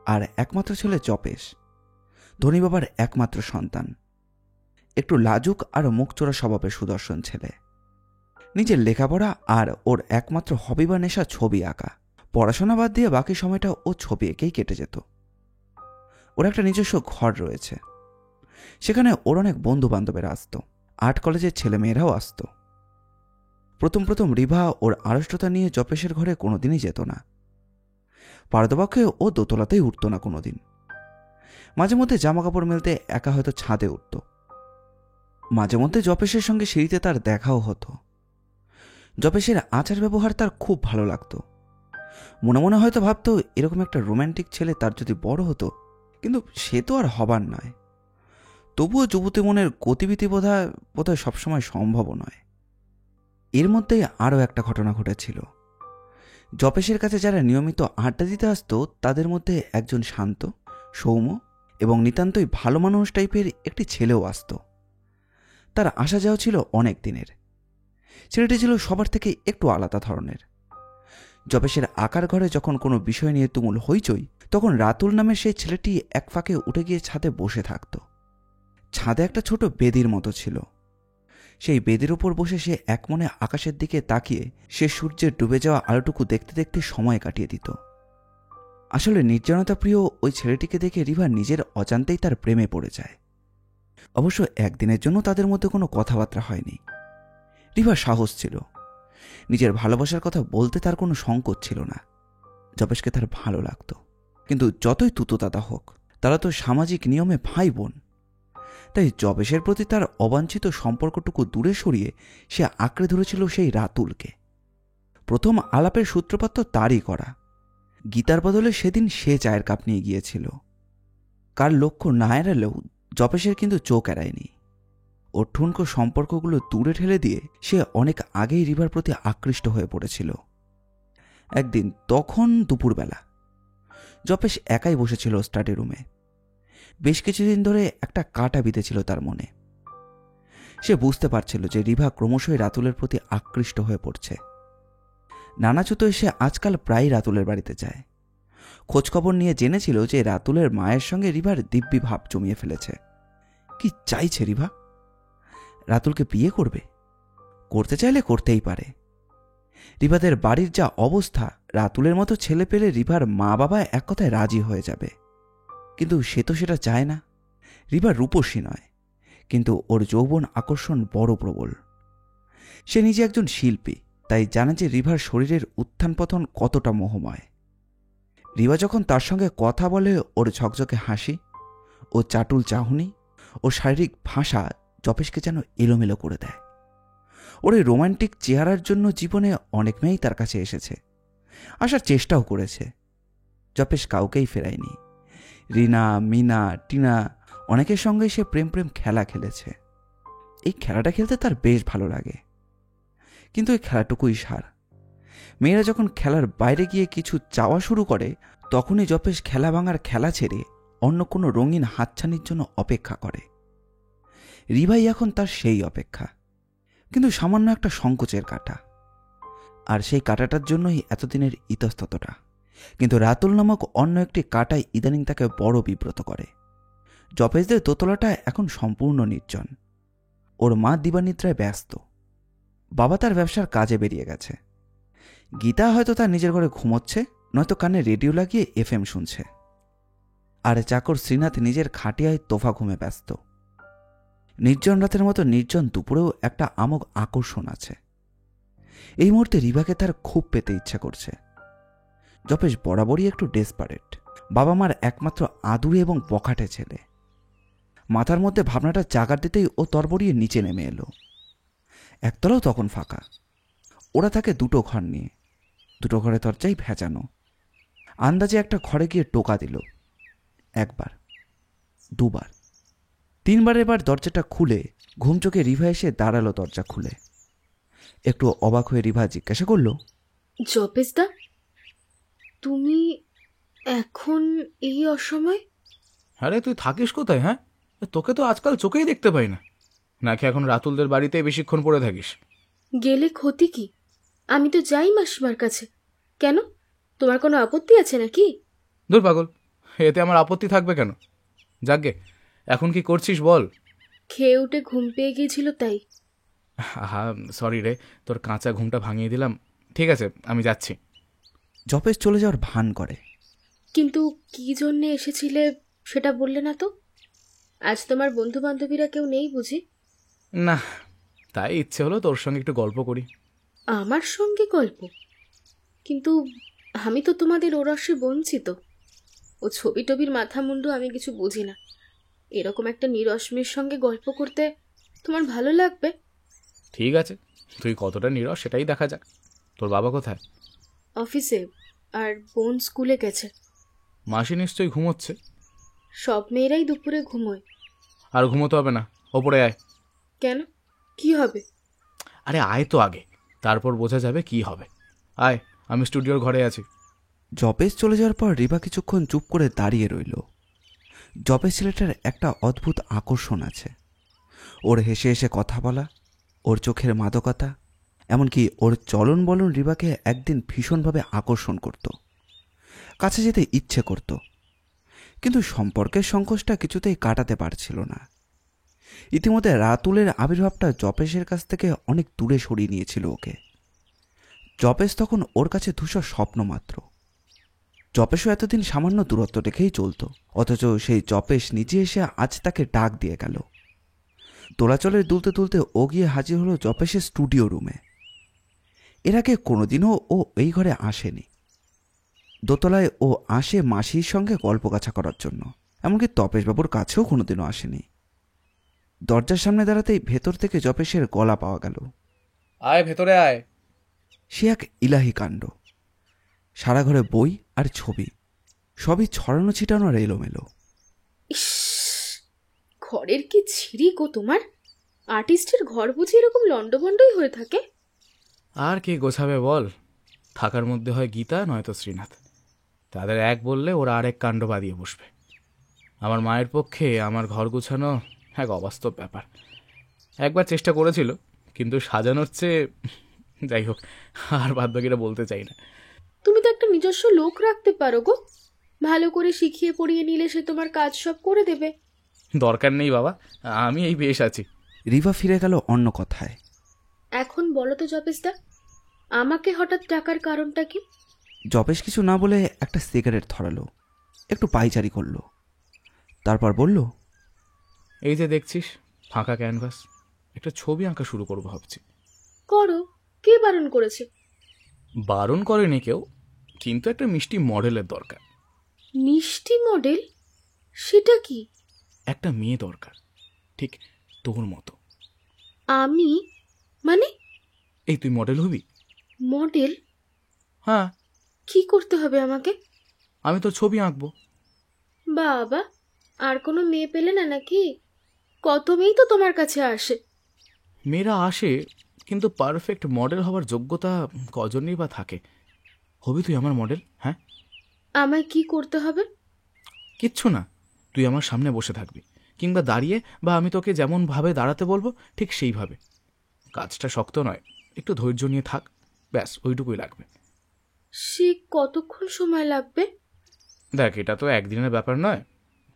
আর একমাত্র ছেলে জপেশ, ধনী বাবার একমাত্র সন্তান, একটু লাজুক আর মুখচোরা স্বভাবের সুদর্শন ছেলে। নিজের লেখাপড়া আর ওর একমাত্র হবি বা নেশা ছবি আঁকা। পড়াশোনা বাদ দিয়ে বাকি সময়টা ও ছবি এঁকেই কেটে যেত। ওর একটা নিজস্ব ঘর রয়েছে, সেখানে ওর অনেক বন্ধু বান্ধবেরা আসতো, আর্ট কলেজের ছেলেমেয়েরাও আসতো। প্রথম রিভা ওর আড়ষ্টতা নিয়ে জপেশের ঘরে কোনোদিনই যেত না। পারদপক্ষে ও দোতলাতেই উঠত না কোনোদিন। মাঝে মধ্যে জামা কাপড় মেলতে একা হয়তো ছাদে উঠত। মাঝে মধ্যে জপেশের সঙ্গে সিঁড়িতে তার দেখাও হতো। জপেশের আচার ব্যবহার তার খুব ভালো লাগতো। মনে মনে হয়তো ভাবতো এরকম একটা রোম্যান্টিক ছেলে তার যদি বড় হতো, কিন্তু সে তো আর হবার নয়। তবুও যুবতী মনের গতিবিধি বোধহয় সবসময় সম্ভব নয়। এর মধ্যেই আরও একটা ঘটনা ঘটেছিল। জপেশের কাছে যারা নিয়মিত আড্ডা দিতে আসতো তাদের মধ্যে একজন শান্ত, সৌম্য এবং নিতান্তই ভালো মানুষ টাইপের একটি ছেলেও আসতো। তার আসা যাওয়া ছিল অনেক দিনের। ছেলেটি ছিল সবার থেকে একটু আলাদা ধরনের। জপেশের আকার ঘরে যখন কোনো বিষয় নিয়ে তুমুল হইচই, তখন রাতুল নামের সেই ছেলেটি এক ফাঁকে উঠে গিয়ে ছাদে বসে থাকত। ছাদে একটা ছোট বেদির মতো ছিল। সেই বেদির উপর বসে সে একমনে আকাশের দিকে তাকিয়ে সে সূর্যের ডুবে যাওয়া আলোটুকু দেখতে দেখতে সময় কাটিয়ে দিত। আসলে নির্জনতা প্রিয় ওই ছেলেটিকে দেখে রিভা নিজের অজান্তেই তার প্রেমে পড়ে যায়। অবশ্য একদিনের জন্য তাদের মধ্যে কোনো কথাবার্তা হয়নি। রিভার সাহস ছিল, নিজের ভালোবাসার কথা বলতে তার কোনো সংকোচ ছিল না। জপেশকে তার ভালো লাগত, কিন্তু যতই তুতোতাতা হোক তারা তো সামাজিক নিয়মে ভাই বোন। তাই জপেশের প্রতি তার অবাঞ্ছিত সম্পর্কটুকু দূরে সরিয়ে সে আঁকড়ে ধরেছিল সেই রাতুলকে। প্রথম আলাপের সূত্রপাত তো তারই করা। গীতার বদলে সেদিন সে চায়ের কাপ নিয়ে গিয়েছিল। কার লক্ষ্য না এড়ালেও জপেশের কিন্তু চোখ এড়ায়নি। ওর ঠুনকো সম্পর্কগুলো দূরে ঠেলে দিয়ে সে অনেক আগেই রিভার প্রতি আকৃষ্ট হয়ে পড়েছিল। একদিন তখন দুপুরবেলা জপেশ একাই বসেছিল স্টাডি রুমে। বেশ কিছুদিন ধরে একটা কাঁটা বিঁধেছিল তার মনে। সে বুঝতে পারছিল যে রিভা ক্রমশই রাতুলের প্রতি আকৃষ্ট হয়ে পড়ছে। নানাচুতোয় সে আজকাল প্রায়ই রাতুলের বাড়িতে যায়। খোঁজখবর নিয়ে জেনেছিল যে রাতুলের মায়ের সঙ্গে রিভার দিব্যি ভাব জমিয়ে ফেলেছে। কি চাইছে রিভা? রাতুলকে বিয়ে করবে? করতে চাইলে করতেই পারে। রিভাদের বাড়ির যা অবস্থা, রাতুলের মতো ছেলে পেলে রিভার মা বাবা এক কথায় রাজি হয়ে যাবে। কিন্তু সে তো সেটা চায় না। রিভা রূপসী নয়, কিন্তু ওর যৌবন আকর্ষণ বড় প্রবল। সে নিজে একজন শিল্পী, তাই জানে যে রিভার শরীরের উত্থান পতন কতটা মোহময়। রিভা যখন তার সঙ্গে কথা বলে, ওর ঝকঝকে হাসি, ও চাটুল চাহনি ও শারীরিক ভাষা জপেশকে যেন এলোমেলো করে দেয়। ওর এই রোমান্টিক চেহারার জন্য জীবনে অনেক মেয়েই তার কাছে এসেছে, আসার চেষ্টাও করেছে। জপেশ কাউকেই ফেরায়নি। রিনা, মিনা, টিনা অনেকের সঙ্গে সে প্রেম খেলা খেলেছে। এই খেলাটা খেলতে তার বেশ ভালো লাগে, কিন্তু এই খেলাটুকুই সার। মেয়েরা যখন খেলার বাইরে গিয়ে কিছু চাওয়া শুরু করে, তখনই জপেশ খেলা ভাঙার খেলা ছেড়ে অন্য কোনো রঙিন হাতছানির জন্য অপেক্ষা করে। রিভাই এখন তার সেই অপেক্ষা, কিন্তু সামান্য একটা সংকোচের কাঁটা। আর সেই কাঁটাটার জন্যই এতদিনের ইতস্ততটা। কিন্তু রাতুল নামক অন্য একটি কাঁটাই ইদানিং তাকে বড় বিব্রত করে। জপেশদের দোতলাটা এখন সম্পূর্ণ নির্জন। ওর মা দিবানিদ্রায় ব্যস্ত, বাবা তার ব্যবসার কাজে বেরিয়ে গেছে। গীতা হয়তো তার নিজের ঘরে ঘুমোচ্ছে, নয়তো কানে রেডিও লাগিয়ে FM শুনছে। আর চাকর শ্রীনাথ নিজের খাটিয়ায় তোফা ঘুমে ব্যস্ত। নির্জন রাতের মতো নির্জন দুপুরেও একটা আমোঘ আকর্ষণ আছে। এই মুহূর্তে রিভাকে তার খুব পেতে ইচ্ছা করছে। জপেশ বরাবরই একটু ডেসপারেট। বাবা মার একমাত্র আদুরে এবং বখাটে ছেলে। মাথার মধ্যে ভাবনাটা জাগার দিতেই ও তরবরিয়ে নিচে নেমে এলো। একতলাও তখন ফাঁকা। ওরা থাকে দুটো ঘর নিয়ে, দুটো ঘরে দরজাই ভেজানো। আন্দাজে একটা ঘরে গিয়ে টোকা দিল। একবার, দুবার, তিনবারের বার দরজাটা খুলে ঘুম চোখে রিভা এসে দাঁড়ালো দরজা খুলে। একটু অবাক হয়ে রিভা জিজ্ঞাসা করল, জপেশদা, তুমি এখন এই অসময়? আরে তুই থাকিস কোথায়? হ্যাঁ, তোকে তো আজকাল চোখেই দেখতে পাই না। নাকি এখন রাতুলদের বাড়িতে বেশিক্ষণ পড়ে থাকিস? গেলে ক্ষতি কি? আমি তো যাই মাসিমার কাছে। কেন, তোমার কোনো আপত্তি আছে নাকি? দূর পাগল, এতে আমার আপত্তি থাকবে কেন? যাকগে, এখন কি করছিস বল। খেয়ে উঠে ঘুম পেয়ে গিয়েছিল তাই। হ্যাঁ সরি রে, তোর কাঁচা ঘুমটা ভাঙিয়ে দিলাম। ঠিক আছে, আমি যাচ্ছি। জপেশ চলে যাওয়ার ভান করে। কিন্তু কি জন্যে এসেছিলে সেটা বললে না তো? আজ তোমার বন্ধু বান্ধবীরা কেউ নেই বুঝি? না, তাই ইচ্ছে হলো তোর সঙ্গে একটু গল্প করি। আমার সঙ্গে গল্প? কিন্তু আমি তো তোমাদের ওরসে বঞ্চিত। ও ছবি টবির মাথা মুন্ডু আমি কিছু বুঝি না। এরকম একটা নিরশ্মির সঙ্গে গল্প করতে তোমার ভালো লাগবে? ঠিক আছে, তুই কতটা নিরস সেটাই দেখা যাক। তোর বাবা কোথায়? অফিসে, আর বোন স্কুলে গেছে। মাসি নিশ্চয়ই ঘুমোচ্ছে। সব মেয়েরাই দুপুরে ঘুমোয়। আর ঘুমোতে হবে না, ওপরে আয়। কেন, কি হবে? আরে আয় তো আগে, তারপর বোঝা যাবে কি হবে। আয়, আমি স্টুডিওর ঘরে আছি। জপেশ চলে যাওয়ার পর রিবা কিছুক্ষণ চুপ করে দাঁড়িয়ে রইল। জপেশ ছেলেটার একটা অদ্ভুত আকর্ষণ আছে। ওর হেসে হেসে কথা বলা, ওর চোখের মাদকতা, এমনকি ওর চলন বলন রিবাকে একদিন ভীষণভাবে আকর্ষণ করত, কাছে যেতে ইচ্ছে করত। কিন্তু সম্পর্কের সংকোচটা কিছুতেই কাটাতে পারছিল না। ইতিমধ্যে রাতুলের আবির্ভাবটা জপেশের কাছ থেকে অনেক দূরে সরিয়ে নিয়েছিল ওকে। জপেশ তখন ওর কাছে ধূসর স্বপ্ন মাত্র। জপেশও এতদিন সামান্য দূরত্ব রেখেই চলত, অথচ সেই জপেশ নিজে এসে আজ তাকে ডাক দিয়ে গেল। দোলাচলের দুলতে দুলতে ও গিয়ে হাজির হলো জপেশের স্টুডিও রুমে। এর আগে কোনোদিনও ও এই ঘরে আসেনি। দোতলায় ও আসে মাসির সঙ্গে গল্প গাছা করার জন্য, এমনকি তপেশবাবুর কাছেও কোনোদিনও আসেনি। দরজার সামনে দাঁড়াতেই ভেতর থেকে জপেশের গলা পাওয়া গেল। আয় ভেতরে আয়। সে এক ইলাহি কাণ্ড। সারা ঘরে বই আর ছবি, সবই ছড়ানো ছিটানো আর এলোমেলো। ইস, ঘরের কি ছিঁড়ি গো তোমার! আর্টিস্টের ঘর বুঝি এরকম লন্ডভন্ডই হয়ে থাকে? আর কি গোছাবে বল? থাকার মধ্যে হয় গীতা নয়তো শ্রীনাথ। তাদের এক বললে ওরা আরেক কাণ্ড বাঁধিয়ে বসবে। আমার মায়ের পক্ষে আমার ঘর গোছানো এক অবাস্তব ব্যাপার। একবার চেষ্টা করেছিল, কিন্তু সাজানোর চেয়ে, যাই হোক, আর বাদ বাকিটা বলতে চাই না। তুমি তো একটা নিজস্ব লোক রাখতে পারো গো, ভালো করে শিখিয়ে পড়িয়ে নিলে সে তোমার কাজ সব করে দেবে। দরকার নেই বাবা, আমি এই বেশ আছি। রিভা ফিরে গেল অন্য কথায়। এখন বলো তো জপেশদা, আমাকে হঠাৎ ডাকার কারণটা কি? জপেশ কিছু না বলে একটা সিগারেট ধরালো, একটু পায়চারি করলো, তারপর বলল, এই যে দেখছিস ফাঁকা ক্যানভাস, একটা ছবি আঁকা শুরু করবো ভাবছি। করো, কে বারণ করেছে? বারণ করেনি কেউ, কিন্তু একটা মিষ্টি মডেলের দরকার। মিষ্টি মডেল? সেটা কি? একটা মেয়ে দরকার, ঠিক তোর মতো। আমি? মানে? এই তুই মডেল হবি? মডেল? হ্যাঁ। কি করতে হবে আমাকে? আমি তোর ছবি আঁকবো। বাবা, আর কোনো মেয়ে পেলে না নাকি? কত মেয়েই তো তোমার কাছে আসে। মেয়েরা আসে, কিন্তু পারফেক্ট মডেল হওয়ার যোগ্যতা কজনই বা থাকে। হবি তুই আমার মডেল? হ্যাঁ। আমায় কি করতে হবে? কিচ্ছু না, তুই আমার সামনে বসে থাকবি, কিংবা দাঁড়িয়ে, বা আমি তোকে যেমন ভাবে দাঁড়াতে বলবো ঠিক সেইভাবে। কাজটা শক্ত নয়, একটু ধৈর্য নিয়ে থাক, ব্যাস ওইটুকুই লাগবে। সে কতক্ষণ সময় লাগবে? দেখ, এটা তো একদিনের ব্যাপার নয়।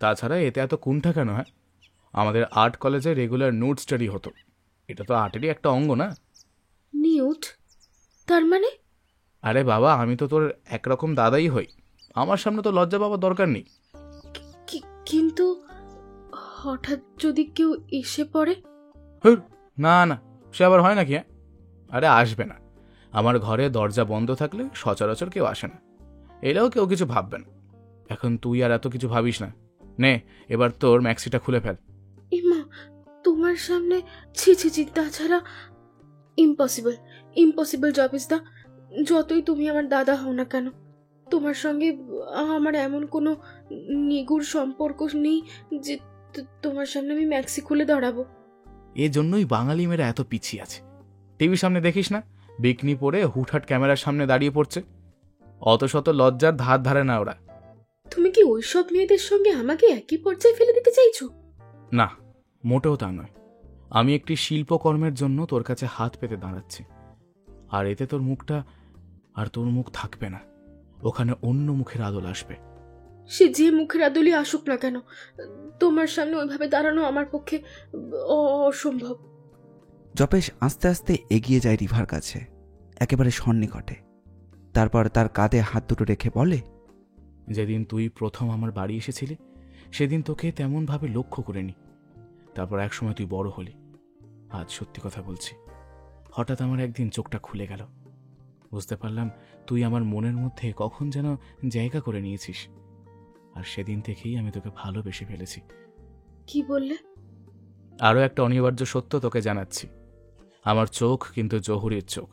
তাছাড়া এতে এত কুণ্ঠা কেন? হ্যাঁ, আমাদের আর্ট কলেজে রেগুলার নোট স্টাডি হতো, এটা তো আর্টেরই একটা অঙ্গ না? নিউট? তার মানে? আরে বাবা, আমি তো তোর একরকম দাদাই হই, আমার সামনে তো লজ্জা পাবার দরকার নেই। কিন্তু হঠাৎ যদি কেউ এসে পড়ে? না না, সে আবার হয় নাকি? হ্যাঁ, আরে আসবে না। আমার ঘরে দরজা বন্ধ থাকলে সচরাচর কেউ আসে না, এলেও কেউ কিছু ভাববে না। এখন তুই আর এত কিছু ভাবিস না। নে, এবার তোর ম্যাক্সিটা খুলে ফেল। ইমা, তোমার সামনে? ছি ছি ছি, তাছাড়া ইম্পসিবল, ইম্পসিবল জপেশদা। যতই তুমি আমার দাদা হও না কেন, তোমার সঙ্গে আমার এমন কোনো নিগুড় সম্পর্ক নেই যে তোমার সামনে আমি ম্যাক্সি খুলে দাঁড়াবো। এই জন্যই বাঙালি মেয়েরা এত পিছিয়ে আছে। টিভির সামনে দেখিস না, বিকনি পরে হুটহাট ক্যামেরার সামনে দাঁড়িয়ে পড়ছে। অত শত লজ্জার ধার ধারে না ওরা। তুমি কি ওইসব মেয়েদের সঙ্গে আমাকে একই পর্যায়ে ফেলে দিতে চাইছো? না, মোটেও তা নয়। আমি একটি শিল্পকর্মের জন্য তোর কাছে হাত পেতে দাঁড়াচ্ছি। আর এতে তোর মুখটা আর তোর মুখ থাকবে না, ওখানে অন্য মুখের আদল আসবে। সে যে মুখের আদলই আসুক না কেন, তোমার সামনে ওইভাবে দাঁড়ানো আমার পক্ষে অসম্ভব। জপেশ আস্তে আস্তে এগিয়ে যায় রিভার কাছে, একেবারে সন্নিকটে। তারপর তার কাঁধে হাত দুটো রেখে বলে, যেদিন তুই প্রথম আমার বাড়ি এসেছিলি সেদিন তোকে তেমনভাবে লক্ষ্য করিনি। তারপর একসময় তুই বড় হলি। আজ সত্যি কথা বলছি, হঠাৎ আমার একদিন চোখটা খুলে গেল। বুঝতে পারলাম তুই আমার মনের মধ্যে কখন যেন জায়গা করে নিয়েছিস। আর সেদিন থেকেই আমি তোকে ভালোবেসে ফেলেছি। কি বললে? আরও একটা অনিবার্য সত্য তোকে জানাচ্ছি। আমার চোখ কিন্তু জহুরির চোখ।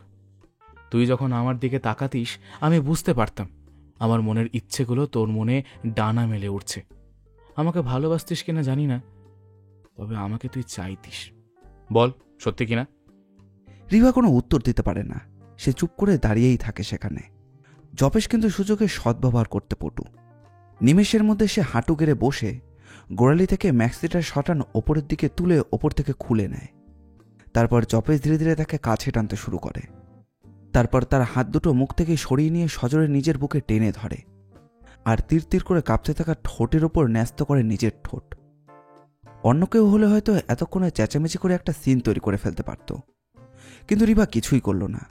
তুই যখন আমার দিকে তাকাতিস আমি বুঝতে পারতাম আমার মনের ইচ্ছেগুলো তোর মনে ডানা মেলে উঠছে। আমাকে ভালোবাসতিস কিনা জানি না, তবে আমাকে তুই চাইতিস। বল, সত্যি কিনা? রিভা কোনো উত্তর দিতে পারে না। সে চুপ করে দাঁড়িয়েই থাকে সেখানে। জপেশ কিন্তু সুযোগে সদ্ব্যবহার করতে পটু। নিমেষের মধ্যে সে হাঁটু গেড়ে বসে গোড়ালি থেকে ম্যাক্সিটার শটান ওপরের দিকে তুলে ওপর থেকে খুলে নেয়। তারপর জপেশ ধীরে ধীরে তাকে কাছে টানতে শুরু করে। তারপর তার হাত দুটো মুখ থেকে সরিয়ে নিয়ে সজোরে নিজের বুকে টেনে ধরে আর তীর তীর করে কাঁপতে থাকা ঠোঁটের ওপর ন্যস্ত করে নিজের ঠোঁট। অন্য কেউ হলে হয়তো এতক্ষণে চেঁচামেচি করে একটা সিন তৈরি করে ফেলতে পারত, কিন্তু রিভা কিছুই করল না।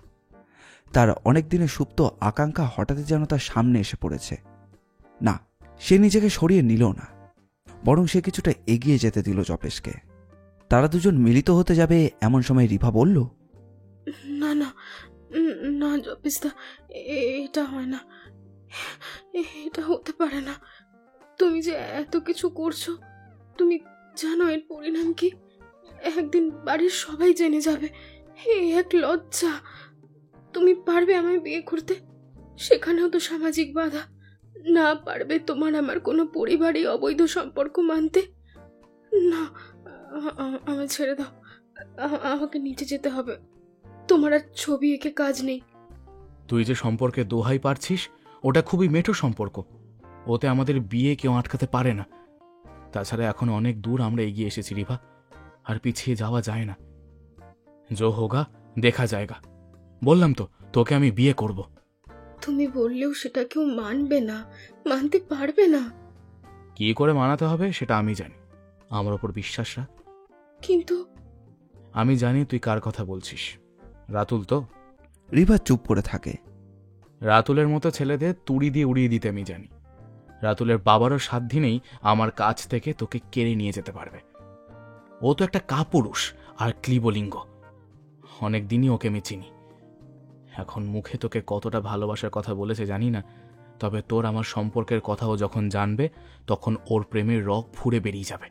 তার অনেক দিনের সুপ্ত আকাঙ্ক্ষা হঠাৎই যেন তার সামনে এসে পড়েছে। না, সে নিজেকে সরিয়ে নিল না, বরং সে কিছুটা এগিয়ে যেতে দিল জপেশকে। তারা দুজন মিলিত হতে যাবে এমন সময় রিভা বলল, না না না জপিসদা, এটা হয় না, এটা হতে পারে না। তুমি যে এত কিছু করছো, তুমি জানো এর পরিণাম কি? একদিন বাড়ির সবাই জেনে যাবে। এক লজ্জা। তুমি পারবে আমায় বিয়ে করতে? সেখানেও তো সামাজিক বাধা। না পারবে তোমার আমার কোনো পরিবারই অবৈধ সম্পর্ক মানতে? না, আমায় ছেড়ে দাও, আমাকে নিচে যেতে হবে। তোমার আর ছবি এঁকে কাজ নেই। তুই যে সম্পর্কে দোহাই পারছিস ওটা খুবই মেঠো সম্পর্ক। ওতে আমাদের বিয়ে কেউ আটকাতে পারে না। তাছাড়া এখন অনেক দূর আমরা এগিয়ে এসেছি রিভা, আর পিছিয়ে যাওয়া যায় না। জো হোগা দেখা জায়গা। বললাম তো তোকে আমি বিয়ে করব। তুমি বললেও সেটা কেউ মানবে না, মানতে পারবে না। কি করে মানাতে হবে সেটা আমি জানি। আমার ওপর বিশ্বাস রাখ। কিন্তু আমি জানি তুই কার কথা বলছিস। রাতুল তো? রিভা চুপ করে থাকে। রাতুলের মতো ছেলেদের তুড়ি দিয়ে উড়িয়ে দিতে আমি জানি। রাতুলের বাবারও সাধ্য নেই আমার কাছ থেকে তোকে কেড়ে নিয়ে যেতে পারবে। ও তো একটা কাপুরুষ আর ক্লিবলিঙ্গ। অনেক দিনই ওকে আমি চিনি। এখন মুখে তোকে কতটা ভালোবাসার কথা বলেছে জানি না, তবে তোর আমার সম্পর্কের কথাও যখন জানবে তখন ওর প্রেমের রগ ফুঁড়ে বেরিয়ে যাবে।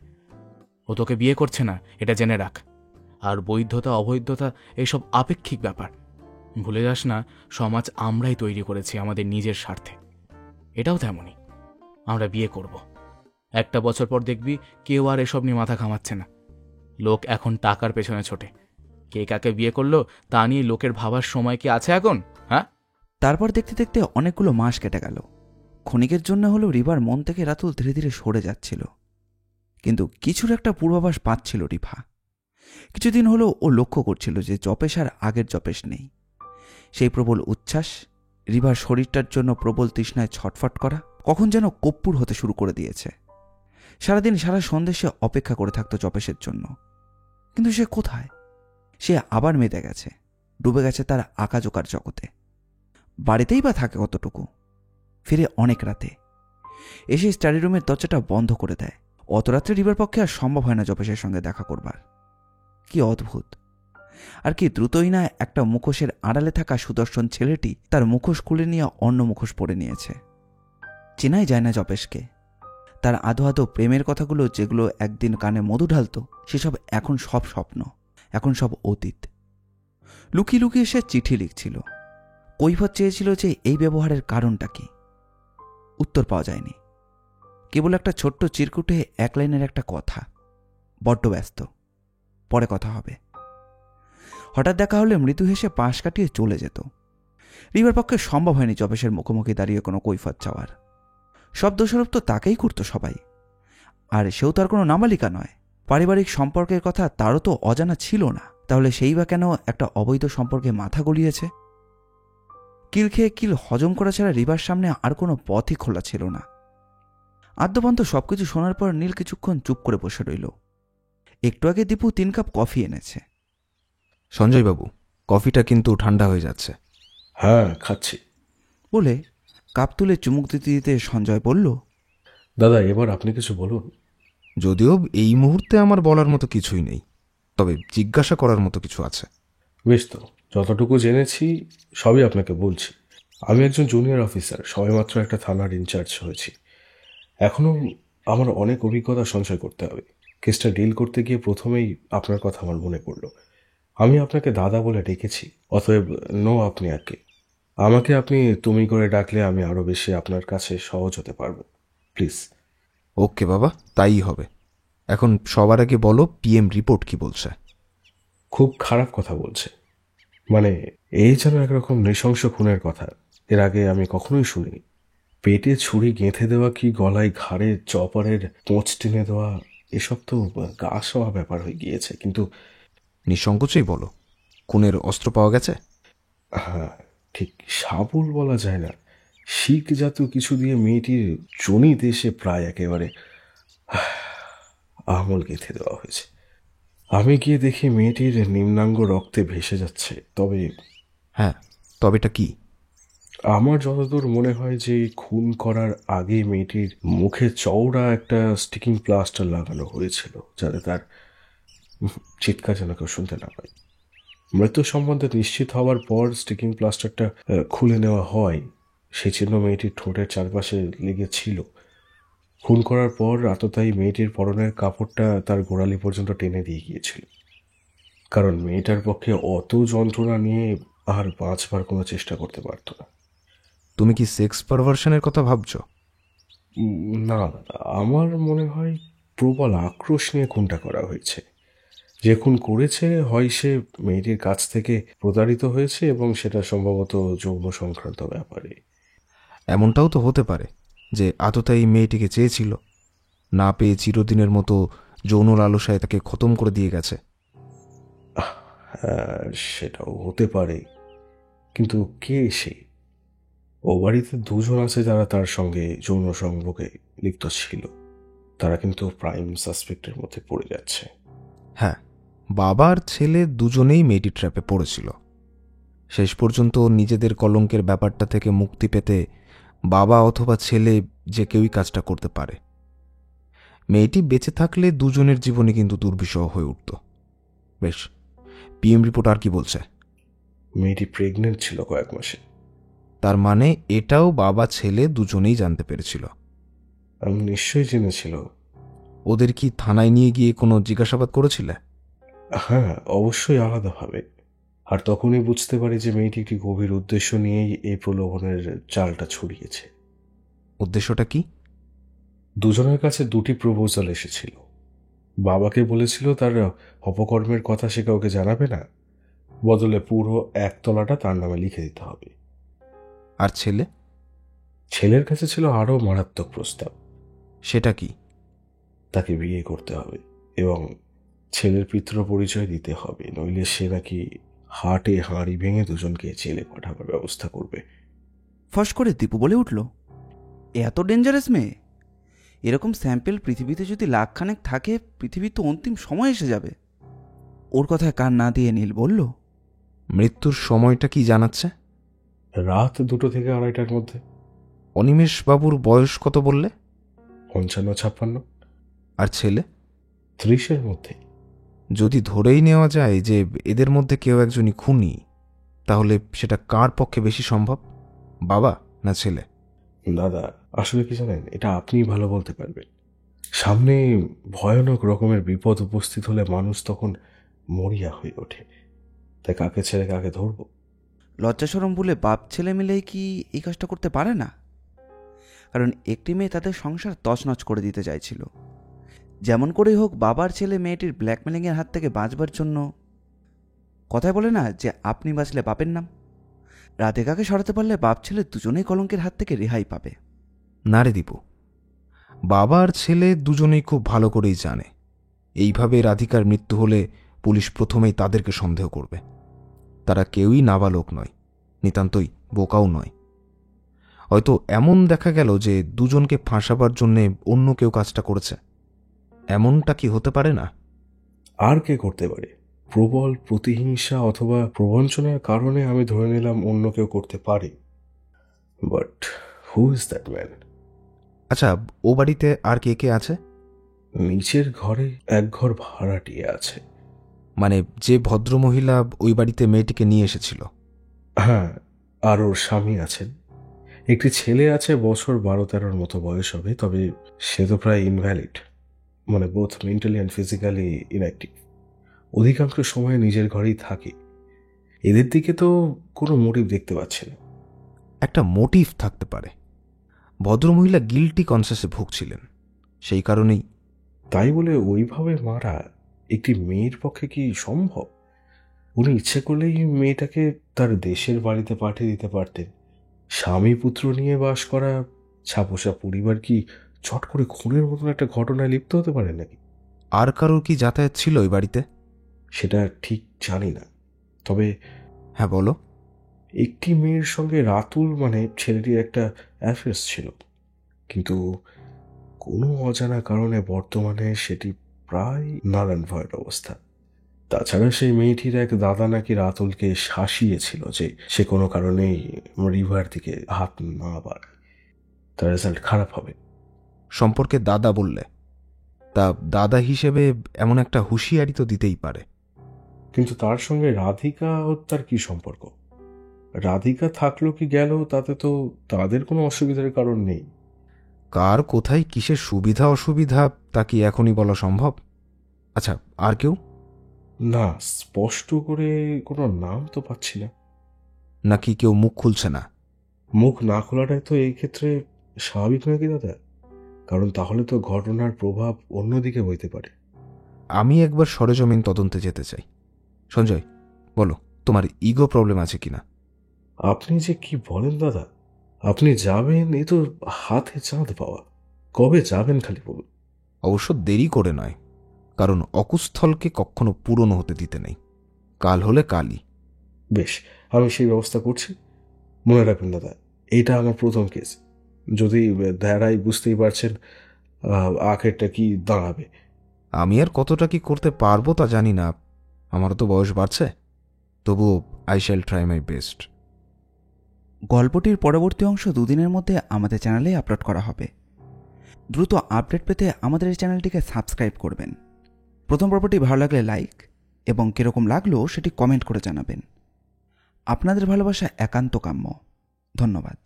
ও তোকে বিয়ে করছে না, এটা জেনে রাখ। আর বৈধতা অবৈধতা এসব আপেক্ষিক ব্যাপার। ভুলে যাস না, সমাজ আমরাই তৈরি করেছি আমাদের নিজের স্বার্থে। এটাও তেমনই। আমরা বিয়ে করব। একটা বছর পর দেখবি কেউ আর এসব নিয়ে মাথা ঘামাচ্ছে না। লোক এখন টাকার পেছনে ছোটে। কে কাকে বিয়ে করলো তা নিয়ে লোকের ভাবার সময় কি আছে এখন? হ্যাঁ। তারপর দেখতে দেখতে অনেকগুলো মাস কেটে গেল। ক্ষণিকের জন্য হলেও রিভার মন থেকে রাতুল ধীরে ধীরে সরে যাচ্ছিল, কিন্তু কিছুর একটা পূর্বাভাস পাচ্ছিল রিভা। কিছুদিন হলেও ও লক্ষ্য করছিল যে জপেশ আর আগের জপেশ নেই। সেই প্রবল উচ্ছ্বাস, রিভার শরীরটার জন্য প্রবল তৃষ্ণায় ছটফট করা কখন যেন কপ্পুর হতে শুরু করে দিয়েছে। সারাদিন সারা সন্ধ্যে সে অপেক্ষা করে থাকতো জপেশের জন্য, কিন্তু সে কোথায়? সে আবার মেতে গেছে, ডুবে গেছে তার আঁকাজোকার জগতে। বাড়িতেই বা থাকে কতটুকু? ফিরে অনেক রাতে এসে স্টাডি রুমের দরজাটা বন্ধ করে দেয়। অত রাত্রে রিভার পক্ষে আর সম্ভব হয় না জপেশের সঙ্গে দেখা করবার। কি অদ্ভুত! আর কি দ্রুতই না একটা মুখোশের আড়ালে থাকা সুদর্শন ছেলেটি তার মুখোশ খুলে নিয়ে অন্য মুখোশ পরে নিয়েছে। চেনাই যায় না জপেশকে। তার আধো আধো প্রেমের কথাগুলো যেগুলো একদিন কানে মধু ঢালত, সেসব এখন সব স্বপ্ন, এখন সব অতীত। লুকিয়ে লুকিয়ে সে চিঠি লিখছিল, কৈফত চেয়েছিল যে এই ব্যবহারের কারণটা কি। উত্তর পাওয়া যায়নি। কেবল একটা ছোট্ট চিরকুটে এক লাইনের একটা কথা, বড্ড ব্যস্ত, পরে কথা হবে। হঠাৎ দেখা হলে মৃদু হেসে পাশ কাটিয়ে চলে যেত। রিভার পক্ষে সম্ভব হয়নি জপেশের মুখোমুখি দাঁড়িয়ে কোনো কৈফত চাওয়ার। সব দোষারোপ তো তাকেই করতো সবাই, আর সেও তার কোনো নাবালিকা নয়। পারিবারিক সম্পর্কের কথা তারও তো অজানা ছিল না, তাহলে সেই বা কেন একটা অবৈধ সম্পর্কে মাথা গলিয়েছে? কিল খেয়ে কিল হজম করা ছাড়া রিবার সামনে আর কোনো পথই খোলা ছিল না। আদ্যপান্ত সবকিছু শোনার পর নীল কিছুক্ষণ চুপ করে বসে রইল। একটু আগে দীপু 3 কাপ কফি এনেছে। সঞ্জয়বাবু, কফিটা কিন্তু ঠান্ডা হয়ে যাচ্ছে। হ্যাঁ, খাচ্ছি। বলে কাপ তুলে চুমুক দিতে দিতে সঞ্জয় বলল, দাদা, এবার আপনি কিছু বলুন। যদিও এই মুহূর্তে আমার বলার মতো কিছুই নেই, তবে জিজ্ঞাসা করার মতো কিছু আছে। বেশ, তো যতটুকু জেনেছি সবই আপনাকে বলছি। আমি একজন জুনিয়র অফিসার, সবেমাত্র একটা থানার ইনচার্জ হয়েছি। এখনও আমার অনেক অভিজ্ঞতা সঞ্চয় করতে হবে। কেসটা ডিল করতে গিয়ে প্রথমেই আপনার কথা আমার মনে পড়ল। আমি আপনাকে দাদা বলে ডেকেছি, অতএব নো আপনি আগে। আমাকে আপনি তুমি করে ডাকলে আমি আরও বেশি আপনার কাছে সহজ হতে পারবো, প্লিজ। ওকে বাবা, তাই হবে। এখন সবার আগে বলো, পিএম রিপোর্ট কি বলছে? খুব খারাপ কথা বলছে। মানে এই যেন একরকম নৃশংস খুনের কথা। এর আগে আমি কখনোই শুনিনি। পেটে ছুরি গেঁথে দেওয়া কি গলায় ঘাড়ে চপারের পোঁচ টেনে দেওয়া, এসব তো গা সওয়া ব্যাপার হয়ে গিয়েছে। কিন্তু নিঃসংকোচেই বলো, খুনের অস্ত্র পাওয়া গেছে? হ্যাঁ, ঠিক সাবল বলা যায় না, শিক জাতীয় কিছু দিয়ে মেয়েটির জনি দেশে প্রায় একেবারে আমল গেঁথে দেওয়া হয়েছে। আমি গিয়ে দেখি মেয়েটির নিম্নাঙ্গ রক্তে ভেসে যাচ্ছে। তবে হ্যাঁ, তবেটা কি? আমার যতদূর মনে হয় যে খুন করার আগে মেয়েটির মুখে চওড়া একটা স্টিকিং প্লাস্টার লাগানো হয়েছিল, যাতে তার চিৎকার যেন কেউ শুনতে না পায়। মৃত্যু সম্বন্ধে নিশ্চিত হওয়ার পর স্টিকিং প্লাস্টারটা খুলে নেওয়া হয়। সেই চিহ্ন মেয়েটির ঠোঁটের চারপাশে লেগেছিল। খুন করার পর আততায়ী মেয়েটির পরনের কাপড়টা তার গোড়ালি পর্যন্ত টেনে দিয়ে গিয়েছিল, কারণ মেয়েটার পক্ষে অত যন্ত্রণা নিয়ে আর 5 বার কোনো চেষ্টা করতে পারত না। তুমি কি সেক্স পারভার্সনের কথা ভাবছো? না দাদা, আমার মনে হয় প্রবল আক্রোশ নিয়ে খুনটা করা হয়েছে। যে খুন করেছে হয় সে মেয়েটির কাছ থেকে প্রতারিত হয়েছে, এবং সেটা সম্ভবত যৌন সংক্রান্ত ব্যাপারে। এমনটাও তো হতে পারে যে আততায়ী মেয়েটিকে চেয়েছিল, না পেয়ে চিরদিনের মতো যৌন লালসায় তাকে খতম করে দিয়ে গেছে। হ্যাঁ, সেটাও হতে পারে। কিন্তু কে সে? ও বাড়িতে 2 জন আছে যারা তার সঙ্গে যৌন সংভোগে লিপ্ত ছিল। তারা কিন্তু প্রাইম সাসপেক্টের মধ্যে পড়ে যাচ্ছে। হ্যাঁ, বাবা আর ছেলে দুজনেই মেয়েটি ট্র্যাপে পড়েছিল। শেষ পর্যন্ত নিজেদের কলঙ্কের ব্যাপারটা থেকে মুক্তি পেতে বাবা অথবা ছেলে যে কেউই কাজটা করতে পারে। মেয়েটি বেঁচে থাকলে দুজনের জীবনে কিন্তু দুর্বিষহ হয়ে উঠত। বেশ, পিএম রিপোর্ট আর কি বলছে? মেয়েটি প্রেগনেন্ট ছিল কয়েক মাসে। তার মানে এটাও বাবা ছেলে দুজনেই জানতে পেরেছিল। আমি নিশ্চয়ই জেনেছিল। ওদের কি থানায় নিয়ে গিয়ে কোনো জিজ্ঞাসাবাদ করেছিলে? হ্যাঁ, অবশ্যই আলাদাভাবে। আর তখনই বুঝতে পারি যে মেয়েটি একটি গভীর উদ্দেশ্য নিয়েই এই প্রলোভনের চালটা ছড়িয়েছে। উদ্দেশ্যটা কি? দুজনের কাছে 2টি প্রপোজাল এসেছিল। বাবাকে বলেছিল তার অপকর্মের কথা সে কাউকে জানাবে না, বদলে পুরো 1 তলাটা তার নামে লিখে দিতে হবে। আর ছেলের কাছে ছিল আরও মারাত্মক প্রস্তাব। সেটা কি? তাকে বিয়ে করতে হবে এবং ছেলের পিতৃ পরিচয় দিতে হবে, নইলে সে নাকি হাটে হাঁড়ি ভেঙে দুজনকে জেলে পাঠাবার ব্যবস্থা করবে। ফস করে দীপু বলে উঠল, এত ডেঞ্জারাস মেয়ে! এরকম স্যাম্পেল পৃথিবীতে যদি লাখখানেক থাকে, পৃথিবীর তো অন্তিম সময় এসে যাবে। ওর কথায় কান না দিয়ে নীল বলল, মৃত্যুর সময়টা কি জানাচ্ছে? রাত 2টো থেকে 2:30টার মধ্যে। অনিমেষ বাবুর বয়স কত বললে? 55-56। আর ছেলে? 30-এর মধ্যে। যদি ধরেই নেওয়া যায় যে এদের মধ্যে কেউ একজনই খুনি, তাহলে সেটা কার পক্ষে বেশি সম্ভব, বাবা না ছেলে? দাদা, আসলে কি জানেন, এটা আপনিই ভালো বলতে পারবেন। সামনে ভয়ানক রকমের বিপদ উপস্থিত হলে মানুষ তখন মরিয়া হয়ে ওঠে। তাই কাকে ছেড়ে কাকে ধরব? লজ্জাসরম বলে বাপ ছেলে মিলেই কি এই কাজটা করতে পারে না? কারণ একটি মেয়ে তাদের সংসার তছনছ করে দিতে চাইছিল। যেমন করেই হোক বাবার ছেলে মেয়েটির ব্ল্যাকমেলিংয়ের হাত থেকে বাঁচবার জন্য, কথায় বলে না যে আপনি বাঁচলে বাপের নাম, রাতে কাকে সরাতে পারলে বাপ ছেলে দুজনেই কলঙ্কের হাত থেকে রেহাই পাবে। না রে দীপু, বাবা আর ছেলে দুজনেই খুব ভালো করেই জানে এইভাবে রাধিকার মৃত্যু হলে পুলিশ প্রথমেই তাদেরকে সন্দেহ করবে। তারা কেউই নাবালক নয়, নিতান্তই বোকাও নয়। হয়তো এমন দেখা গেল যে দুজনকে ফাঁসাবার জন্যে অন্য কেউ কাজটা করেছে। এমনটা কি হতে পারে না? আর কে করতে পারে? প্রবল প্রতিহিংসা অথবা প্রবঞ্চনার কারণে আমি ধরে নিলাম অন্য কেউ করতে পারে। But who is that man? আচ্ছা, ও বাড়িতে আর কে কে আছে? নিচের ঘরে এক ঘর ভাড়াটিয়ে আছে। মানে যে ভদ্রমহিলা ওই বাড়িতে মেয়েটিকে নিয়ে এসেছিল? হ্যাঁ, আর ওর স্বামী আছেন। একটি ছেলে আছে, বছর 12-13 মতো বয়স হবে, তবে সে তো প্রায় ইনভ্যালিড, মানে both mentally and physically inactive. অধিকাংশ সময় নিজের ঘরেই থাকে। এদের দিকে তো কোনো মোটিভ দেখতে পাচ্ছি না। একটা মোটিভ থাকতে পারে। ভদ্রমহিলা গিল্টি কনসিয়াসে ভুগছিলেন, সেই কারণেই। তাই বলে ওইভাবে মারা একটি মেয়ের পক্ষে কি সম্ভব? উনি ইচ্ছে করলেই মেয়েটাকে তার দেশের বাড়িতে পাঠিয়ে দিতে পারতেন। স্বামী পুত্র নিয়ে বাস করা ছাপোষা পরিবার কি চট করে খুনের মতন একটা ঘটনায় লিপ্ত হতে পারে নাকি? আর কারোর কি যাতায়াত ছিল ওই বাড়িতে? সেটা ঠিক জানি না, তবে হ্যাঁ বলো। একটি মেয়ের সঙ্গে রাতুল মানে ছেলেটির একটা অ্যাফেয়ার্স ছিল, কিন্তু কোনো অজানা কারণে বর্তমানে সেটি প্রায় নারায়ণ ভয়ের অবস্থা। তাছাড়া সেই মেয়েটির এক দাদা নাকি রাতুলকে শাসিয়েছিল যে সে কোনো কারণেই রিভার দিকে হাত না বাড়ায়, তার রেজাল্ট খারাপ হবে। সম্পর্কে দাদা বললে, তা দাদা হিসেবে এমন একটা হুঁশিয়ারি তো দিতেই পারে। কিন্তু তার সঙ্গে রাধিকা হত্যার কি সম্পর্ক? রাধিকা থাকলো কি গেল তাতে তো তাদের কোনো অসুবিধার কারণ নেই। কার কোথায় কিসের সুবিধা অসুবিধা তা কি এখনই বলা সম্ভব? আচ্ছা, আর কেউ? না, স্পষ্ট করে কোনো নাম তো পাচ্ছি না। নাকি কেউ মুখ খুলছে না? মুখ না খোলাটাই তো এই ক্ষেত্রে স্বাভাবিক নয় কি দাদা? কারণ তাহলে তো ঘটনার প্রভাব অন্যদিকে বইতে পারে। আমি একবার সরেজমিন তদন্তে যেতে চাই। সঞ্জয়, বলো, তোমার ইগো প্রবলেম আছে কিনা? আপনি যে কি বলেন দাদা? আপনি যাবেন, এ তো হাতে চাঁদ পাওয়া। কবে যাবেন খালি বলুন। অবশ্য দেরি করে নয়, কারণ অকুস্থলকে কখনো পুরনো হতে দিতে নেই। কাল হলে কালই। বেশ, আমি সেই ব্যবস্থা করছি। মনে রাখবেন দাদা, এইটা আমার প্রথম কেস। যদি ধারাই বুঝতেই পারছেন আখেরটা কি দাঁড়াবে। আমি আর কতটা কি করতে পারবো তা জানি না, আমারও তো বয়স বাড়ছে। তবুও I shall try my best. গল্পটির পরবর্তী অংশ 2 দিনের মধ্যে আমাদের চ্যানেলে আপলোড করা হবে। দ্রুত আপডেট পেতে আমাদের এই চ্যানেলটিকে সাবস্ক্রাইব করবেন। প্রথম পর্বটি ভালো লাগলে লাইক এবং কীরকম লাগলো সেটি কমেন্ট করে জানাবেন। আপনাদের ভালোবাসা একান্ত কাম্য। ধন্যবাদ।